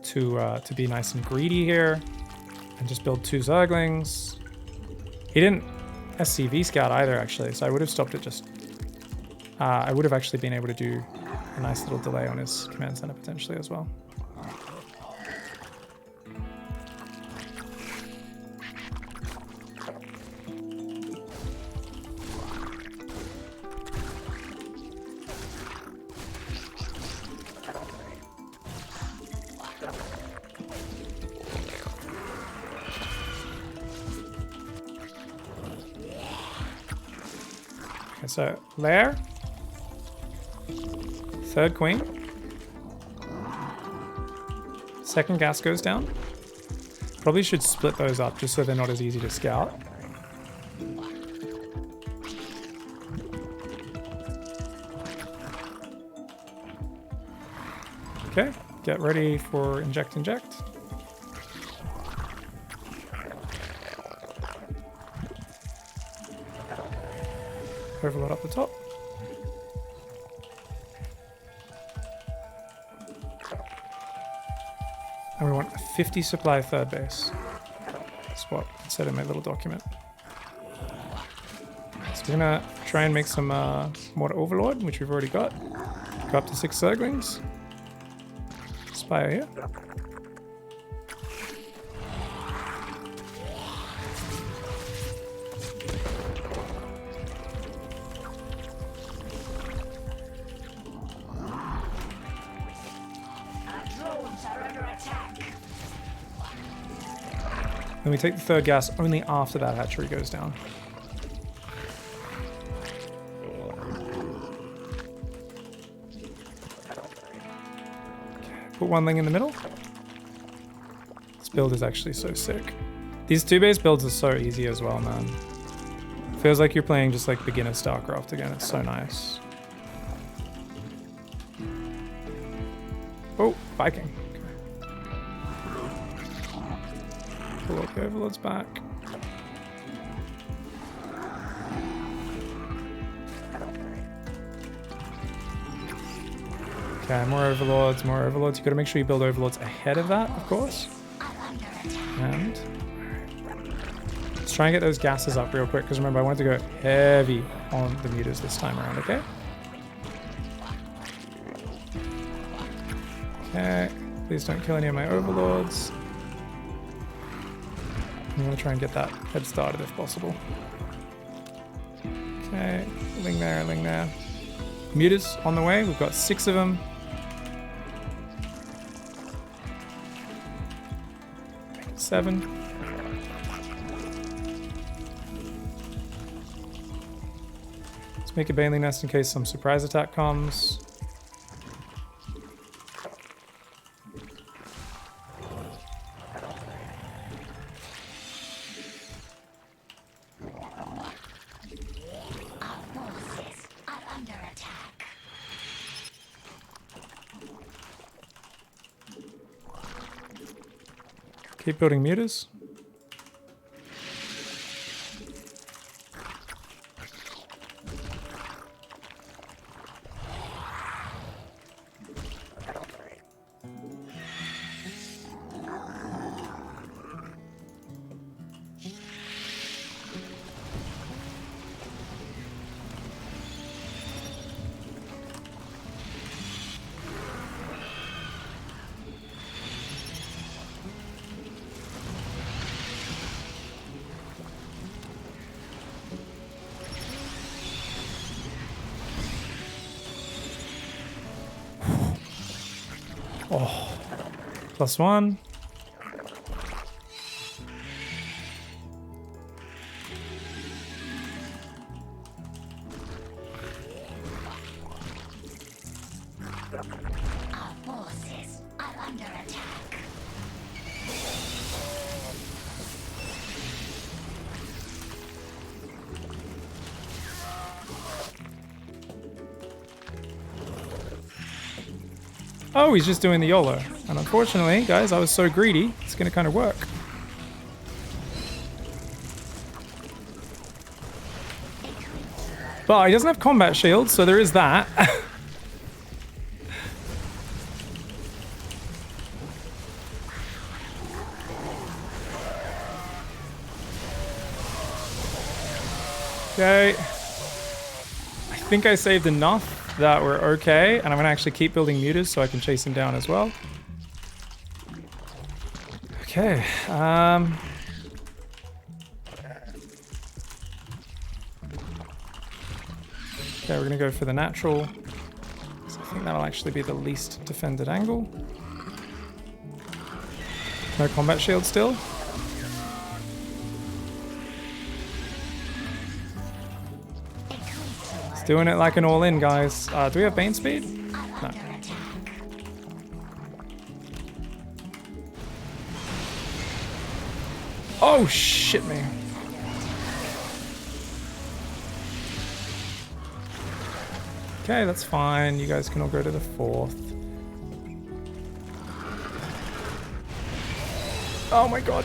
to be nice and greedy here and just build 2 Zerglings. He didn't SCV scout either, actually, so I would have stopped it just... I would have actually been able to do a nice little delay on his command center potentially as well. So, Lair, 3rd queen, 2nd gas goes down. Probably should split those up just so they're not as easy to scout. Okay, get ready for inject. Overload up the top. And we want a 50 supply 3rd base. That's what it said in my little document. So we're gonna try and make some Mortar Overlord, which we've already got. Go up to 6 Zerglings. Spire here. Then we take the 3rd gas only after that hatchery goes down. Okay, put 1 Ling in the middle. This build is actually so sick. These 2-base builds are so easy as well, man. Feels like you're playing just like beginner StarCraft again. It's so nice. Oh, Viking. Pull up the Overlord's back. Okay, more Overlords. You gotta make sure you build Overlords ahead of that, of course. And let's try and get those gases up real quick, because remember, I wanted to go heavy on the muters this time around, okay? Okay, please don't kill any of my Overlords. I'm going to try and get that head started if possible. Okay, Ling there. Muters on the way, we've got 6 of them. 7. Let's make a Baneling Nest in case some surprise attack comes. Keep building muters. Oh, +1. Our forces are under attack. Oh, he's just doing the YOLO. And unfortunately, guys, I was so greedy, it's going to kind of work. But he doesn't have combat shields, so there is that. Okay. I think I saved enough that we're okay, and I'm gonna actually keep building mutas so I can chase him down as well. Okay, okay, we're gonna go for the natural. So I think that'll actually be the least defended angle. No combat shield still. It's doing it like an all-in, guys. Do we have Bane speed? No. Oh, shit me. Okay, that's fine. You guys can all go to the 4th. Oh my god.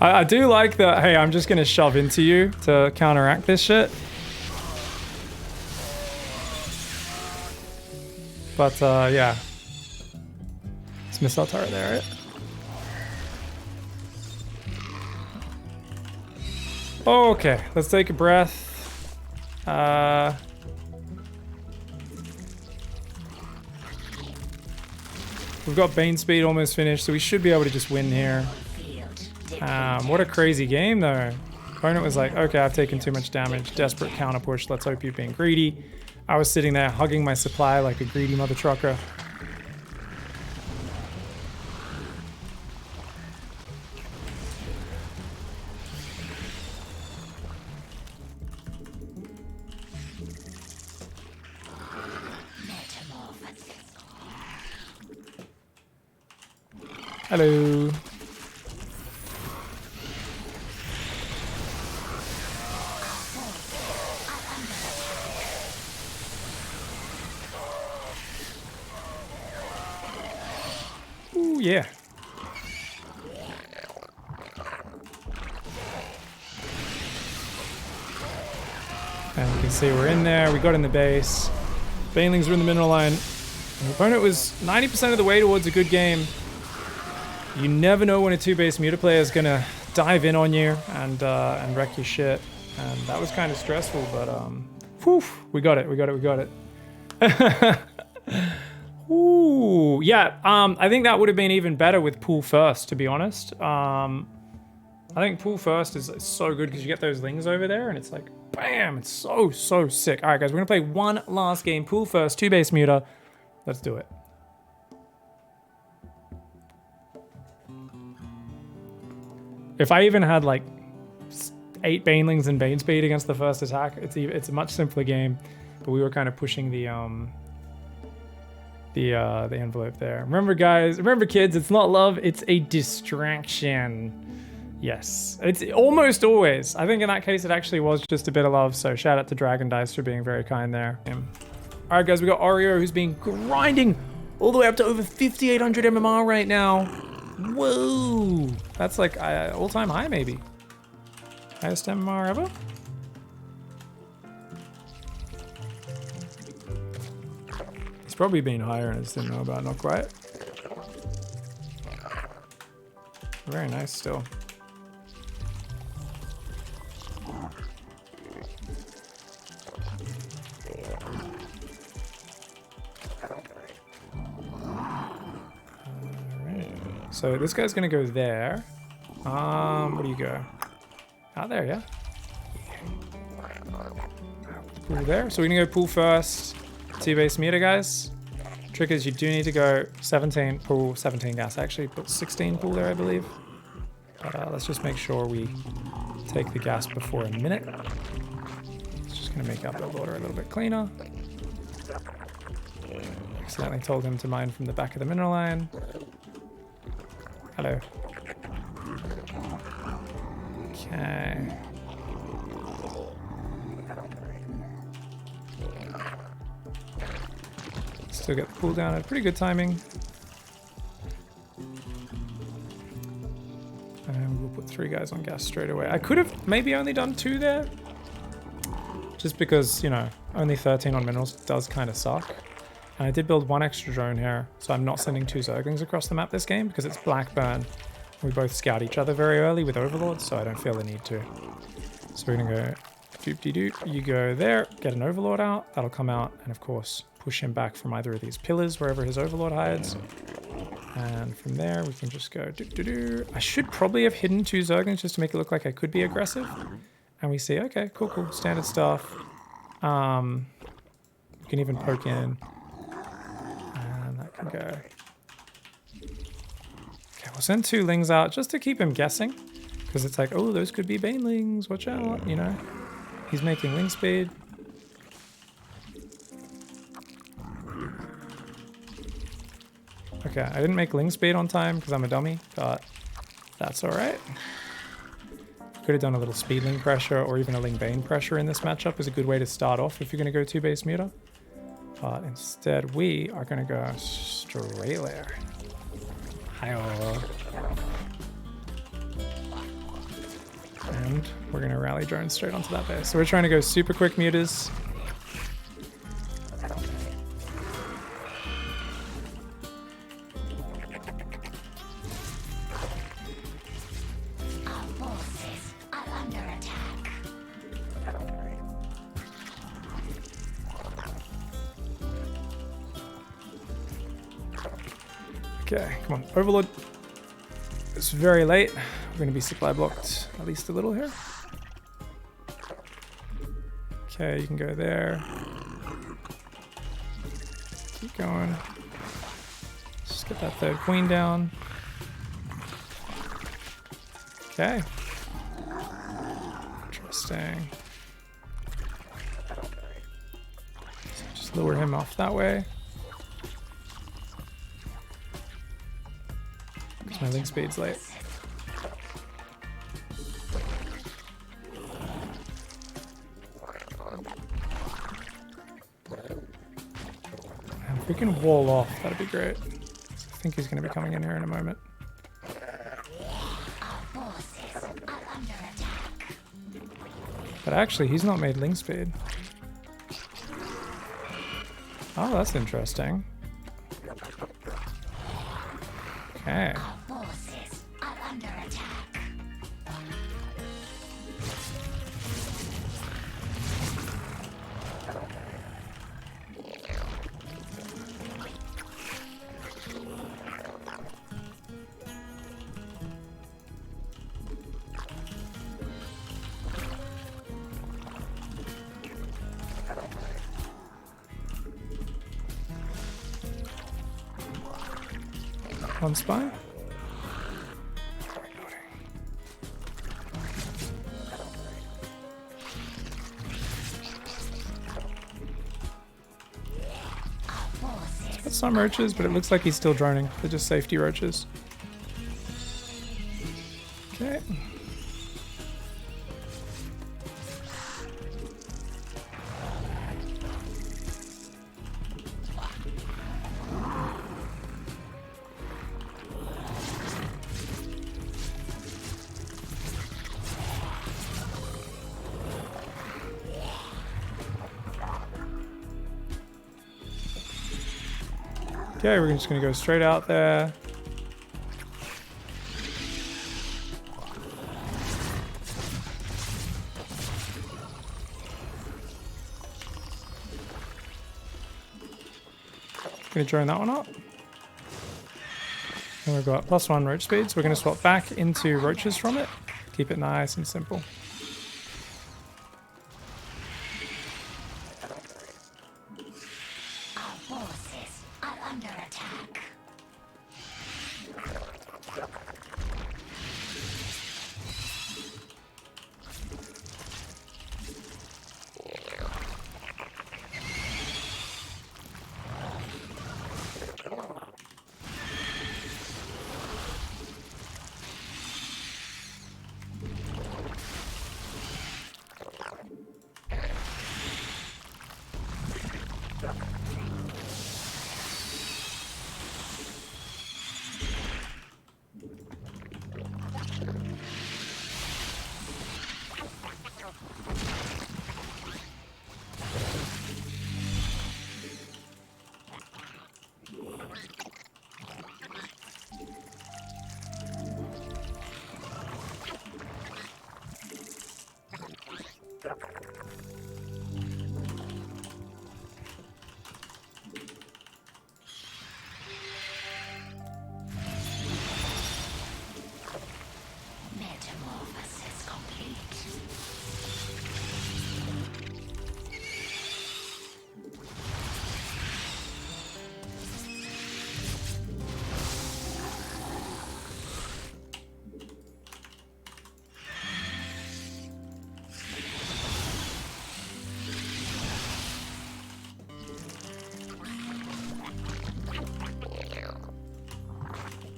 I do like that, hey, I'm just gonna shove into you to counteract this shit. But, yeah. It's missile turret there, right? Okay, let's take a breath. We've got Bane speed almost finished, so we should be able to just win here. What a crazy game, though. Opponent was like, okay, I've taken too much damage. Desperate counter push. Let's hope you're being greedy. I was sitting there hugging my supply like a greedy mother trucker. Hello. Ooh, yeah. And you can see we're in there. We got in the base. Banelings are in the mineral line. The opponent was 90% of the way towards a good game. You never know when a 2-base muta player is gonna dive in on you and wreck your shit. And that was kind of stressful, but whew, we got it. Ooh, yeah. I think that would have been even better with pool first, to be honest. I think pool first is so good because you get those lings over there, and it's like, bam! It's so sick. All right, guys, we're gonna play one last game. Pool first, 2-base muta. Let's do it. If I even had like 8 banelings and bane speed against the first attack, it's a much simpler game. But we were kind of pushing the envelope there. Remember, guys. Remember, kids. It's not love. It's a distraction. Yes, it's almost always. I think in that case, it actually was just a bit of love. So shout out to Dragon Dice for being very kind there. All right, guys. We got Oreo, who's been grinding all the way up to over 5,800 MMR right now. Whoa, that's like all-time high, maybe. Highest MMR ever? It's probably been higher and I just didn't know about. Not quite. Very nice still. So this guy's gonna go there. Where do you go? Out there, yeah? there. So we're gonna go pool first. 2 base meter, guys. Trick is you do need to go 17 pool, 17 gas actually, but 16 pool there, I believe. But let's just make sure we take the gas before a minute. It's just gonna make our build order a little bit cleaner. Accidentally told him to mine from the back of the mineral line. Hello. Okay. Still get the cooldown at pretty good timing. And we'll put 3 guys on gas straight away. I could have maybe only done 2 there. Just because, you know, only 13 on minerals does kind of suck. And I did build 1 extra drone here, so I'm not sending 2 Zerglings across the map this game because it's Blackburn. We both scout each other very early with Overlords, so I don't feel the need to. So we're gonna go doop-de-doop. You go there, get an Overlord out. That'll come out, and of course, push him back from either of these pillars, wherever his Overlord hides. And from there, we can just go do-do-do. I should probably have hidden 2 Zerglings just to make it look like I could be aggressive. And we see, okay, cool, standard stuff. We can even poke in. And that can go. Okay, we'll send 2 Lings out just to keep him guessing. Because it's like, oh, those could be Banelings, watch out, you know. He's making Ling speed. Okay, I didn't make Ling speed on time because I'm a dummy, but that's alright. Could have done a little speedling pressure or even a Ling Bane pressure in this matchup is a good way to start off if you're going to go 2 base muter. But instead we are going to go straight there. Hi-oh. And we're going to rally drones straight onto that base. So we're trying to go super quick muters. Okay, come on, Overlord. It's very late. We're going to be supply blocked at least a little here. Okay, you can go there. Keep going. Just get that 3rd queen down. Okay. Interesting. So just lure him off that way. My Ling speed's late. And if we can wall off, that'd be great. I think he's going to be coming in here in a moment. But actually, he's not made Ling speed. Oh, that's interesting. Okay. Forces are under attack. One spy. Got some roaches, but it looks like he's still droning. They're just safety roaches. Okay. Okay, we're just going to go straight out there. Going to drone that one up. And we've got +1 roach speed, so we're going to swap back into roaches from it. Keep it nice and simple. under attack. Metamorphosis complete.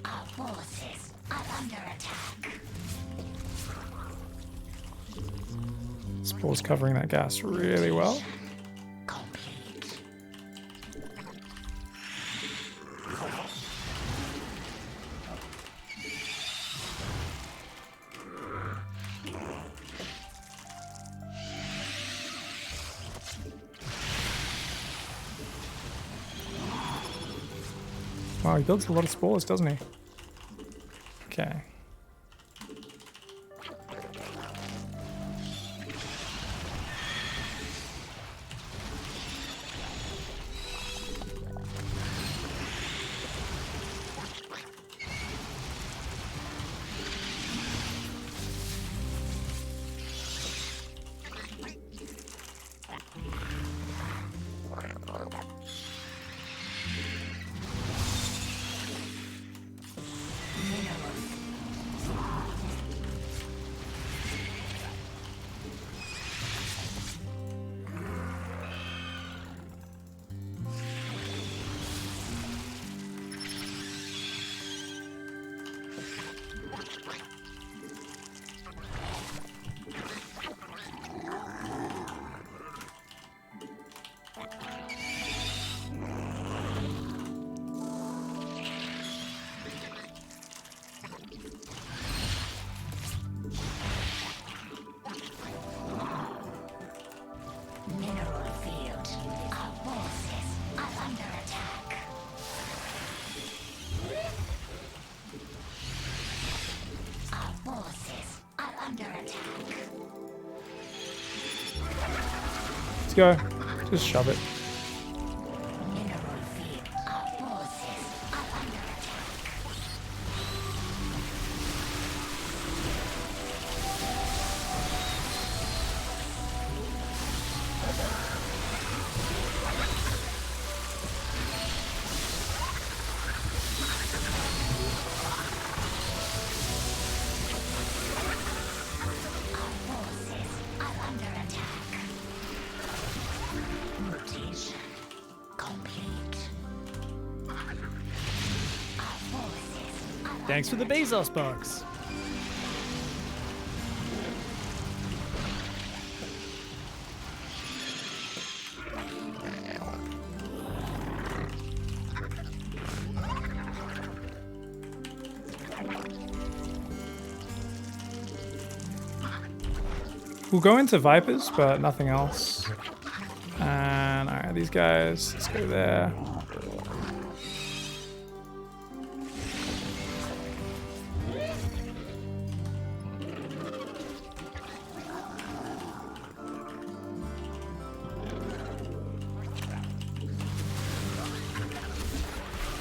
Our forces are under attack. Spores covering that gas really well. Complete. Wow, he builds a lot of spores, doesn't he? Okay. Mineral field. Our forces are under attack. Our forces are under attack. Let's go. Just shove it. Mineral field. Our forces are under attack. Our forces are under attack. Mutation complete. Our forces are Thanks for the Bezos box. We'll go into Vipers, but nothing else. And alright, these guys, let's go there.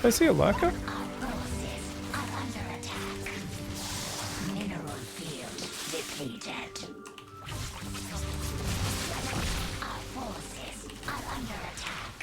I see a lurker? Our forces are under attack. Mineral field depleted. Our forces are under attack.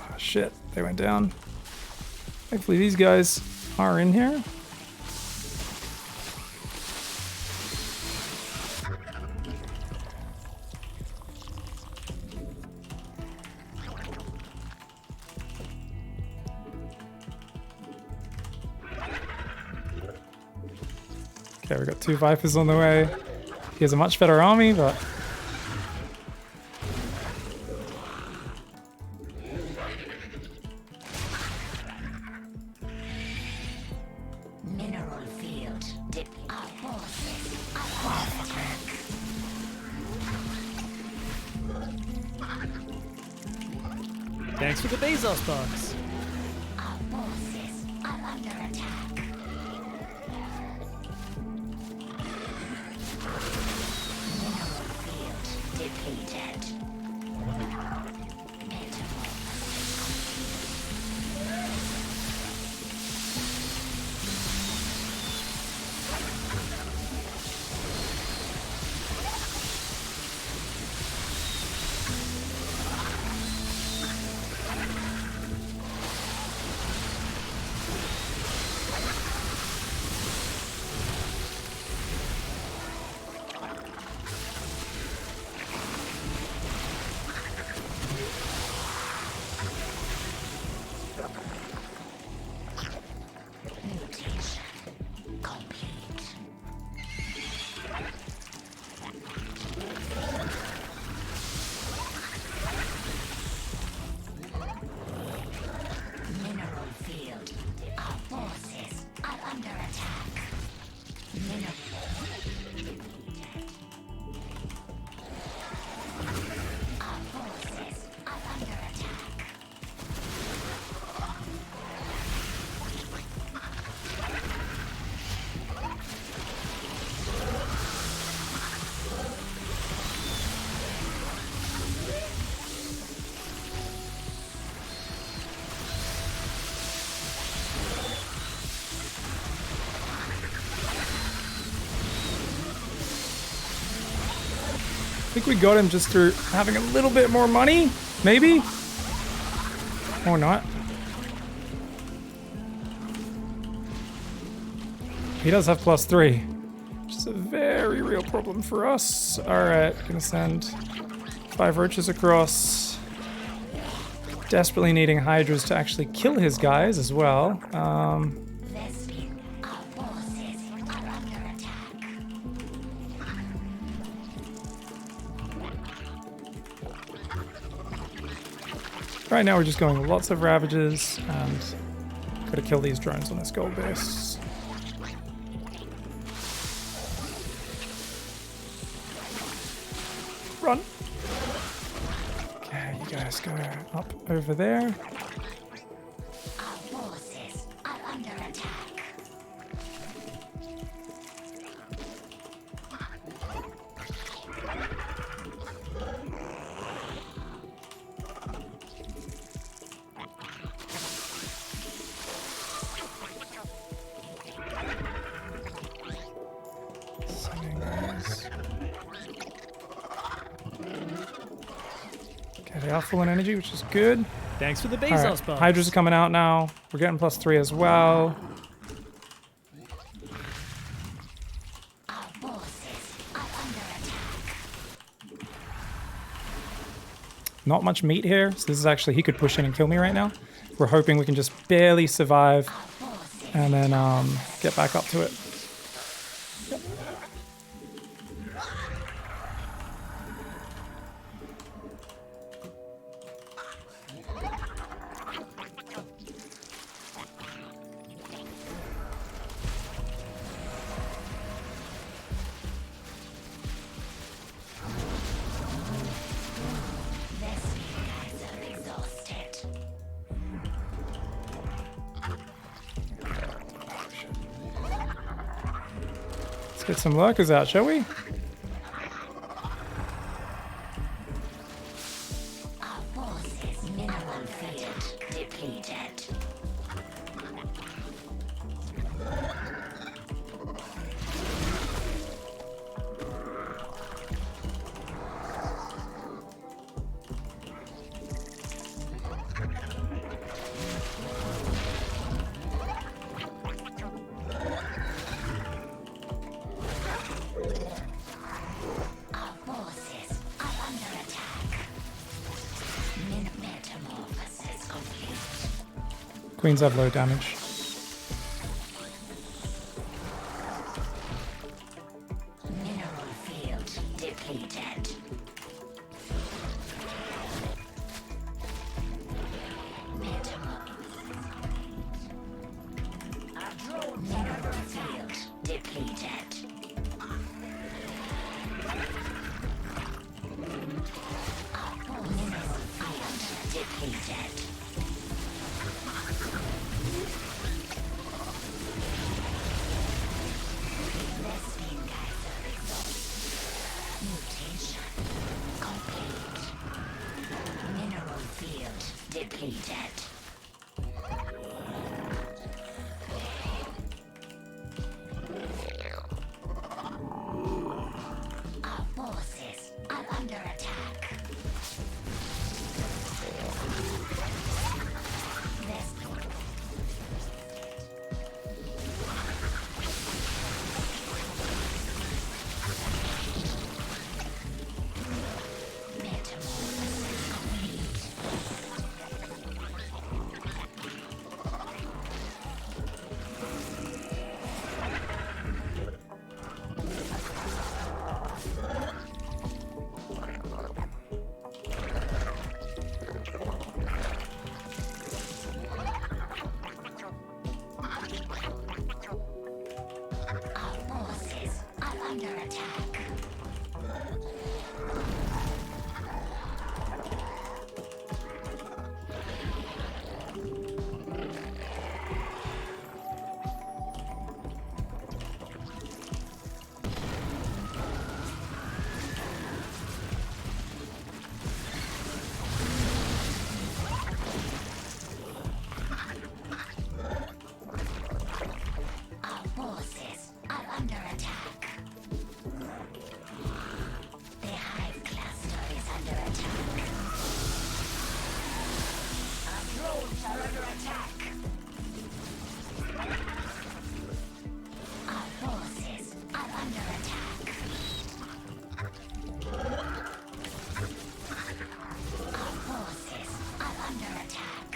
Oh, shit, they went down. Hopefully these guys are in here. Okay, we got 2 Vipers on the way. He has a much better army, but Mineral field. Our forces are under attack. Thanks for the Bezos box. Our forces are under attack. Mineral field depleted. Mutation complete. Mineral field. Our forces are under attack. Mineral depleted. Our forces are under attack. I think we got him just through having a little bit more money, maybe? Or not. He does have +3, which is a very real problem for us. Alright, gonna send 5 roaches across. Desperately needing Hydras to actually kill his guys as well. Vespin, our forces are under attack. Right now we're just going lots of Ravages and gotta kill these drones on this gold base. Run! Okay, you guys go up over there. Our forces are under attack. Sending those. Okay, they are full on energy, which is good. Thanks for the All Bezos right, box. Hydras are coming out now. We're getting +3 as well. Our forces are under attack. Not much meat here, so this is actually, he could push in and kill me right now. We're hoping we can just barely survive and then get back up to it. Get some lurkers out, shall we? Our forces mineral field depleted. Our forces are under attack. Metamorphosis complete. Queens have low damage. Mineral field depleted. Mineral field depleted. Mineral field depleted. Lesbian geyser results. Mutation complete. Mineral field depleted. Our forces are under attack. Metamorphosis complete. Our forces are under attack. Our forces are under attack. The hive cluster is under attack. Our drones are under attack. Our forces are under attack. Our forces are under attack.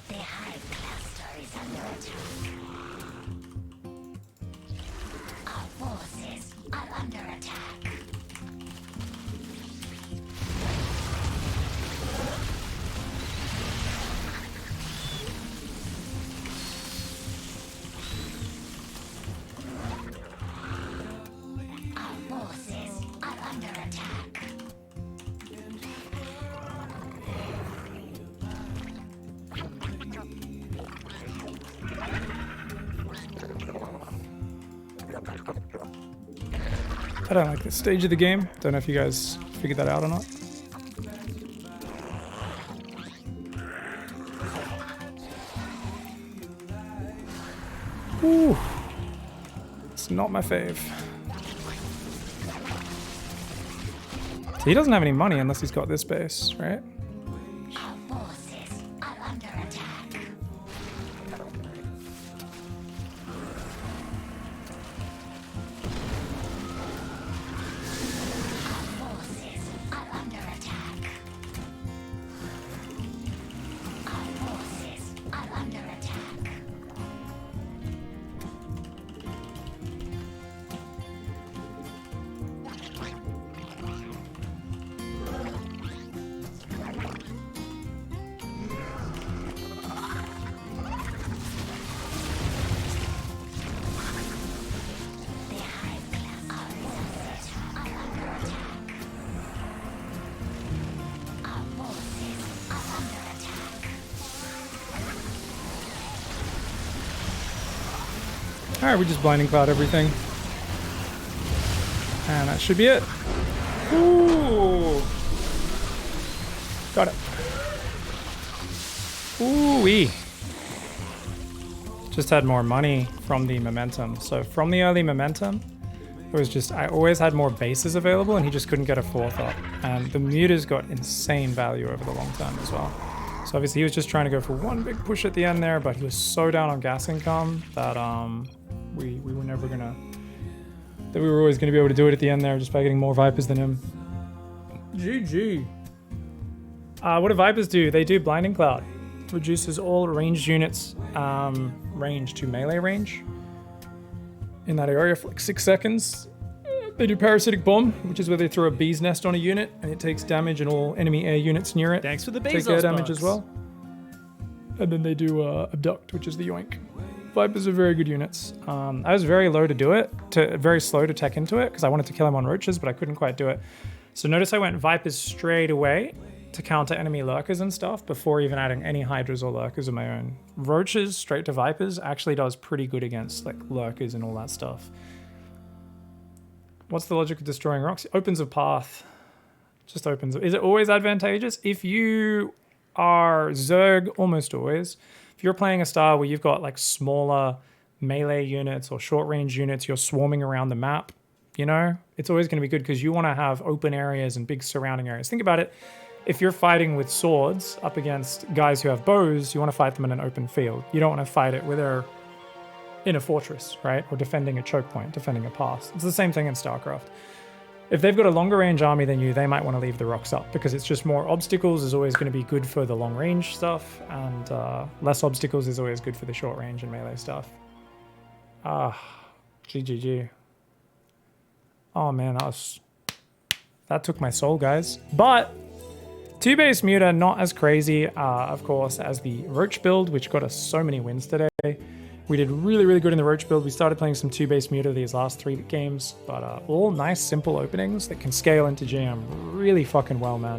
The hive cluster is under attack. Our forces are under attack. Our forces are under attack. I don't like this stage of the game. Don't know if you guys figured that out or not. Ooh. It's not my fave. So he doesn't have any money unless he's got this base, right? Our forces are under attack. Our forces are under attack. Our forces are under attack. Alright, we just blinding cloud everything. And that should be it. Ooh. Got it. Ooh-wee. Just had more money from the momentum. So from the early momentum, it was just, I always had more bases available and he just couldn't get a fourth up. And the mutas got insane value over the long term as well. So obviously he was just trying to go for one big push at the end there, but he was so down on gas income that we were never gonna, that we were always gonna be able to do it at the end there just by getting more Vipers than him. GG. What do Vipers do? They do Blinding Cloud. Reduces all ranged units range to melee range in that area for like 6 seconds. They do Parasitic Bomb, which is where they throw a bee's nest on a unit and it takes damage and all enemy air units near it Thanks for the take Bezos air damage box. as well. And then they do Abduct, which is the Yoink. Vipers are very good units. I was very low to do it, very slow to tech into it because I wanted to kill him on roaches, but I couldn't quite do it. So notice I went Vipers straight away to counter enemy lurkers and stuff before even adding any hydras or lurkers of my own. Roaches straight to Vipers actually does pretty good against like lurkers and all that stuff. What's the logic of destroying rocks? It opens a path. Just opens. Is it always advantageous? If you are Zerg, almost always. If you're playing a style where you've got like smaller melee units or short range units, you're swarming around the map, you know, it's always going to be good because you want to have open areas and big surrounding areas. Think about it. If you're fighting with swords up against guys who have bows, you want to fight them in an open field. You don't want to fight it where they're in a fortress, right? Or defending a choke point, defending a pass. It's the same thing in StarCraft. If they've got a longer range army than you, they might want to leave the rocks up because it's just more obstacles is always going to be good for the long range stuff, and less obstacles is always good for the short range and melee stuff. GGG. Oh man, that took my soul, guys. But 2-base muta, not as crazy, of course, as the Roach build, which got us so many wins today. We did really, really good in the Roach build. We started playing some 2-base muta these last 3 games, but all nice, simple openings that can scale into GM really fucking well, man.